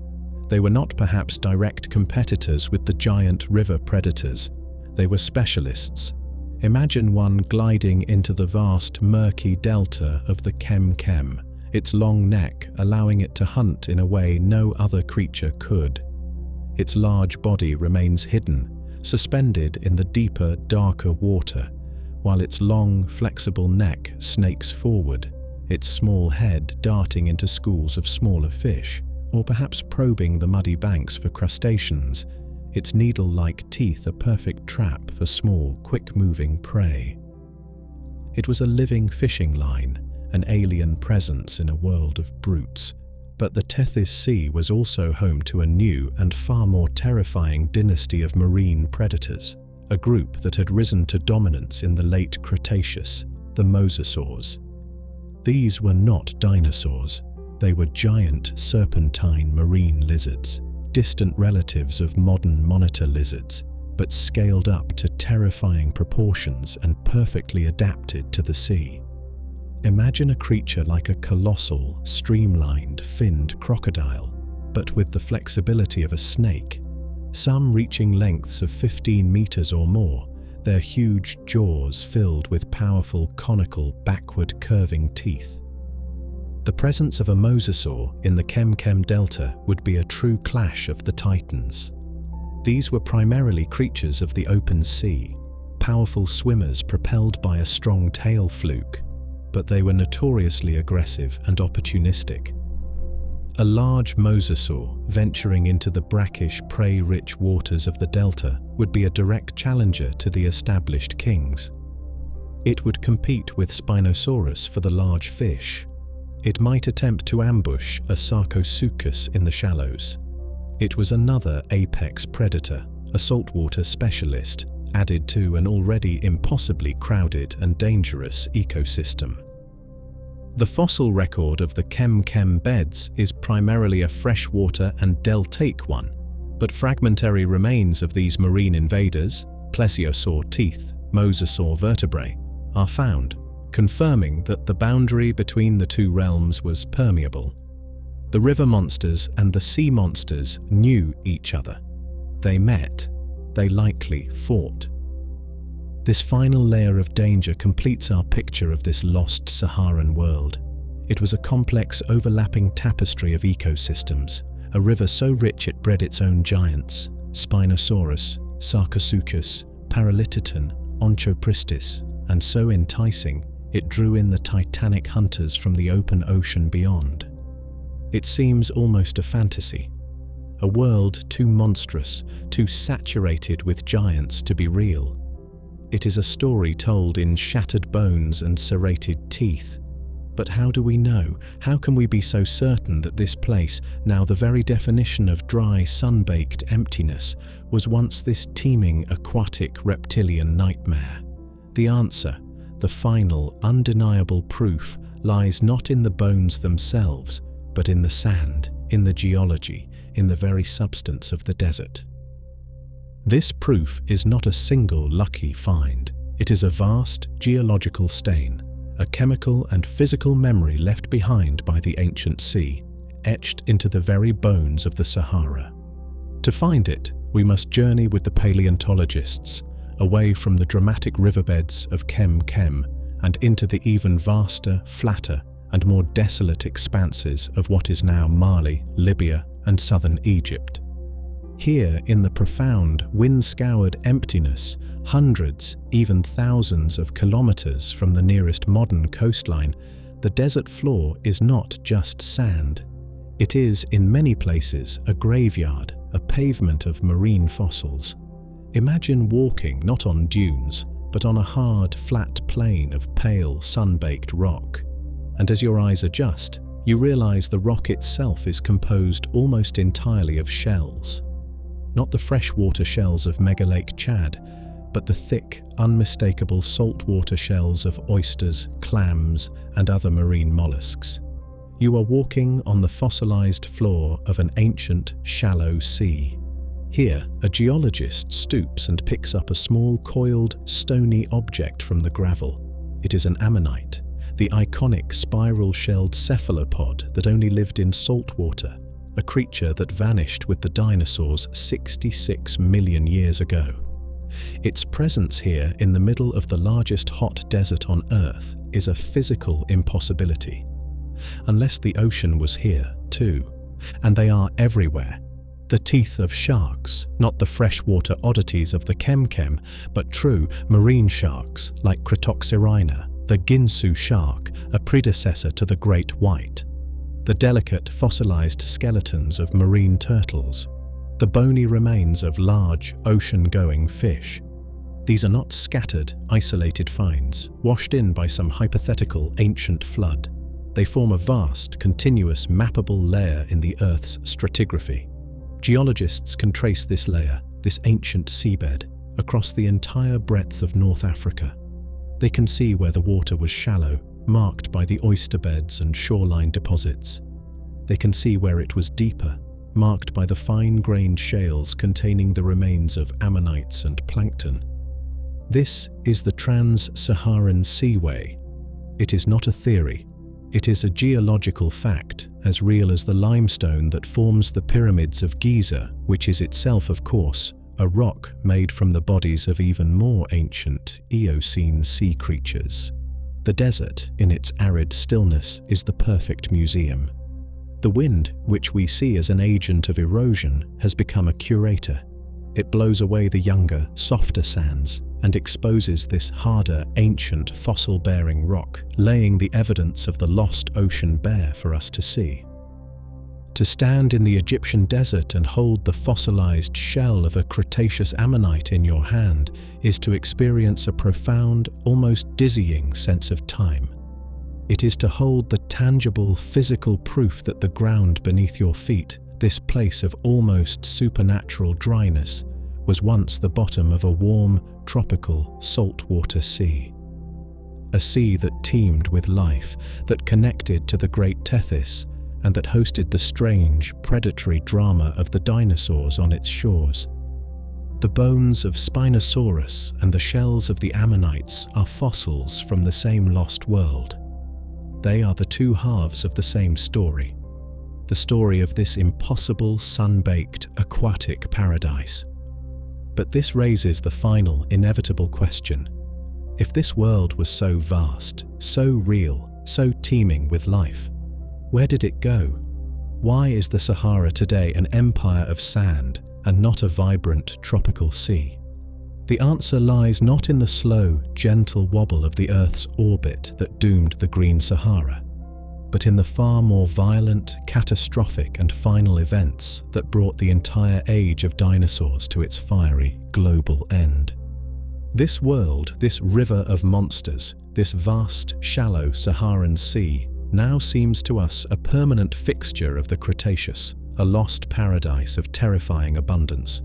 They were not perhaps direct competitors with the giant river predators. They were specialists. Imagine one gliding into the vast, murky delta of the Kem, its long neck allowing it to hunt in a way no other creature could. Its large body remains hidden, suspended in the deeper, darker water, while its long, flexible neck snakes forward, its small head darting into schools of smaller fish, or perhaps probing the muddy banks for crustaceans, its needle-like teeth a perfect trap for small, quick-moving prey. It was a living fishing line, an alien presence in a world of brutes. But the Tethys Sea was also home to a new and far more terrifying dynasty of marine predators, a group that had risen to dominance in the late Cretaceous, the mosasaurs. These were not dinosaurs. They were giant serpentine marine lizards, distant relatives of modern monitor lizards, but scaled up to terrifying proportions and perfectly adapted to the sea. Imagine a creature like a colossal, streamlined, finned crocodile, but with the flexibility of a snake, some reaching lengths of 15 meters or more, their huge jaws filled with powerful conical, backward curving teeth. The presence of a mosasaur in the Kem Delta would be a true clash of the titans. These were primarily creatures of the open sea, powerful swimmers propelled by a strong tail fluke, but they were notoriously aggressive and opportunistic. A large mosasaur venturing into the brackish, prey-rich waters of the delta would be a direct challenger to the established kings. It would compete with Spinosaurus for the large fish. It might attempt to ambush a Sarcosuchus in the shallows. It was another apex predator, a saltwater specialist, added to an already impossibly crowded and dangerous ecosystem. The fossil record of the Kem beds is primarily a freshwater and deltaic one, but fragmentary remains of these marine invaders, plesiosaur teeth, mosasaur vertebrae, are found, confirming that the boundary between the two realms was permeable. The river monsters and the sea monsters knew each other. They met. They likely fought. This final layer of danger completes our picture of this lost Saharan world. It was a complex, overlapping tapestry of ecosystems, a river so rich it bred its own giants, Spinosaurus, Sarcosuchus, Paralititan, Onchopristis, and so enticing, it drew in the titanic hunters from the open ocean beyond. It seems almost a fantasy, a world too monstrous, too saturated with giants to be real. It is a story told in shattered bones and serrated teeth. But how do we know? How can we be so certain that this place, now the very definition of dry, sun-baked emptiness, was once this teeming, aquatic, reptilian nightmare? The answer, the final, undeniable proof, lies not in the bones themselves, but in the sand, in the geology, in the very substance of the desert. This proof is not a single lucky find. It is a vast geological stain, a chemical and physical memory left behind by the ancient sea, etched into the very bones of the Sahara. To find it, we must journey with the paleontologists, away from the dramatic riverbeds of Kem and into the even vaster, flatter, and more desolate expanses of what is now Mali, Libya, and southern Egypt. Here, in the profound, wind-scoured emptiness, hundreds, even thousands of kilometers from the nearest modern coastline, the desert floor is not just sand. It is, in many places, a graveyard, a pavement of marine fossils. Imagine walking not on dunes, but on a hard, flat plain of pale, sun-baked rock. And as your eyes adjust, you realize the rock itself is composed almost entirely of shells. Not the freshwater shells of Mega-Lake Chad, but the thick, unmistakable saltwater shells of oysters, clams, and other marine mollusks. You are walking on the fossilized floor of an ancient, shallow sea. Here, a geologist stoops and picks up a small, coiled, stony object from the gravel. It is an ammonite, the iconic spiral-shelled cephalopod that only lived in salt water, a creature that vanished with the dinosaurs 66 million years ago. Its presence here in the middle of the largest hot desert on Earth is a physical impossibility. Unless the ocean was here too, and they are everywhere. The teeth of sharks, not the freshwater oddities of the Kem, but true marine sharks like Cretoxyrhina, the Ginsu shark, a predecessor to the great white. The delicate fossilized skeletons of marine turtles. The bony remains of large ocean-going fish. These are not scattered, isolated finds, washed in by some hypothetical ancient flood. They form a vast, continuous, mappable layer in the Earth's stratigraphy. Geologists can trace this layer, this ancient seabed, across the entire breadth of North Africa. They can see where the water was shallow, marked by the oyster beds and shoreline deposits. They can see where it was deeper, marked by the fine-grained shales containing the remains of ammonites and plankton. This is the trans-Saharan seaway. It is not a theory. It is a geological fact, as real as the limestone that forms the pyramids of Giza, which is itself, of course, a rock made from the bodies of even more ancient Eocene sea creatures. The desert, in its arid stillness, is the perfect museum. The wind, which we see as an agent of erosion, has become a curator. It blows away the younger, softer sands and exposes this harder, ancient, fossil-bearing rock, laying the evidence of the lost ocean bare for us to see. To stand in the Egyptian desert and hold the fossilized shell of a Cretaceous ammonite in your hand is to experience a profound, almost dizzying sense of time. It is to hold the tangible, physical proof that the ground beneath your feet, this place of almost supernatural dryness, was once the bottom of a warm, tropical, saltwater sea. A sea that teemed with life, that connected to the Great Tethys, and that hosted the strange, predatory drama of the dinosaurs on its shores. The bones of Spinosaurus and the shells of the ammonites are fossils from the same lost world. They are the two halves of the same story. The story of this impossible, sun-baked, aquatic paradise. But this raises the final, inevitable question. If this world was so vast, so real, so teeming with life, where did it go? Why is the Sahara today an empire of sand and not a vibrant tropical sea? The answer lies not in the slow, gentle wobble of the Earth's orbit that doomed the Green Sahara, but in the far more violent, catastrophic and final events that brought the entire age of dinosaurs to its fiery, global end. This world, this river of monsters, this vast, shallow Saharan sea, now seems to us a permanent fixture of the Cretaceous, a lost paradise of terrifying abundance.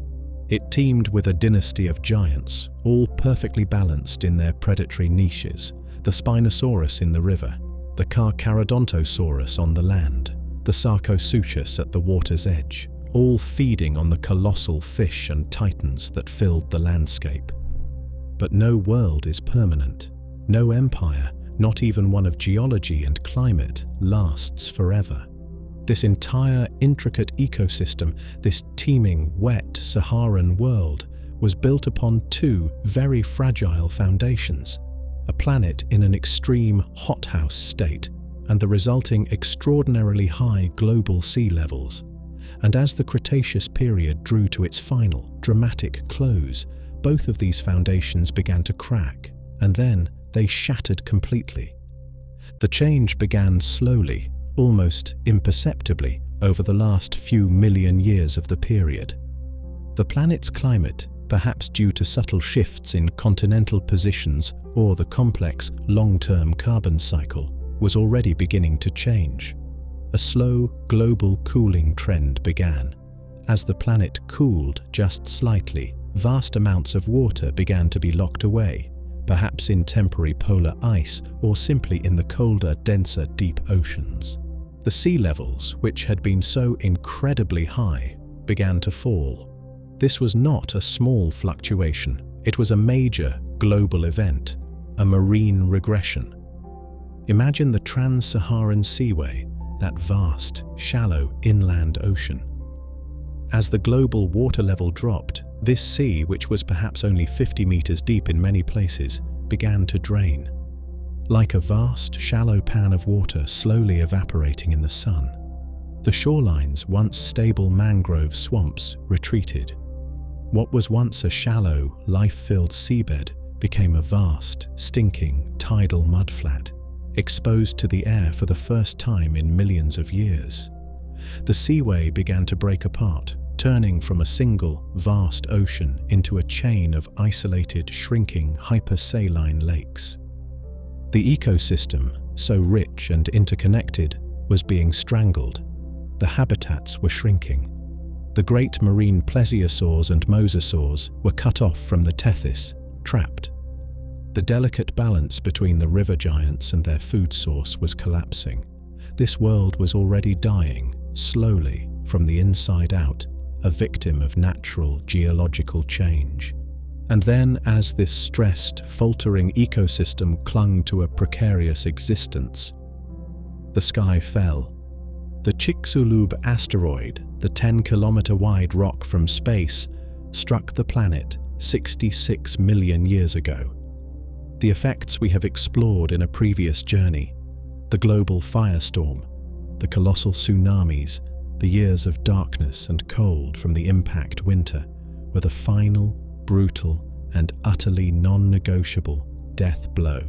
It teemed with a dynasty of giants, all perfectly balanced in their predatory niches, the Spinosaurus in the river, the Carcharodontosaurus on the land, the Sarcosuchus at the water's edge, all feeding on the colossal fish and titans that filled the landscape. But no world is permanent. No empire, not even one of geology and climate, lasts forever. This entire intricate ecosystem, this teeming, wet Saharan world, was built upon two very fragile foundations: a planet in an extreme hothouse state and the resulting extraordinarily high global sea levels. And as the Cretaceous period drew to its final, dramatic close, both of these foundations began to crack, and then they shattered completely. The change began slowly, almost imperceptibly, over the last few million years of the period. The planet's climate, perhaps due to subtle shifts in continental positions or the complex, long-term carbon cycle, was already beginning to change. A slow, global cooling trend began. As the planet cooled just slightly, vast amounts of water began to be locked away, perhaps in temporary polar ice or simply in the colder, denser, deep oceans. The sea levels, which had been so incredibly high, began to fall. This was not a small fluctuation. It was a major global event, a marine regression. Imagine the trans-Saharan seaway, that vast, shallow inland ocean. As the global water level dropped, This sea, which was perhaps only 50 meters deep in many places, began to drain, like a vast, shallow pan of water slowly evaporating in the sun. The shorelines, once stable mangrove swamps, retreated. What was once a shallow, life-filled seabed became a vast, stinking, tidal mudflat, exposed to the air for the first time in millions of years. The seaway began to break apart, turning from a single, vast ocean into a chain of isolated, shrinking, hypersaline lakes. The ecosystem, so rich and interconnected, was being strangled. The habitats were shrinking. The great marine plesiosaurs and mosasaurs were cut off from the Tethys, trapped. The delicate balance between the river giants and their food source was collapsing. This world was already dying, slowly, from the inside out, a victim of natural geological change. And then, as this stressed, faltering ecosystem clung to a precarious existence, the sky fell. The Chicxulub asteroid, the 10-kilometer-wide rock from space, struck the planet 66 million years ago. The effects we have explored in a previous journey, the global firestorm, the colossal tsunamis, the years of darkness and cold from the impact winter, were the final, brutal, and utterly non-negotiable death blow.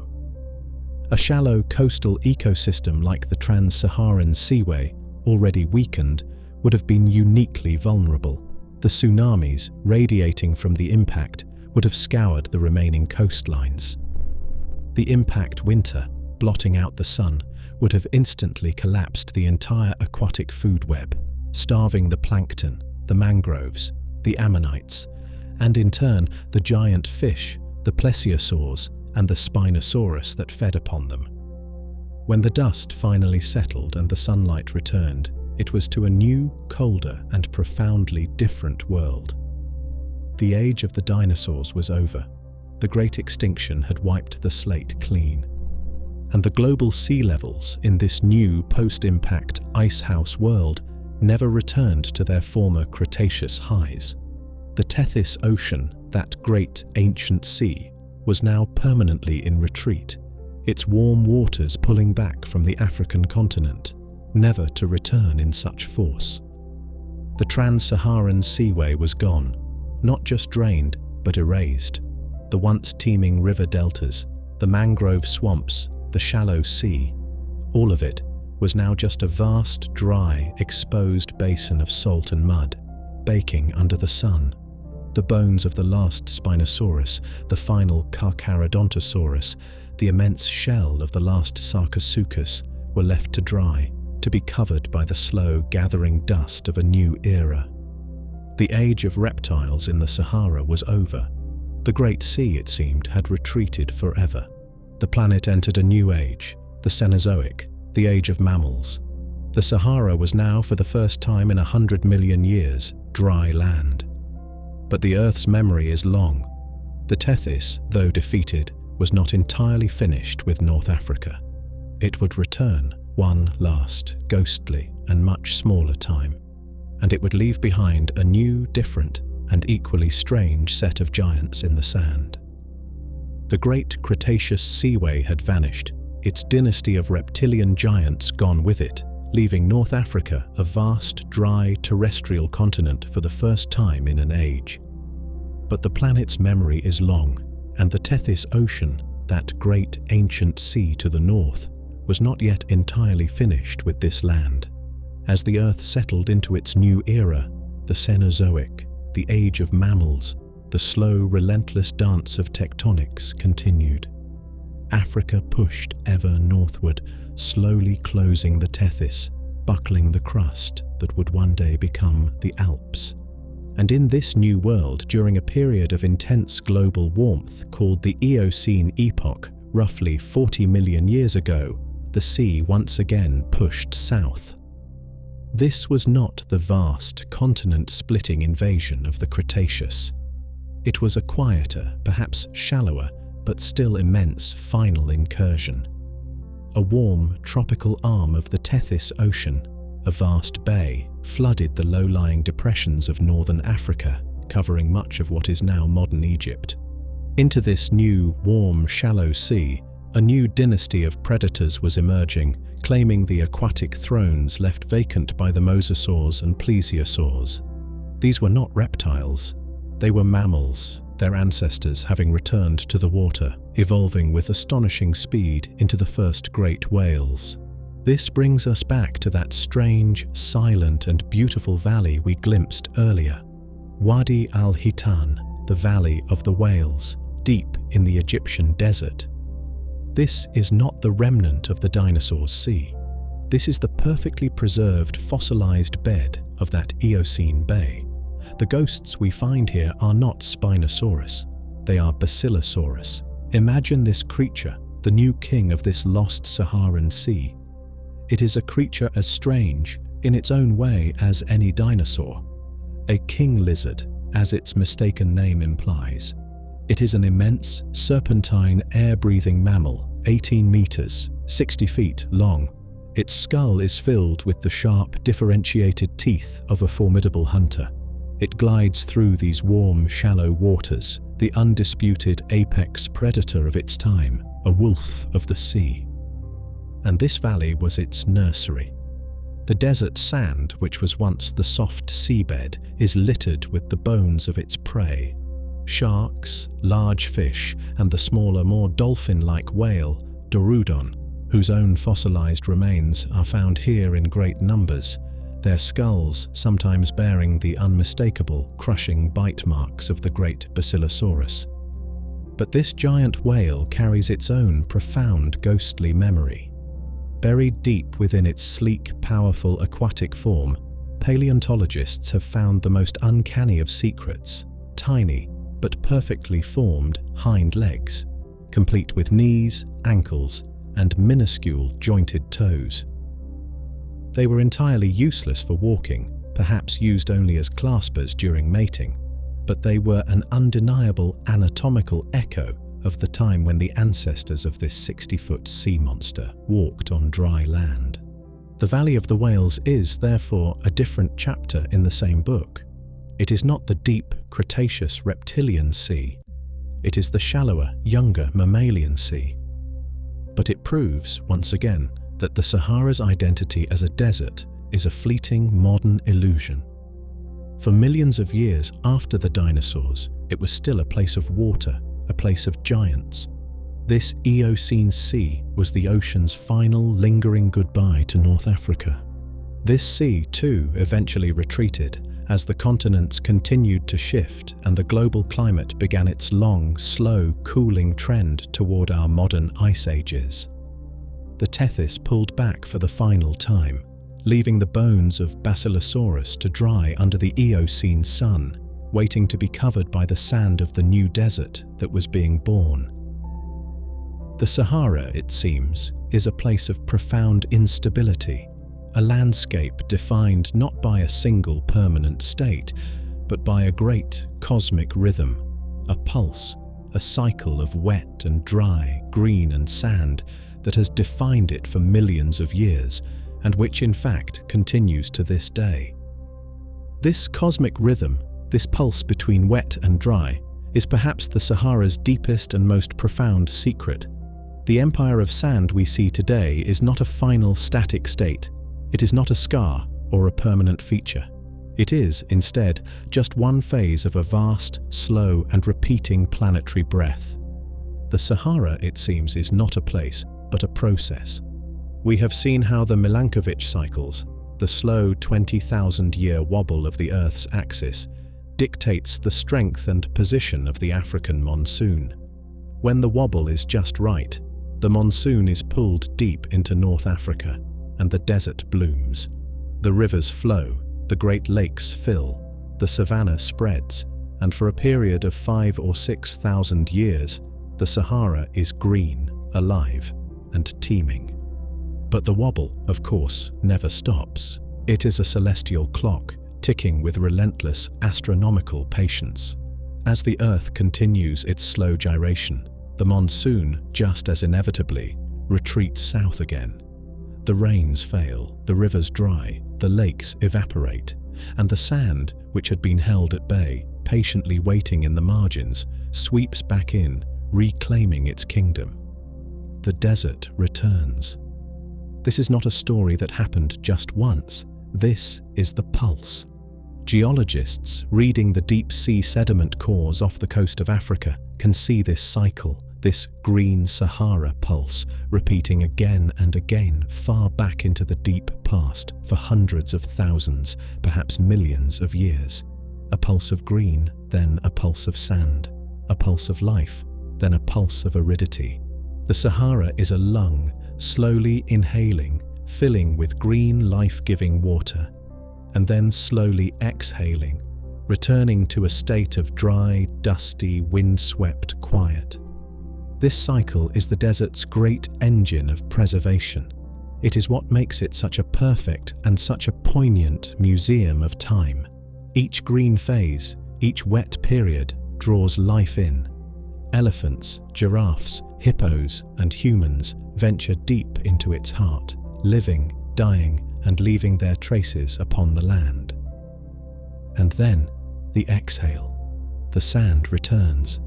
A shallow coastal ecosystem like the trans-Saharan seaway, already weakened, would have been uniquely vulnerable. The tsunamis, radiating from the impact, would have scoured the remaining coastlines. The impact winter, blotting out the sun, would have instantly collapsed the entire aquatic food web, starving the plankton, the mangroves, the ammonites, and in turn the giant fish, the plesiosaurs, and the Spinosaurus that fed upon them. When the dust finally settled and the sunlight returned, it was to a new, colder, and profoundly different world. The age of the dinosaurs was over. The Great Extinction had wiped the slate clean. And the global sea levels in this new post-impact icehouse world never returned to their former Cretaceous highs. The Tethys Ocean, that great ancient sea, was now permanently in retreat, its warm waters pulling back from the African continent, never to return in such force. The trans-Saharan seaway was gone, not just drained, but erased. The once teeming river deltas, the mangrove swamps, the shallow sea, all of it was now just a vast, dry, exposed basin of salt and mud, baking under the sun. The bones of the last Spinosaurus, the final Carcharodontosaurus, the immense shell of the last Sarcosuchus were left to dry, to be covered by the slow gathering dust of a new era. The age of reptiles in the Sahara was over. The Great Sea, it seemed, had retreated forever. The planet entered a new age, the Cenozoic, the age of mammals. The Sahara was now, for the first time in 100 million years, dry land. But the Earth's memory is long. The Tethys, though defeated, was not entirely finished with North Africa. It would return one last, ghostly, and much smaller time, and it would leave behind a new, different, and equally strange set of giants in the sand. The great Cretaceous seaway had vanished, its dynasty of reptilian giants gone with it, leaving North Africa a vast, dry, terrestrial continent for the first time in an age. But the planet's memory is long, and the Tethys Ocean, that great ancient sea to the north, was not yet entirely finished with this land. As the Earth settled into its new era, the Cenozoic, the age of mammals, the slow, relentless dance of tectonics continued. Africa pushed ever northward, slowly closing the Tethys, buckling the crust that would one day become the Alps. And in this new world, during a period of intense global warmth called the Eocene epoch, roughly 40 million years ago, the sea once again pushed south. This was not the vast, continent-splitting invasion of the Cretaceous. It was a quieter, perhaps shallower, but still immense final incursion. A warm, tropical arm of the Tethys Ocean, a vast bay, flooded the low-lying depressions of northern Africa, covering much of what is now modern Egypt. Into this new, warm, shallow sea, a new dynasty of predators was emerging, claiming the aquatic thrones left vacant by the mosasaurs and plesiosaurs. These were not reptiles. They were mammals, their ancestors having returned to the water, evolving with astonishing speed into the first great whales. This brings us back to that strange, silent and beautiful valley we glimpsed earlier. Wadi al-Hitan, the Valley of the Whales, deep in the Egyptian desert. This is not the remnant of the dinosaurs' sea. This is the perfectly preserved fossilized bed of that Eocene bay. The ghosts we find here are not Spinosaurus. They are Basilosaurus. Imagine this creature, the new king of this lost Saharan sea. It is a creature as strange, in its own way, as any dinosaur. A king lizard, as its mistaken name implies. It is an immense, serpentine, air-breathing mammal, 18 meters, 60 feet long. Its skull is filled with the sharp, differentiated teeth of a formidable hunter. It glides through these warm, shallow waters, the undisputed apex predator of its time, a wolf of the sea. And this valley was its nursery. The desert sand, which was once the soft seabed, is littered with the bones of its prey. Sharks, large fish, and the smaller, more dolphin-like whale, Dorudon, whose own fossilized remains are found here in great numbers, their skulls sometimes bearing the unmistakable, crushing bite marks of the great Basilosaurus. But this giant whale carries its own profound ghostly memory. Buried deep within its sleek, powerful aquatic form, paleontologists have found the most uncanny of secrets: tiny but perfectly formed hind legs, complete with knees, ankles, and minuscule jointed toes. They were entirely useless for walking, perhaps used only as claspers during mating, but they were an undeniable anatomical echo of the time when the ancestors of this 60-foot sea monster walked on dry land. The Valley of the Whales is, therefore, a different chapter in the same book. It is not the deep Cretaceous reptilian sea. It is the shallower, younger mammalian sea. But it proves, once again, that the Sahara's identity as a desert is a fleeting modern illusion. For millions of years after the dinosaurs, it was still a place of water, a place of giants. This Eocene sea was the ocean's final, lingering goodbye to North Africa. This sea, too, eventually retreated as the continents continued to shift and the global climate began its long, slow, cooling trend toward our modern ice ages. The Tethys pulled back for the final time, leaving the bones of Basilosaurus to dry under the Eocene sun, waiting to be covered by the sand of the new desert that was being born. The Sahara, it seems, is a place of profound instability, a landscape defined not by a single permanent state, but by a great cosmic rhythm, a pulse, a cycle of wet and dry, green and sand that has defined it for millions of years, and which in fact continues to this day. This cosmic rhythm, this pulse between wet and dry, is perhaps the Sahara's deepest and most profound secret. The empire of sand we see today is not a final static state. It is not a scar or a permanent feature. It is, instead, just one phase of a vast, slow and repeating planetary breath. The Sahara, it seems, is not a place, but a process. We have seen how the Milankovitch cycles, the slow 20,000-year wobble of the Earth's axis, dictates the strength and position of the African monsoon. When the wobble is just right, the monsoon is pulled deep into North Africa, and the desert blooms. The rivers flow, the Great Lakes fill, the Savannah spreads, and for a period of 5,000 or 6,000 years, the Sahara is green, alive, and teeming. But the wobble, of course, never stops. It is a celestial clock, ticking with relentless astronomical patience. As the Earth continues its slow gyration, the monsoon, just as inevitably, retreats south again. The rains fail, the rivers dry, the lakes evaporate, and the sand, which had been held at bay, patiently waiting in the margins, sweeps back in, reclaiming its kingdom. The desert returns. This is not a story that happened just once. This is the pulse. Geologists reading the deep-sea sediment cores off the coast of Africa can see this cycle, this Green Sahara pulse, repeating again and again far back into the deep past for hundreds of thousands, perhaps millions of years. A pulse of green, then a pulse of sand. A pulse of life, then a pulse of aridity. The Sahara is a lung, slowly inhaling, filling with green life-giving water, and then slowly exhaling, returning to a state of dry, dusty, windswept quiet. This cycle is the desert's great engine of preservation. It is what makes it such a perfect and such a poignant museum of time. Each green phase, each wet period, draws life in. Elephants, giraffes, hippos, and humans venture deep into its heart, living, dying, and leaving their traces upon the land. And then, the exhale. The sand returns,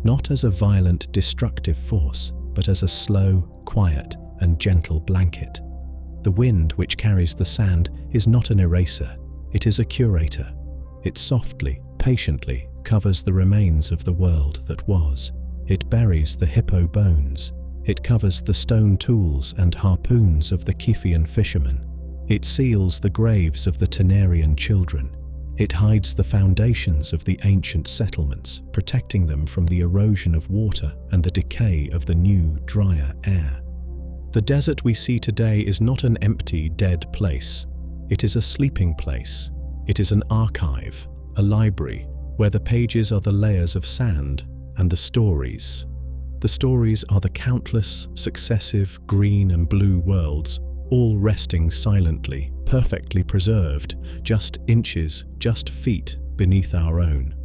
not as a violent, destructive force, but as a slow, quiet, and gentle blanket. The wind which carries the sand is not an eraser, it is a curator. It softly, patiently covers the remains of the world that was. It buries the hippo bones. It covers the stone tools and harpoons of the Kiphian fishermen. It seals the graves of the Tenarian children. It hides the foundations of the ancient settlements, protecting them from the erosion of water and the decay of the new, drier air. The desert we see today is not an empty, dead place. It is a sleeping place. It is an archive, a library, where the pages are the layers of sand and the stories. The stories are the countless, successive green and blue worlds, all resting silently, perfectly preserved, just inches, just feet beneath our own.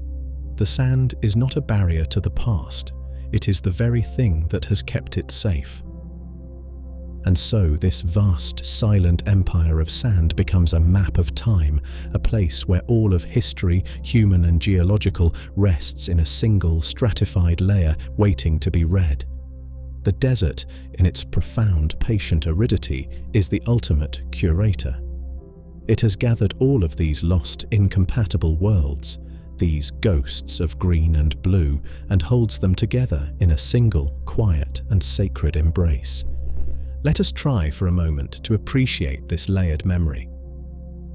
The sand is not a barrier to the past, it is the very thing that has kept it safe. And so this vast, silent empire of sand becomes a map of time, a place where all of history, human and geological, rests in a single, stratified layer waiting to be read. The desert, in its profound, patient aridity, is the ultimate curator. It has gathered all of these lost, incompatible worlds, these ghosts of green and blue, and holds them together in a single, quiet and sacred embrace. Let us try for a moment to appreciate this layered memory.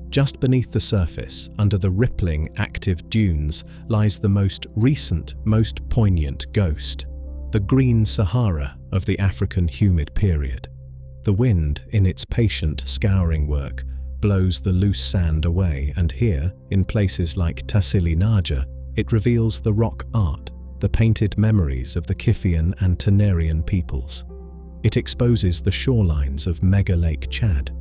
Just beneath the surface, under the rippling, active dunes, lies the most recent, most poignant ghost, the Green Sahara of the African humid period. The wind, in its patient scouring work, blows the loose sand away, and here, in places like Tassili Naja, it reveals the rock art, the painted memories of the Kiphian and Tenarian peoples. It exposes the shorelines of Mega Lake Chad.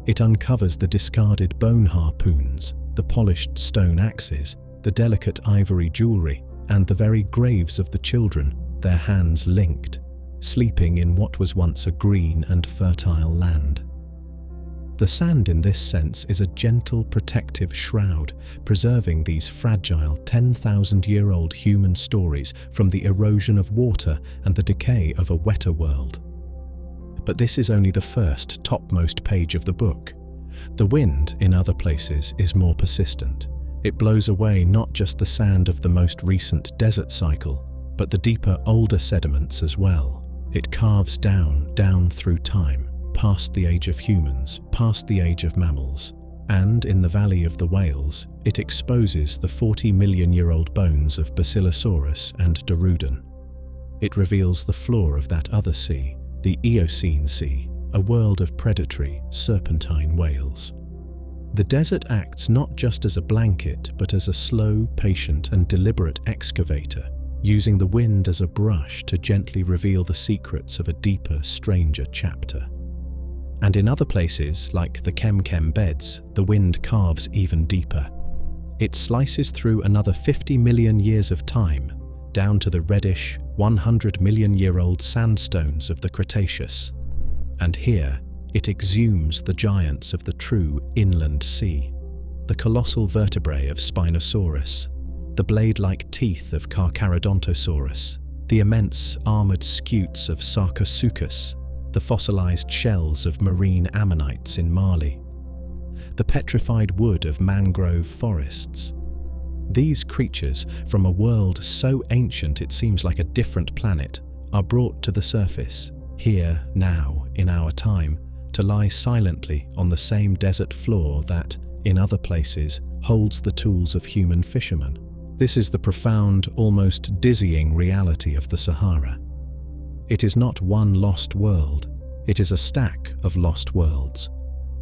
It uncovers the discarded bone harpoons, the polished stone axes, the delicate ivory jewelry, and the very graves of the children, their hands linked, sleeping in what was once a green and fertile land. The sand in this sense is a gentle protective shroud, preserving these fragile 10,000-year-old human stories from the erosion of water and the decay of a wetter world. But this is only the first, topmost page of the book. The wind, in other places, is more persistent. It blows away not just the sand of the most recent desert cycle, but the deeper, older sediments as well. It carves down through time, past the age of humans, past the age of mammals, and in the Valley of the Whales, it exposes the 40-million-year-old bones of Basilosaurus and Dorudon. It reveals the floor of that other sea, the Eocene Sea, a world of predatory, serpentine whales. The desert acts not just as a blanket, but as a slow, patient, and deliberate excavator, using the wind as a brush to gently reveal the secrets of a deeper, stranger chapter. And in other places, like the Kem beds, the wind carves even deeper. It slices through another 50 million years of time, down to the reddish, 100-million-year-old sandstones of the Cretaceous. And here, it exhumes the giants of the true inland sea, the colossal vertebrae of Spinosaurus, the the blade-like teeth of Carcharodontosaurus, the immense armored scutes of Sarcosuchus, the fossilized shells of marine ammonites in Mali, the petrified wood of mangrove forests. These creatures, from a world so ancient it seems like a different planet, are brought to the surface, here, now, in our time, to lie silently on the same desert floor that, in other places, holds the tools of human fishermen. This is the profound, almost dizzying reality of the Sahara. It is not one lost world, it is a stack of lost worlds.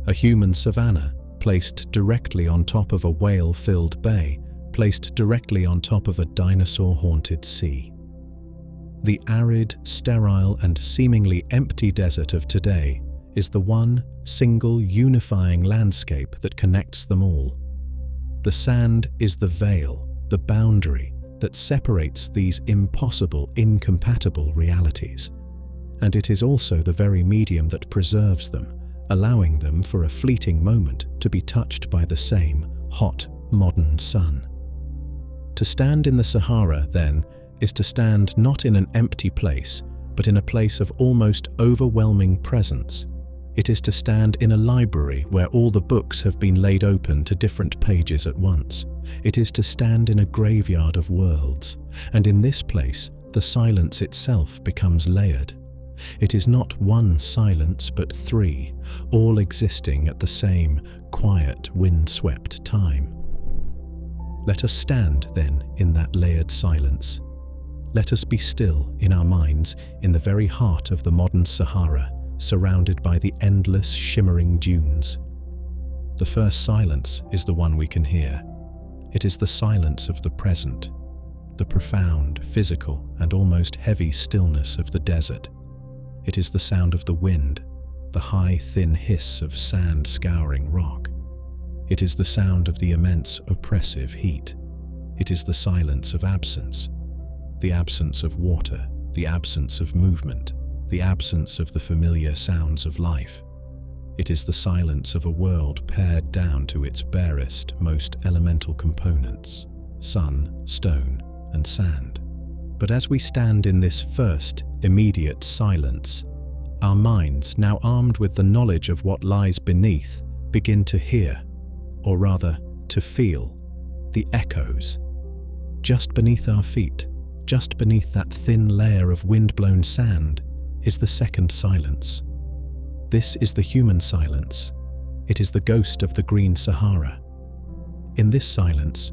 A human savanna, placed directly on top of a whale-filled bay, placed directly on top of a dinosaur-haunted sea. The arid, sterile, and seemingly empty desert of today is the one, single, unifying landscape that connects them all. The sand is the veil, the boundary that separates these impossible, incompatible realities. And it is also the very medium that preserves them, allowing them for a fleeting moment to be touched by the same hot, modern sun. To stand in the Sahara, then, is to stand not in an empty place, but in a place of almost overwhelming presence. It is to stand in a library where all the books have been laid open to different pages at once. It is to stand in a graveyard of worlds, and in this place, the silence itself becomes layered. It is not one silence, but three, all existing at the same quiet, wind-swept time. Let us stand, then, in that layered silence. Let us be still in our minds in the very heart of the modern Sahara, surrounded by the endless, shimmering dunes. The first silence is the one we can hear. It is the silence of the present, the profound, physical, and almost heavy stillness of the desert. It is the sound of the wind, the high, thin hiss of sand scouring rock. It is the sound of the immense, oppressive heat. It is the silence of absence, the absence of water, the absence of movement, the absence of the familiar sounds of life. It is the silence of a world pared down to its barest, most elemental components: sun, stone, and sand. But as we stand in this first, immediate silence, our minds, now armed with the knowledge of what lies beneath, begin to hear, or rather, to feel, the echoes. Just beneath our feet, just beneath that thin layer of wind-blown sand, is the second silence. This is the human silence. It is the ghost of the Green Sahara. In this silence,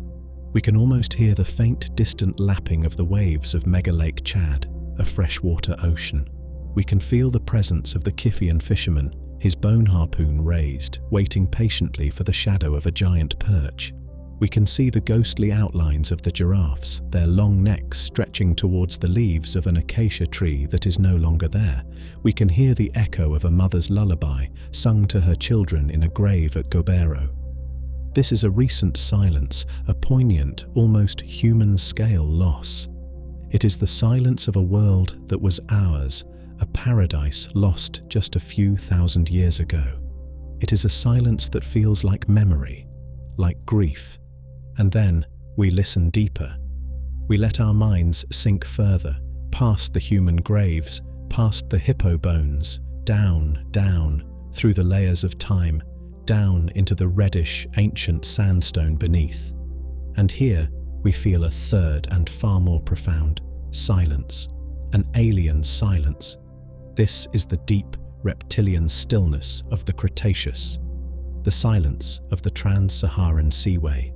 we can almost hear the faint, distant lapping of the waves of Mega Lake Chad, a freshwater ocean. We can feel the presence of the Kiffian fisherman, his bone harpoon raised, waiting patiently for the shadow of a giant perch. We can see the ghostly outlines of the giraffes, their long necks stretching towards the leaves of an acacia tree that is no longer there. We can hear the echo of a mother's lullaby sung to her children in a grave at Gobero. This is a recent silence, a poignant, almost human-scale loss. It is the silence of a world that was ours, a paradise lost just a few thousand years ago. It is a silence that feels like memory, like grief. And then we listen deeper. We let our minds sink further, past the human graves, past the hippo bones, down, down, through the layers of time, down into the reddish, ancient sandstone beneath. And here we feel a third and far more profound silence, an alien silence. This is the deep, reptilian stillness of the Cretaceous, the silence of the trans-Saharan seaway.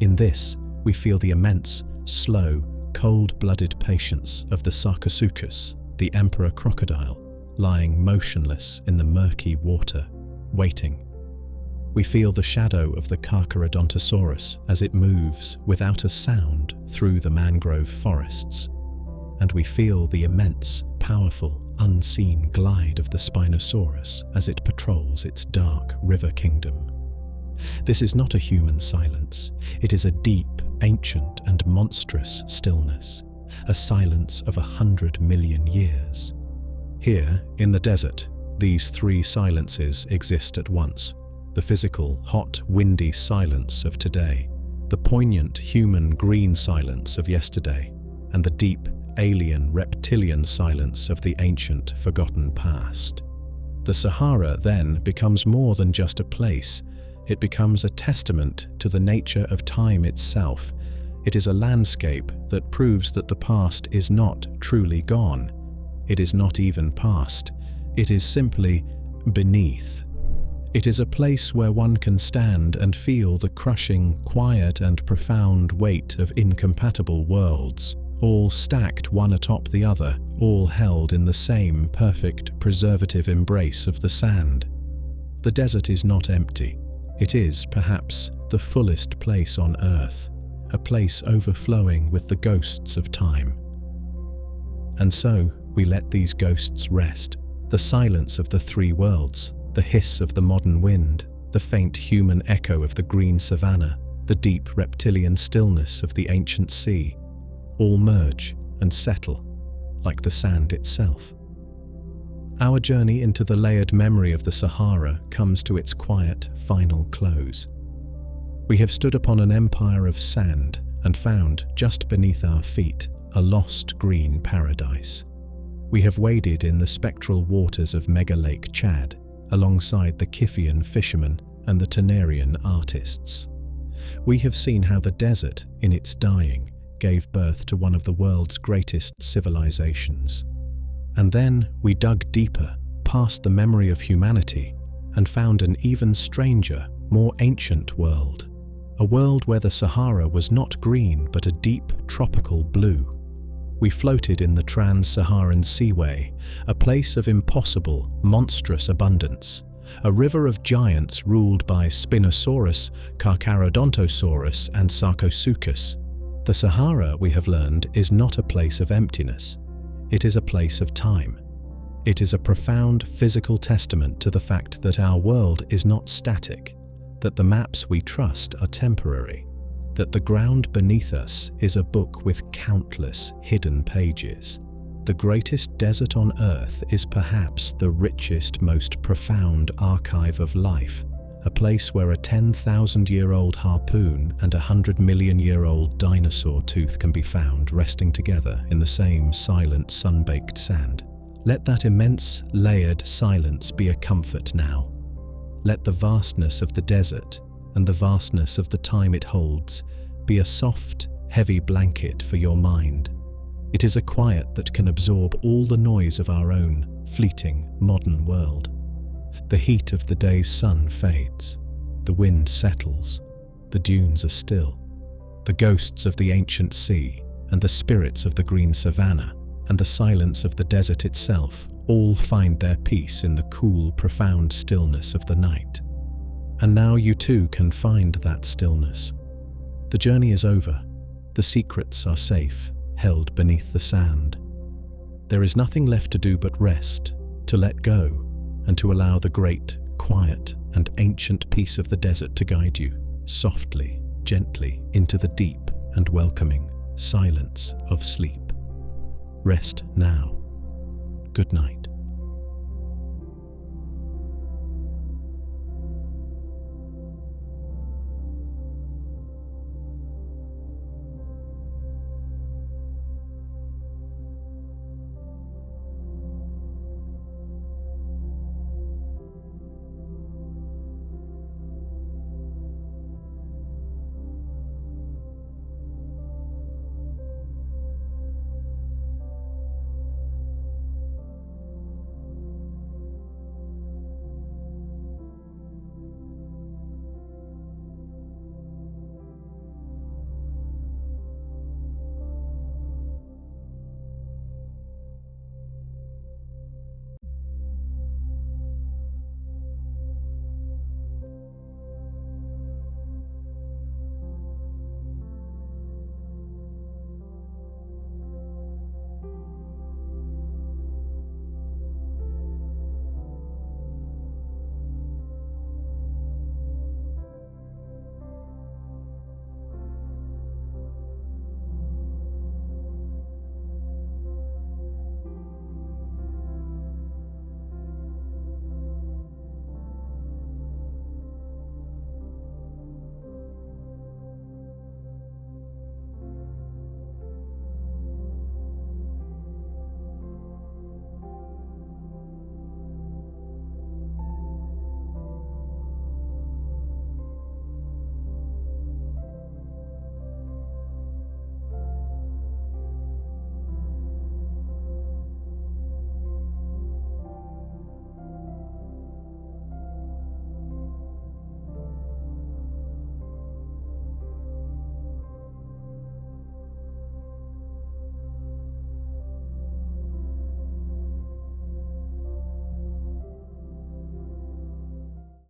In this, we feel the immense, slow, cold-blooded patience of the Sarcosuchus, the emperor crocodile, lying motionless in the murky water, waiting. We feel the shadow of the Carcharodontosaurus as it moves without a sound through the mangrove forests. And we feel the immense, powerful, unseen glide of the Spinosaurus as it patrols its dark river kingdom. This is not a human silence. It is a deep, ancient, and monstrous stillness, a silence of 100 million years. Here, in the desert, these three silences exist at once: the physical, hot, windy silence of today, the poignant human green silence of yesterday, and the deep alien reptilian silence of the ancient forgotten past. The Sahara then becomes more than just a place. It becomes a testament to the nature of time itself. It is a landscape that proves that the past is not truly gone. It is not even past. It is simply beneath. It is a place where one can stand and feel the crushing, quiet and profound weight of incompatible worlds, all stacked one atop the other, all held in the same perfect, preservative embrace of the sand. The desert is not empty. It is, perhaps, the fullest place on earth, a place overflowing with the ghosts of time. And so, we let these ghosts rest. The silence of the three worlds, the hiss of the modern wind, the faint human echo of the green savannah, the deep reptilian stillness of the ancient sea, all merge and settle, like the sand itself. Our journey into the layered memory of the Sahara comes to its quiet, final close. We have stood upon an empire of sand and found, just beneath our feet, a lost green paradise. We have waded in the spectral waters of Mega Lake Chad, alongside the Kiffian fishermen and the Tenerian artists. We have seen how the desert, in its dying, gave birth to one of the world's greatest civilizations. And then we dug deeper, past the memory of humanity, and found an even stranger, more ancient world. A world where the Sahara was not green but a deep tropical blue. We floated in the trans-Saharan seaway, a place of impossible, monstrous abundance, a river of giants ruled by Spinosaurus, Carcharodontosaurus and Sarcosuchus. The Sahara, we have learned, is not a place of emptiness. It is a place of time. It is a profound physical testament to the fact that our world is not static, that the maps we trust are temporary, that the ground beneath us is a book with countless hidden pages. The greatest desert on Earth is perhaps the richest, most profound archive of life, a place where a 10,000-year-old harpoon and a 100-million-year-old dinosaur tooth can be found resting together in the same silent, sun-baked sand. Let that immense, layered silence be a comfort now. Let the vastness of the desert and the vastness of the time it holds be a soft, heavy blanket for your mind. It is a quiet that can absorb all the noise of our own fleeting, modern world. The heat of the day's sun fades, the wind settles, the dunes are still. The ghosts of the ancient sea and the spirits of the green savannah and the silence of the desert itself all find their peace in the cool, profound stillness of the night. And now you too can find that stillness. The journey is over. The secrets are safe, held beneath the sand. There is nothing left to do but rest, to let go, and to allow the great, quiet, and ancient peace of the desert to guide you, softly, gently, into the deep and welcoming silence of sleep. Rest now. Good night.